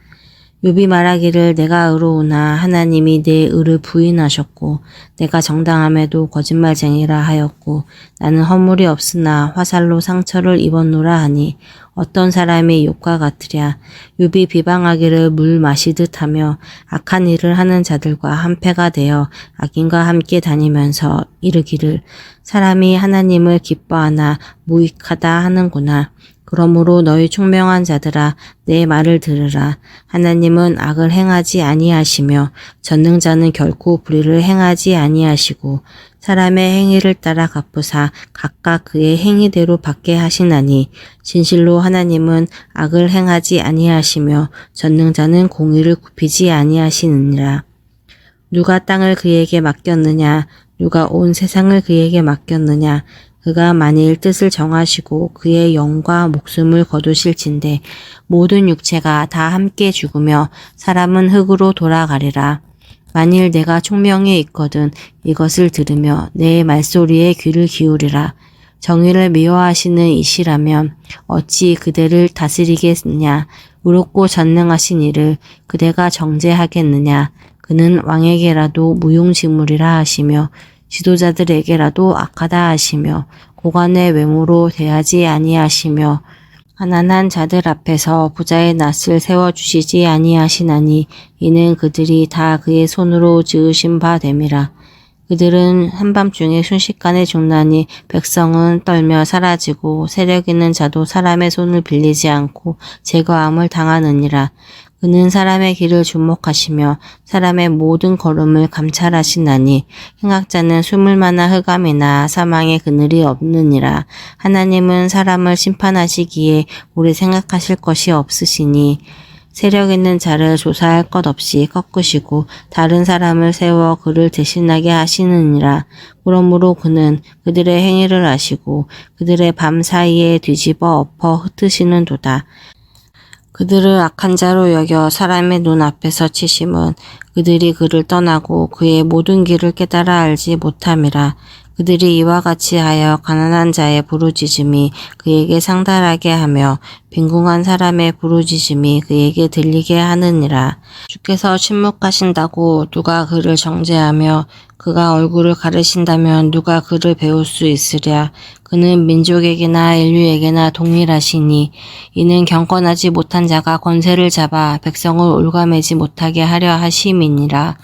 욥이 말하기를 내가 의로우나 하나님이 내 의를 부인하셨고 내가 정당함에도 거짓말쟁이라 하였고 나는 허물이 없으나 화살로 상처를 입었노라 하니 어떤 사람이 욥과 같으랴. 욥이 비방하기를 물 마시듯 하며 악한 일을 하는 자들과 한패가 되어 악인과 함께 다니면서 이르기를 사람이 하나님을 기뻐하나 무익하다 하는구나. 그러므로 너희 총명한 자들아 내 말을 들으라. 하나님은 악을 행하지 아니하시며 전능자는 결코 불의를 행하지 아니하시고 사람의 행위를 따라 갚으사 각각 그의 행위대로 받게 하시나니 진실로 하나님은 악을 행하지 아니하시며 전능자는 공의를 굽히지 아니하시느니라. 누가 땅을 그에게 맡겼느냐? 누가 온 세상을 그에게 맡겼느냐? 그가 만일 뜻을 정하시고 그의 영과 목숨을 거두실진데 모든 육체가 다 함께 죽으며 사람은 흙으로 돌아가리라. 만일 내가 총명에 있거든 이것을 들으며 내 말소리에 귀를 기울이라. 정의를 미워하시는 이시라면 어찌 그대를 다스리겠느냐. 의롭고 전능하신 이를 그대가 정죄하겠느냐. 그는 왕에게라도 무용지물이라 하시며 지도자들에게라도 악하다 하시며 고관의 외모로 대하지 아니하시며 가난한 자들 앞에서 부자의 낯을 세워주시지 아니하시나니 이는 그들이 다 그의 손으로 지으신 바 됨이라. 그들은 한밤중에 순식간에 죽나니 백성은 떨며 사라지고 세력 있는 자도 사람의 손을 빌리지 않고 제거함을 당하느니라. 그는 사람의 길을 주목하시며 사람의 모든 걸음을 감찰하시나니 행악자는 숨을 만한 흑암이나 사망의 그늘이 없느니라. 하나님은 사람을 심판하시기에 오래 생각하실 것이 없으시니 세력 있는 자를 조사할 것 없이 꺾으시고 다른 사람을 세워 그를 대신하게 하시느니라. 그러므로 그는 그들의 행위를 아시고 그들의 밤 사이에 뒤집어 엎어 흩으시는 도다. 그들을 악한 자로 여겨 사람의 눈 앞에서 치심은 그들이 그를 떠나고 그의 모든 길을 깨달아 알지 못함이라. 그들이 이와 같이 하여 가난한 자의 부르짖음이 그에게 상달하게 하며 빈궁한 사람의 부르짖음이 그에게 들리게 하느니라. 주께서 침묵하신다고 누가 그를 정죄하며 그가 얼굴을 가르신다면 누가 그를 배울 수 있으랴. 그는 민족에게나 인류에게나 동일하시니 이는 경건하지 못한 자가 권세를 잡아 백성을 올가매지 못하게 하려 하심이니라.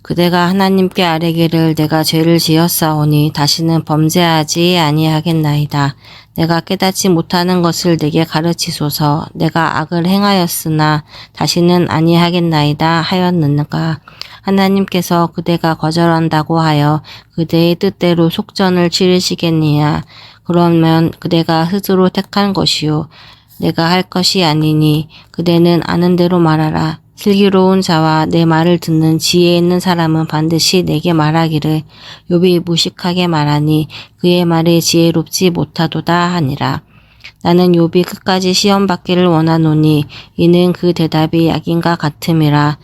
그대가 하나님께 아뢰기를 내가 죄를 지었사오니 다시는 범죄하지 아니하겠나이다. 내가 깨닫지 못하는 것을 내게 가르치소서. 내가 악을 행하였으나 다시는 아니하겠나이다 하였느니가. 하나님께서 그대가 거절한다고 하여 그대의 뜻대로 속전을 치르시겠느냐. 그러면 그대가 스스로 택한 것이요 내가 할 것이 아니니 그대는 아는 대로 말하라. 슬기로운 자와 내 말을 듣는 지혜 있는 사람은 반드시 내게 말하기를 욥이 무식하게 말하니 그의 말이 지혜롭지 못하도다 하니라. 나는 욥이 끝까지 시험 받기를 원하노니 이는 그 대답이 악인과 같음이라.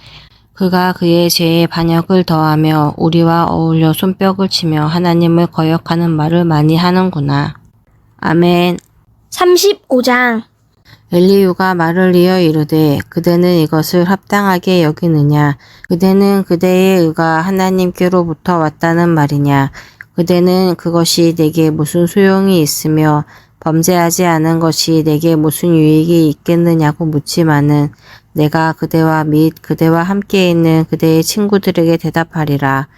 그가 그의 죄에 반역을 더하며 우리와 어울려 손뼉을 치며 하나님을 거역하는 말을 많이 하는구나. 아멘. 35장 엘리후가 말을 이어 이르되 그대는 이것을 합당하게 여기느냐. 그대는 그대의 의가 하나님께로부터 왔다는 말이냐. 그대는 그것이 내게 무슨 소용이 있으며 범죄하지 않은 것이 내게 무슨 유익이 있겠느냐고 묻지만은 내가 그대와 및 그대와 함께 있는 그대의 친구들에게 대답하리라.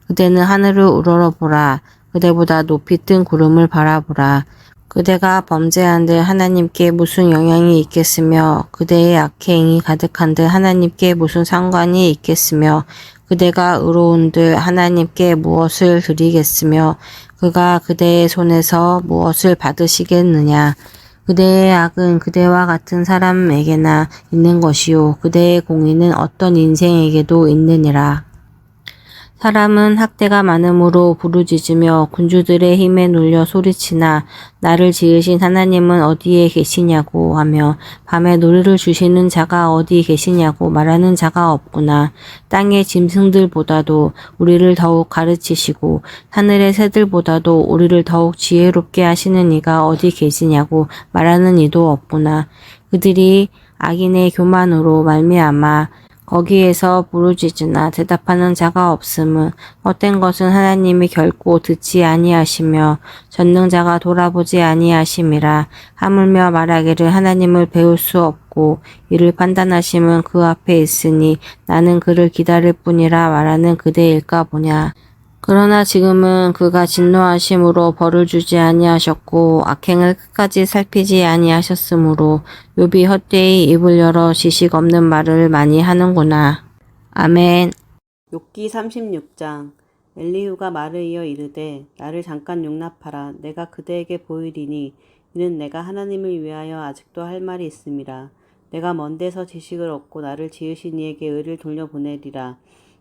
그대는 하늘을 우러러보라. 그대보다 높이 뜬 구름을 바라보라. 그대가 범죄한들 하나님께 무슨 영향이 있겠으며 그대의 악행이 가득한들 하나님께 무슨 상관이 있겠으며 그대가 의로운들 하나님께 무엇을 드리겠으며 그가 그대의 손에서 무엇을 받으시겠느냐. 그대의 악은 그대와 같은 사람에게나 있는 것이요 그대의 공의는 어떤 인생에게도 있느니라. 사람은 학대가 많음으로 부르짖으며 군주들의 힘에 눌려 소리치나 나를 지으신 하나님은 어디에 계시냐고 하며 밤에 노래를 주시는 자가 어디 계시냐고 말하는 자가 없구나. 땅의 짐승들보다도 우리를 더욱 가르치시고 하늘의 새들보다도 우리를 더욱 지혜롭게 하시는 이가 어디 계시냐고 말하는 이도 없구나. 그들이 악인의 교만으로 말미암아 거기에서 부르짖으나 대답하는 자가 없음은 헛된 것은 하나님이 결코 듣지 아니하시며 전능자가 돌아보지 아니하심이라. 하물며 말하기를 하나님을 배울 수 없고 이를 판단하심은 그 앞에 있으니 나는 그를 기다릴 뿐이라 말하는 그대일까 보냐. 그러나 지금은 그가 진노하심으로 벌을 주지 아니하셨고 악행을 끝까지 살피지 아니하셨으므로 욥이 헛되이 입을 열어 지식 없는 말을 많이 하는구나. 아멘. 욥기 36장. 엘리후가 말을 이어 이르되 나를 잠깐 용납하라. 내가 그대에게 보이리니 이는 내가 하나님을 위하여 아직도 할 말이 있음이라. 내가 먼 데서 지식을 얻고 나를 지으신 이에게 의를 돌려보내리라.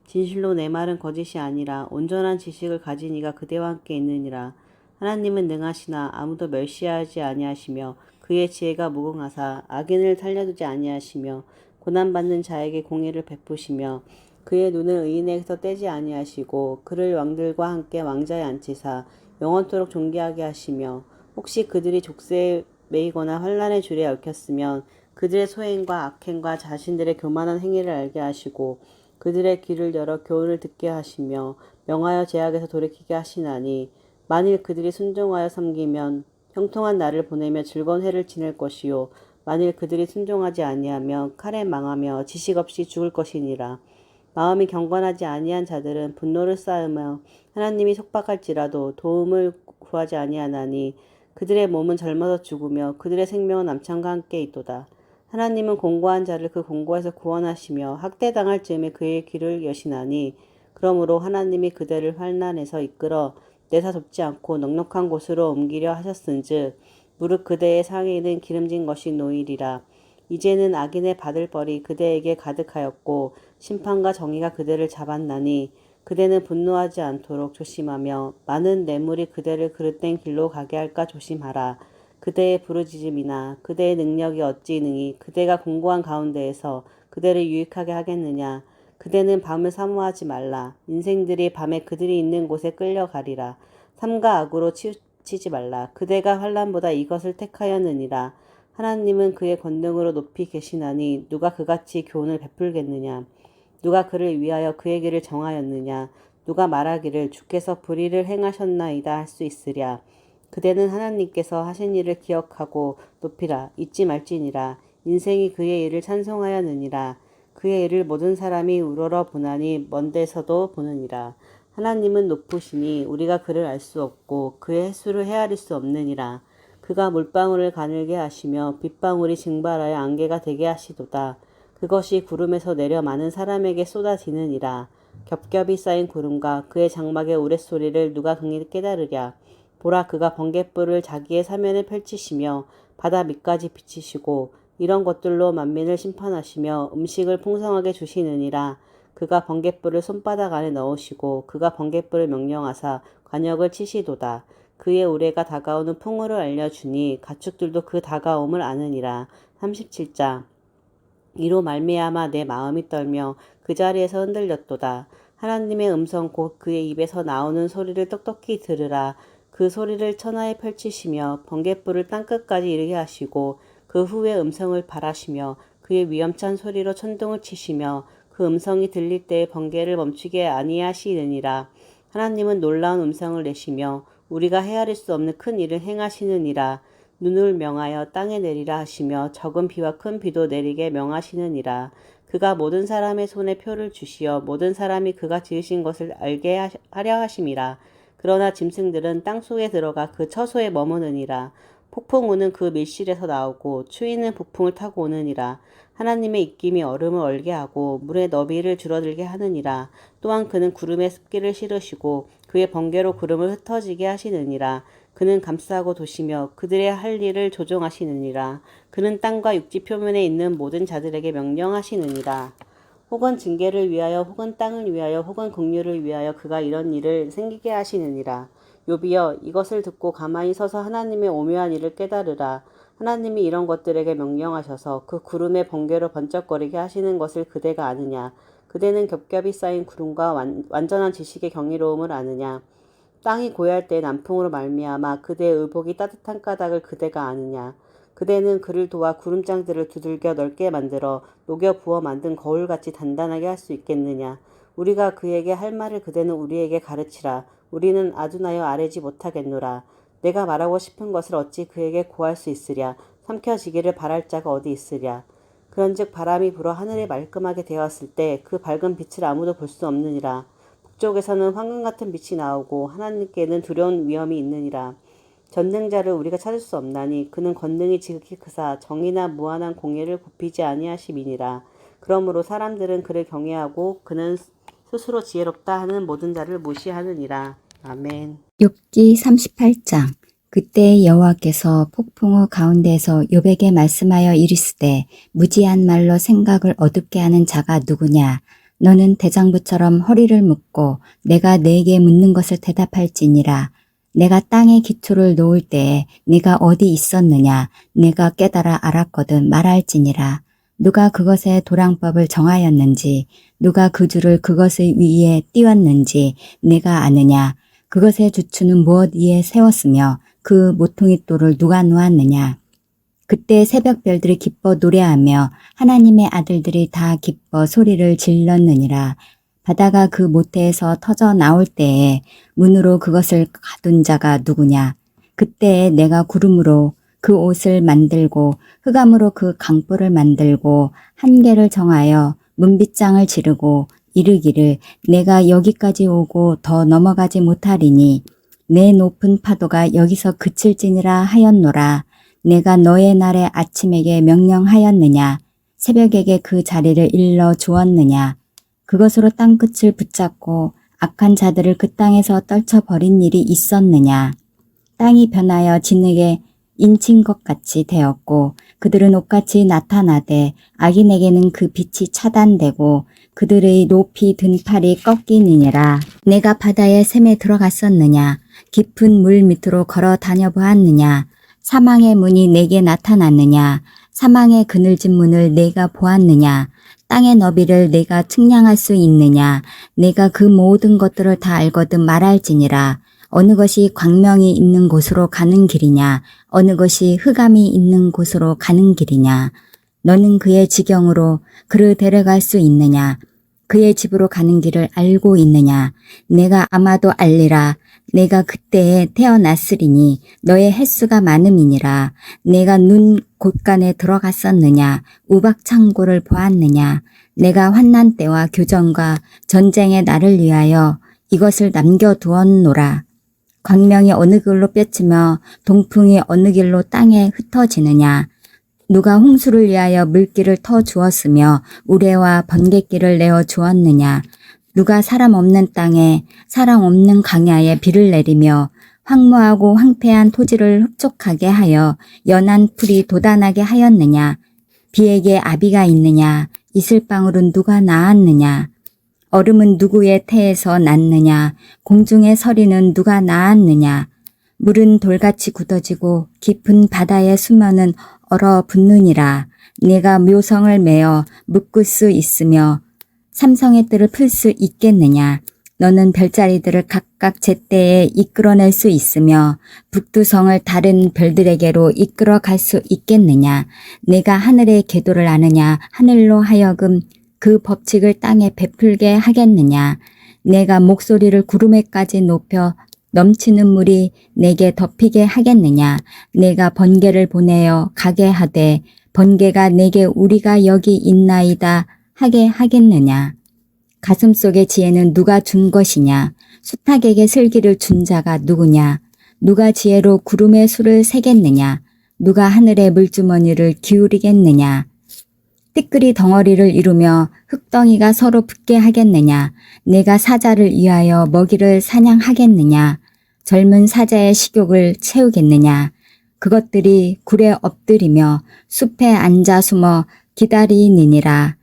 진실로 내 말은 거짓이 아니라 온전한 지식을 가진 이가 그대와 함께 있느니라. 하나님은 능하시나 아무도 멸시하지 아니하시며 그의 지혜가 무궁하사 악인을 살려두지 아니하시며 고난받는 자에게 공의를 베푸시며 그의 눈을 의인에게서 떼지 아니하시고 그를 왕들과 함께 왕자에 앉히사 영원토록 존귀하게 하시며 혹시 그들이 족쇄에 매이거나 환난의 줄에 얽혔으면 그들의 소행과 악행과 자신들의 교만한 행위를 알게 하시고 그들의 귀를 열어 교훈을 듣게 하시며 명하여 제약에서 돌이키게 하시나니 만일 그들이 순종하여 섬기면 형통한 날을 보내며 즐거운 해를 지낼 것이요 만일 그들이 순종하지 아니하며 칼에 망하며 지식 없이 죽을 것이니라. 마음이 경건하지 아니한 자들은 분노를 쌓으며 하나님이 속박할지라도 도움을 구하지 아니하나니 그들의 몸은 젊어서 죽으며 그들의 생명은 남창과 함께 있도다. 하나님은 공고한 자를 그 공고에서 구원하시며 학대당할 즈음에 그의 귀를 여시나니 그러므로 하나님이 그대를 환난에서 이끌어 내사 좁지 않고 넉넉한 곳으로 옮기려 하셨은즉 무릇 그대의 상에는 기름진 것이 놓이리라. 이제는 악인의 받을 벌이 그대에게 가득하였고 심판과 정의가 그대를 잡았나니 그대는 분노하지 않도록 조심하며 많은 뇌물이 그대를 그릇된 길로 가게 할까 조심하라. 그대의 부르짖음이나 그대의 능력이 어찌 능히 그대가 공고한 가운데에서 그대를 유익하게 하겠느냐. 그대는 밤을 사모하지 말라. 인생들이 밤에 그들이 있는 곳에 끌려가리라. 삼가 악으로 치우치지 말라. 그대가 환난보다 이것을 택하였느니라. 하나님은 그의 권능으로 높이 계시나니 누가 그같이 교훈을 베풀겠느냐. 누가 그를 위하여 그의 길을 정하였느냐. 누가 말하기를 주께서 불의를 행하셨나이다 할 수 있으랴. 그대는 하나님께서 하신 일을 기억하고 높이라. 잊지 말지니라. 인생이 그의 일을 찬송하였느니라. 그의 일을 모든 사람이 우러러 보나니 먼 데서도 보느니라. 하나님은 높으시니 우리가 그를 알 수 없고 그의 횟수를 헤아릴 수 없느니라. 그가 물방울을 가늘게 하시며 빗방울이 증발하여 안개가 되게 하시도다. 그것이 구름에서 내려 많은 사람에게 쏟아지느니라. 겹겹이 쌓인 구름과 그의 장막의 우레소리를 누가 긍히 깨달으랴. 보라, 그가 번갯불을 자기의 사면에 펼치시며 바다 밑까지 비치시고 이런 것들로 만민을 심판하시며 음식을 풍성하게 주시느니라. 그가 번갯불을 손바닥 안에 넣으시고 그가 번갯불을 명령하사 관역을 치시도다. 그의 우레가 다가오는 풍우를 알려주니 가축들도 그 다가옴을 아느니라. 37장. 이로 말미암아 내 마음이 떨며 그 자리에서 흔들렸도다. 하나님의 음성 곧 그의 입에서 나오는 소리를 똑똑히 들으라. 그 소리를 천하에 펼치시며 번갯불을 땅끝까지 이르게 하시고 그 후에 음성을 발하시며 그의 위엄찬 소리로 천둥을 치시며 그 음성이 들릴 때에 번개를 멈추게 아니하시느니라. 하나님은 놀라운 음성을 내시며 우리가 헤아릴 수 없는 큰 일을 행하시느니라. 눈을 명하여 땅에 내리라 하시며 적은 비와 큰 비도 내리게 명하시느니라. 그가 모든 사람의 손에 표를 주시어 모든 사람이 그가 지으신 것을 알게 하려 하심이라. 그러나 짐승들은 땅속에 들어가 그 처소에 머무느니라. 폭풍우는 그 밀실에서 나오고 추위는 북풍을 타고 오느니라. 하나님의 입김이 얼음을 얼게 하고 물의 너비를 줄어들게 하느니라. 또한 그는 구름에 습기를 실으시고 그의 번개로 구름을 흩어지게 하시느니라. 그는 감싸고 도시며 그들의 할 일을 조종하시느니라. 그는 땅과 육지 표면에 있는 모든 자들에게 명령하시느니라. 혹은 징계를 위하여 혹은 땅을 위하여 혹은 긍휼을 위하여 그가 이런 일을 생기게 하시느니라. 욥이여, 이것을 듣고 가만히 서서 하나님의 오묘한 일을 깨달으라. 하나님이 이런 것들에게 명령하셔서 그 구름의 번개로 번쩍거리게 하시는 것을 그대가 아느냐. 그대는 겹겹이 쌓인 구름과 완전한 지식의 경이로움을 아느냐. 땅이 고요할 때 남풍으로 말미암아 그대의 의복이 따뜻한 까닭을 그대가 아느냐. 그대는 그를 도와 구름장들을 두들겨 넓게 만들어 녹여 부어 만든 거울같이 단단하게 할 수 있겠느냐. 우리가 그에게 할 말을 그대는 우리에게 가르치라. 우리는 아둔하여 아뢰지 못하겠노라. 내가 말하고 싶은 것을 어찌 그에게 고할 수 있으랴. 삼켜지기를 바랄 자가 어디 있으랴. 그런즉 바람이 불어 하늘이 말끔하게 되었을 때 그 밝은 빛을 아무도 볼 수 없느니라. 북쪽에서는 황금 같은 빛이 나오고 하나님께는 두려운 위험이 있느니라. 전능자를 우리가 찾을 수 없나니 그는 권능이 지극히 크사 정의나 무한한 공의를 굽히지 아니하심이니라. 그러므로 사람들은 그를 경외하고 그는 스스로 지혜롭다 하는 모든 자를 무시하느니라. 아멘. 욥기 38장. 그때 여호와께서 폭풍우 가운데에서 욥에게 말씀하여 이르시되 무지한 말로 생각을 어둡게 하는 자가 누구냐. 너는 대장부처럼 허리를 묶고 내가 네게 묻는 것을 대답할지니라. 내가 땅에 기초를 놓을 때에 네가 어디 있었느냐. 내가 깨달아 알았거든 말할지니라. 누가 그것의 도량법을 정하였는지 누가 그 줄을 그것의 위에 띄웠는지 내가 아느냐. 그것의 주추는 무엇 위에 세웠으며 그 모퉁이 돌을 누가 놓았느냐. 그때 새벽별들이 기뻐 노래하며 하나님의 아들들이 다 기뻐 소리를 질렀느니라. 바다가 그 모태에서 터져 나올 때에 문으로 그것을 가둔 자가 누구냐. 그때에 내가 구름으로 그 옷을 만들고 흑암으로 그 강불을 만들고 한계를 정하여 문빗장을 지르고 이르기를 내가 여기까지 오고 더 넘어가지 못하리니 내 높은 파도가 여기서 그칠지니라 하였노라. 내가 너의 날에 아침에게 명령하였느냐. 새벽에게 그 자리를 일러 주었느냐. 그것으로 땅끝을 붙잡고 악한 자들을 그 땅에서 떨쳐버린 일이 있었느냐. 땅이 변하여 진흙에 인친 것 같이 되었고 그들은 옷같이 나타나되 악인에게는 그 빛이 차단되고 그들의 높이 든 팔이 꺾이느니라. 내가 바다의 샘에 들어갔었느냐. 깊은 물 밑으로 걸어 다녀보았느냐. 사망의 문이 내게 나타났느냐. 사망의 그늘진 문을 내가 보았느냐. 땅의 너비를 내가 측량할 수 있느냐? 내가 그 모든 것들을 다 알거든 말할지니라. 어느 것이 광명이 있는 곳으로 가는 길이냐? 어느 것이 흑암이 있는 곳으로 가는 길이냐? 너는 그의 지경으로 그를 데려갈 수 있느냐? 그의 집으로 가는 길을 알고 있느냐? 내가 아마도 알리라. 내가 그때에 태어났으리니 너의 횟수가 많음이니라. 내가 눈 곳간에 들어갔었느냐? 우박 창고를 보았느냐? 내가 환난 때와 교전과 전쟁의 날을 위하여 이것을 남겨두었노라. 광명이 어느 길로 뼈치며 동풍이 어느 길로 땅에 흩어지느냐? 누가 홍수를 위하여 물길을 터 주었으며 우레와 번갯길을 내어 주었느냐? 누가 사람 없는 땅에 사람 없는 강야에 비를 내리며 황무하고 황폐한 토지를 흡족하게 하여 연한 풀이 돋아나게 하였느냐? 비에게 아비가 있느냐? 이슬방울은 누가 낳았느냐? 얼음은 누구의 태에서 났느냐? 공중의 서리는 누가 낳았느냐? 물은 돌같이 굳어지고 깊은 바다의 수면은 얼어붙느니라. 내가 묘성을 메어 묶을 수 있으며 삼성의 뜰을 풀 수 있겠느냐? 너는 별자리들을 각각 제때에 이끌어낼 수 있으며 북두성을 다른 별들에게로 이끌어갈 수 있겠느냐? 내가 하늘의 궤도를 아느냐? 하늘로 하여금 그 법칙을 땅에 베풀게 하겠느냐? 내가 목소리를 구름에까지 높여 넘치는 물이 내게 덮이게 하겠느냐? 내가 번개를 보내어 가게 하되 번개가 내게 우리가 여기 있나이다 하게 하겠느냐? 가슴속의 지혜는 누가 준 것이냐? 수탉에게 슬기를 준 자가 누구냐? 누가 지혜로 구름의 수를 세겠느냐? 누가 하늘의 물주머니를 기울이겠느냐? 띠끌이 덩어리를 이루며 흙덩이가 서로 붙게 하겠느냐? 내가 사자를 위하여 먹이를 사냥하겠느냐? 젊은 사자의 식욕을 채우겠느냐? 그것들이 굴에 엎드리며 숲에 앉아 숨어 기다리느니라.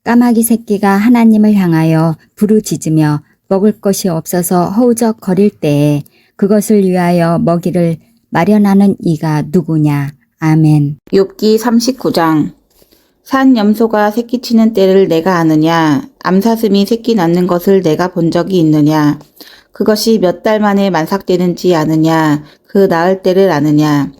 까마귀 새끼가 하나님을 향하여 부르짖으며 먹을 것이 없어서 허우적거릴 때에 그것을 위하여 먹이를 마련하는 이가 누구냐? 아멘. 욥기 39장. 산 염소가 새끼치는 때를 내가 아느냐? 암사슴이 새끼 낳는 것을 내가 본 적이 있느냐? 그것이 몇 달 만에 만삭되는지 아느냐? 그 낳을 때를 아느냐?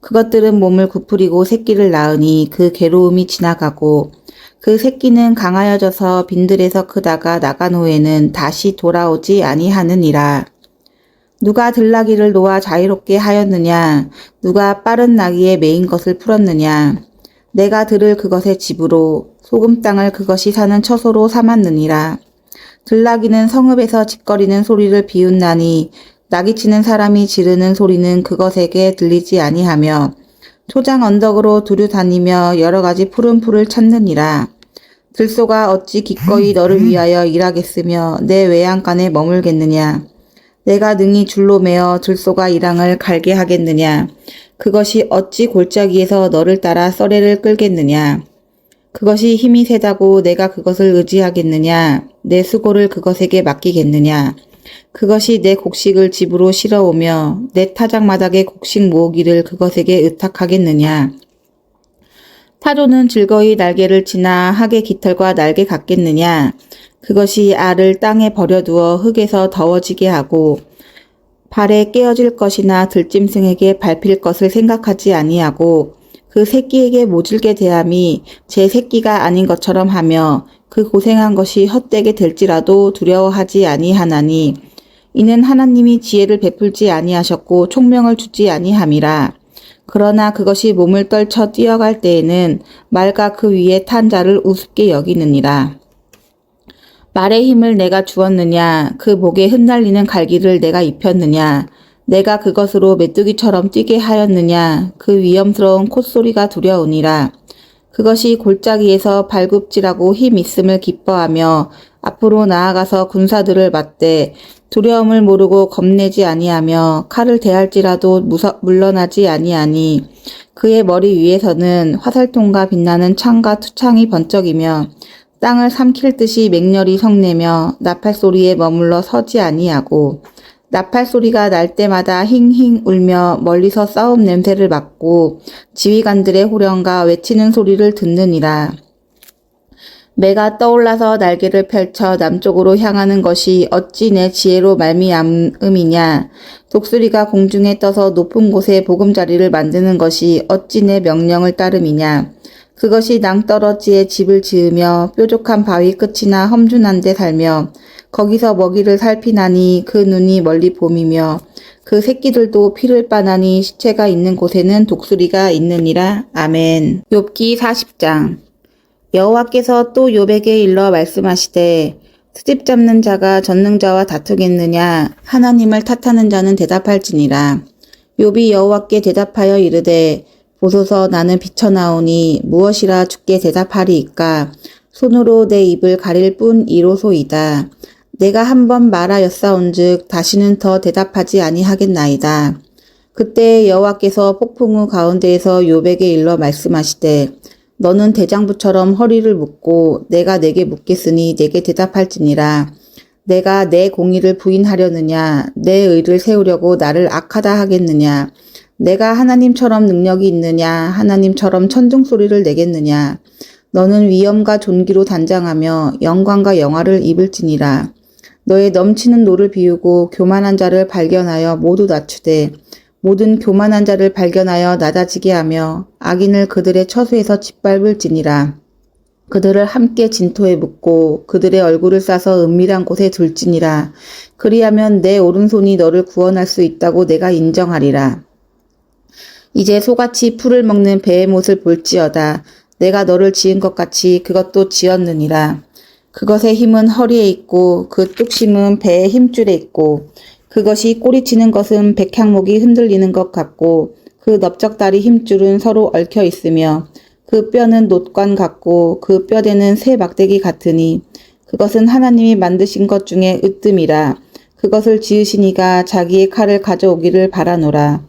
그것들은 몸을 구부리고 새끼를 낳으니 그 괴로움이 지나가고 그 새끼는 강하여져서 빈들에서 크다가 나간 후에는 다시 돌아오지 아니하느니라. 누가 들나귀를 놓아 자유롭게 하였느냐? 누가 빠른 나귀에 매인 것을 풀었느냐? 내가 들을 그것의 집으로 소금 땅을 그것이 사는 처소로 삼았느니라. 들나귀는 성읍에서 짓거리는 소리를 비웃나니 나귀치는 사람이 지르는 소리는 그것에게 들리지 아니하며 초장 언덕으로 두루 다니며 여러 가지 푸른 풀을 찾느니라. 들소가 어찌 기꺼이 너를 위하여 일하겠으며 내 외양간에 머물겠느냐. 내가 능히 줄로 매어 들소가 이랑을 갈게 하겠느냐. 그것이 어찌 골짜기에서 너를 따라 썰애를 끌겠느냐. 그것이 힘이 세다고 내가 그것을 의지하겠느냐. 내 수고를 그것에게 맡기겠느냐. 그것이 내 곡식을 집으로 실어오며 내 타작마당에 곡식 모으기를 그것에게 의탁하겠느냐. 타조는 즐거이 날개를 치나 학의 깃털과 날개 같겠느냐. 그것이 알을 땅에 버려두어 흙에서 더워지게 하고 발에 깨어질 것이나 들짐승에게 밟힐 것을 생각하지 아니하고 그 새끼에게 모질게 대함이 제 새끼가 아닌 것처럼 하며 그 고생한 것이 헛되게 될지라도 두려워하지 아니하나니 이는 하나님이 지혜를 베풀지 아니하셨고 총명을 주지 아니함이라. 그러나 그것이 몸을 떨쳐 뛰어갈 때에는 말과 그 위에 탄 자를 우습게 여기느니라. 말의 힘을 내가 주었느냐? 그 목에 흩날리는 갈기를 내가 입혔느냐? 내가 그것으로 메뚜기처럼 뛰게 하였느냐? 그 위험스러운 콧소리가 두려우니라. 그것이 골짜기에서 발굽질하고 힘 있음을 기뻐하며 앞으로 나아가서 군사들을 맞대 두려움을 모르고 겁내지 아니하며 칼을 대할지라도 물러나지 아니하니 그의 머리 위에서는 화살통과 빛나는 창과 투창이 번쩍이며 땅을 삼킬 듯이 맹렬히 성내며 나팔 소리에 머물러 서지 아니하고 나팔 소리가 날 때마다 힝힝 울며 멀리서 싸움 냄새를 맡고 지휘관들의 호령과 외치는 소리를 듣느니라. 매가 떠올라서 날개를 펼쳐 남쪽으로 향하는 것이 어찌 내 지혜로 말미암음이냐. 독수리가 공중에 떠서 높은 곳에 보금자리를 만드는 것이 어찌 내 명령을 따름이냐. 그것이 낭떠러지에 집을 지으며 뾰족한 바위 끝이나 험준한 데 살며 거기서 먹이를 살피나니 그 눈이 멀리 봄이며 그 새끼들도 피를 빠나니 시체가 있는 곳에는 독수리가 있느니라. 아멘. 욥기 40장. 여호와께서 또 욥에게 일러 말씀하시되 트집 잡는 자가 전능자와 다투겠느냐. 하나님을 탓하는 자는 대답할지니라. 욥이 여호와께 대답하여 이르되 보소서 나는 비쳐나오니 무엇이라 주께 대답하리이까. 손으로 내 입을 가릴 뿐 이로소이다. 내가 한번 말하였사온즉 다시는 더 대답하지 아니하겠나이다. 그때 여호와께서 폭풍 우 가운데에서 욥에게 일러 말씀하시되 너는 대장부처럼 허리를 묶고 내가 내게 묻겠으니 내게 대답할지니라. 내가 내 공의를 부인하려느냐. 내 의를 세우려고 나를 악하다 하겠느냐. 내가 하나님처럼 능력이 있느냐. 하나님처럼 천둥소리를 내겠느냐. 너는 위엄과 존귀로 단장하며 영광과 영화를 입을지니라. 너의 넘치는 노를 비우고 교만한 자를 발견하여 모두 낮추되 모든 교만한 자를 발견하여 낮아지게 하며 악인을 그들의 처소에서 짓밟을지니라. 그들을 함께 진토에 묻고 그들의 얼굴을 싸서 은밀한 곳에 둘지니라. 그리하면 내 오른손이 너를 구원할 수 있다고 내가 인정하리라. 이제 소같이 풀을 먹는 배의 못을 볼지어다. 내가 너를 지은 것 같이 그것도 지었느니라. 그것의 힘은 허리에 있고 그 뚝심은 배의 힘줄에 있고 그것이 꼬리치는 것은 백향목이 흔들리는 것 같고 그 넓적다리 힘줄은 서로 얽혀 있으며 그 뼈는 놋관 같고 그 뼈대는 새 막대기 같으니 그것은 하나님이 만드신 것 중에 으뜸이라. 그것을 지으신 이가 자기의 칼을 가져오기를 바라노라.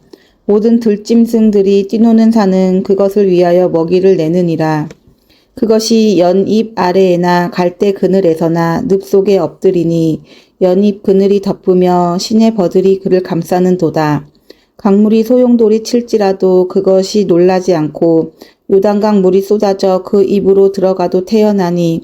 모든 들짐승들이 뛰노는 산은 그것을 위하여 먹이를 내느니라. 그것이 연잎 아래에나 갈대 그늘에서나 늪 속에 엎드리니 연잎 그늘이 덮으며 신의 버들이 그를 감싸는 도다. 강물이 소용돌이 칠지라도 그것이 놀라지 않고 요단강 물이 쏟아져 그 입으로 들어가도 태어나니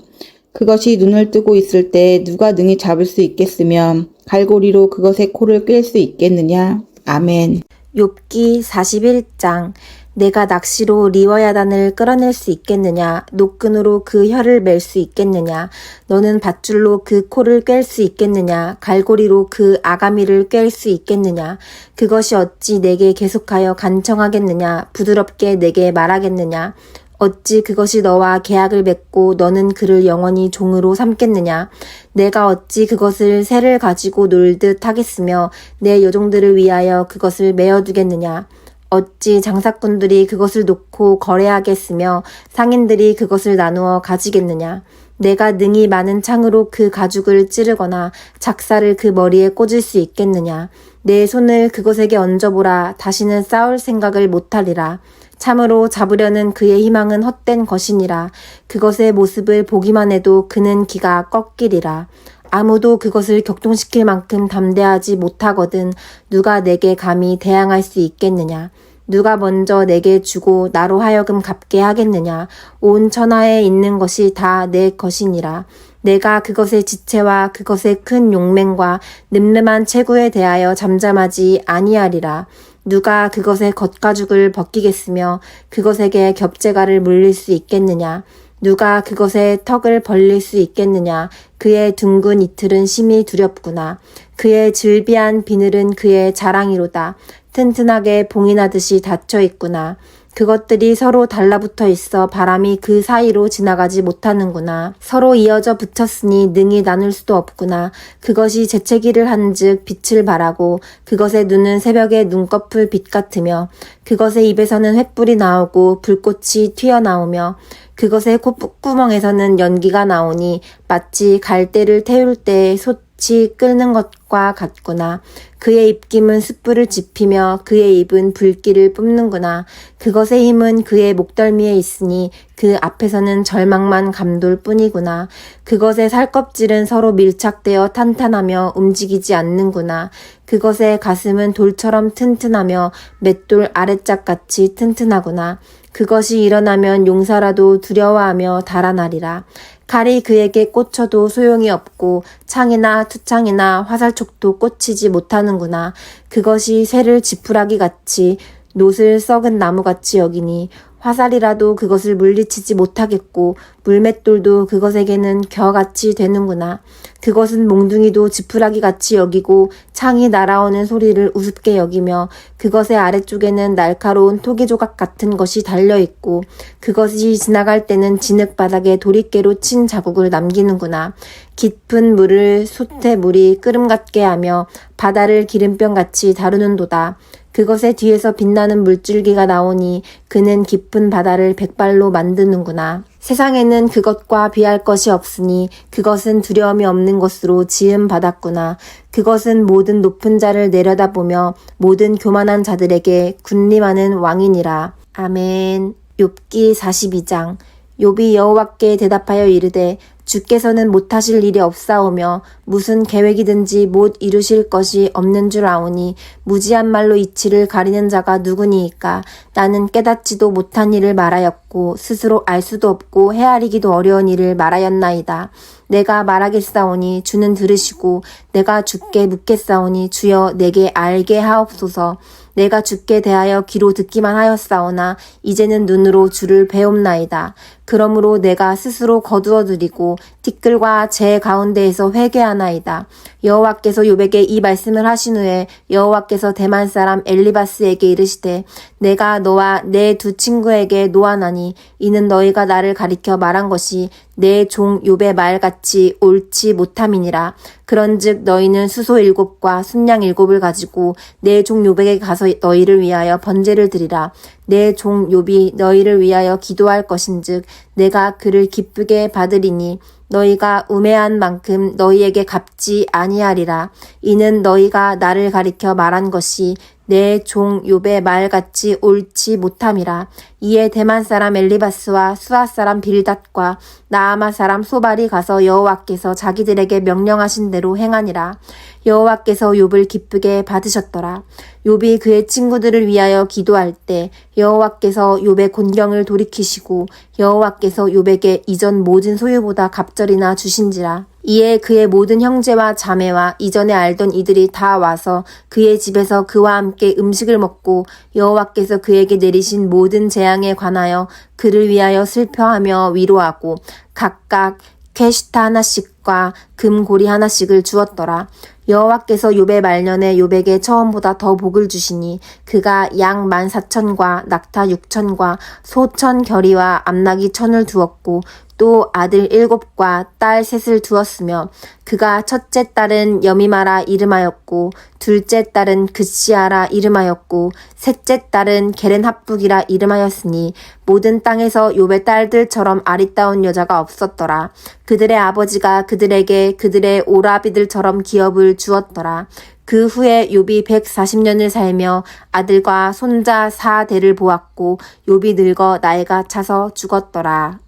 그것이 눈을 뜨고 있을 때 누가 능히 잡을 수 있겠으며 갈고리로 그것의 코를 꿰 수 있겠느냐. 아멘. 욥기 41장. 내가 낚시로 리워야단을 끌어낼 수 있겠느냐? 노끈으로 그 혀를 맬 수 있겠느냐? 너는 밧줄로 그 코를 꿰 수 있겠느냐? 갈고리로 그 아가미를 꿰 수 있겠느냐? 그것이 어찌 내게 계속하여 간청하겠느냐? 부드럽게 내게 말하겠느냐? 어찌 그것이 너와 계약을 맺고 너는 그를 영원히 종으로 삼겠느냐? 내가 어찌 그것을 새를 가지고 놀듯 하겠으며 내 여종들을 위하여 그것을 메어두겠느냐? 어찌 장사꾼들이 그것을 놓고 거래하겠으며 상인들이 그것을 나누어 가지겠느냐? 내가 능히 많은 창으로 그 가죽을 찌르거나 작사를 그 머리에 꽂을 수 있겠느냐? 내 손을 그것에게 얹어보라. 다시는 싸울 생각을 못하리라. 참으로 잡으려는 그의 희망은 헛된 것이니라. 그것의 모습을 보기만 해도 그는 기가 꺾이리라. 아무도 그것을 격동시킬 만큼 담대하지 못하거든 누가 내게 감히 대항할 수 있겠느냐? 누가 먼저 내게 주고 나로 하여금 갚게 하겠느냐? 온 천하에 있는 것이 다 내 것이니라. 내가 그것의 지체와 그것의 큰 용맹과 늠름한 체구에 대하여 잠잠하지 아니하리라. 누가 그것의 겉가죽을 벗기겠으며 그것에게 겹재가를 물릴 수 있겠느냐? 누가 그것의 턱을 벌릴 수 있겠느냐? 그의 둥근 이틀은 심히 두렵구나. 그의 즐비한 비늘은 그의 자랑이로다. 튼튼하게 봉이 나듯이 닫혀 있구나. 그것들이 서로 달라붙어 있어 바람이 그 사이로 지나가지 못하는구나. 서로 이어져 붙였으니 능히 나눌 수도 없구나. 그것이 재채기를 한즉 빛을 발하고 그것의 눈은 새벽의 눈꺼풀 빛 같으며 그것의 입에서는 횃불이 나오고 불꽃이 튀어나오며 그것의 콧구멍에서는 연기가 나오니 마치 갈대를 태울 때 솥이 끓는 것과 같구나. 그의 입김은 숯불을 지피며 그의 입은 불길을 뿜는구나. 그것의 힘은 그의 목덜미에 있으니 그 앞에서는 절망만 감돌 뿐이구나. 그것의 살껍질은 서로 밀착되어 탄탄하며 움직이지 않는구나. 그것의 가슴은 돌처럼 튼튼하며 맷돌 아래짝같이 튼튼하구나. 그것이 일어나면 용사라도 두려워하며 달아나리라. 칼이 그에게 꽂혀도 소용이 없고 창이나 투창이나 화살촉도 꽂히지 못하는구나. 그것이 쇠를 지푸라기 같이 놋을 썩은 나무같이 여기니 화살이라도 그것을 물리치지 못하겠고 물맷돌도 그것에게는 겨같이 되는구나. 그것은 몽둥이도 지푸라기같이 여기고 창이 날아오는 소리를 우습게 여기며 그것의 아래쪽에는 날카로운 토기조각 같은 것이 달려있고 그것이 지나갈 때는 진흙바닥에 도리깨로 친 자국을 남기는구나. 깊은 물을 솥의 물이 끓음 같게 하며 바다를 기름병같이 다루는도다. 그것의 뒤에서 빛나는 물줄기가 나오니 그는 깊은 바다를 백발로 만드는구나. 세상에는 그것과 비할 것이 없으니 그것은 두려움이 없는 것으로 지음 받았구나. 그것은 모든 높은 자를 내려다보며 모든 교만한 자들에게 군림하는 왕이니라. 아멘. 욥기 42장. 욥이 여호와께 대답하여 이르되 주께서는 못하실 일이 없사오며 무슨 계획이든지 못 이루실 것이 없는 줄 아오니 무지한 말로 이치를 가리는 자가 누구니이까. 나는 깨닫지도 못한 일을 말하였고 스스로 알 수도 없고 헤아리기도 어려운 일을 말하였나이다. 내가 말하겠사오니 주는 들으시고 내가 주께 묻겠사오니 주여 내게 알게 하옵소서. 내가 주께 대하여 귀로 듣기만 하였사오나 이제는 눈으로 주를 배옵나이다. 그러므로 내가 스스로 거두어드리고 티끌과 재 가운데에서 회개하나이다. 여호와께서 욥에게 이 말씀을 하신 후에 여호와께서 대만 사람 엘리바스에게 이르시되 내가 너와 내 두 친구에게 노하나니 이는 너희가 나를 가리켜 말한 것이 내 종 욥의 말같이 옳지 못함이니라. 그런즉 너희는 수소 7과 순양 7을 가지고 내 종 욥에게 가서 너희를 위하여 번제를 드리라. 내 종 욥이 너희를 위하여 기도할 것인즉 내가 그를 기쁘게 받으리니 너희가 우매한 만큼 너희에게 갚지 아니하리라. 이는 너희가 나를 가리켜 말한 것이 내 종 욥의 말같이 옳지 못함이라. 이에 대만 사람 엘리바스와 수아 사람 빌닷과 나아마 사람 소발이 가서 여호와께서 자기들에게 명령하신 대로 행하니라. 여호와께서 욥을 기쁘게 받으셨더라. 욥이 그의 친구들을 위하여 기도할 때 여호와께서 욥의 곤경을 돌이키시고 여호와께서 욥에게 이전 모든 소유보다 갑절이나 주신지라. 이에 그의 모든 형제와 자매와 이전에 알던 이들이 다 와서 그의 집에서 그와 함께 음식을 먹고 여호와께서 그에게 내리신 모든 재앙에 관하여 그를 위하여 슬퍼하며 위로하고 각각 캐시타 하나씩과 금고리 하나씩을 주었더라. 여호와께서 욥의 말년에 욥에게 처음보다 더 복을 주시니 그가 양 14,000과 낙타 6,000과 소 1,000겨리와 암낙이 1,000을 두었고 또 아들 7과 딸 3을 두었으며 그가 첫째 딸은 여미마라 이름하였고 둘째 딸은 그시아라 이름하였고 셋째 딸은 게렌합북이라 이름하였으니 모든 땅에서 욥의 딸들처럼 아리따운 여자가 없었더라. 그들의 아버지가 그들에게 그들의 오라비들처럼 기업을 주었더라. 그 후에 욥이 140년을 살며 아들과 손자 4대를 보았고 욥이 늙어 나이가 차서 죽었더라.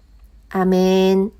아멘.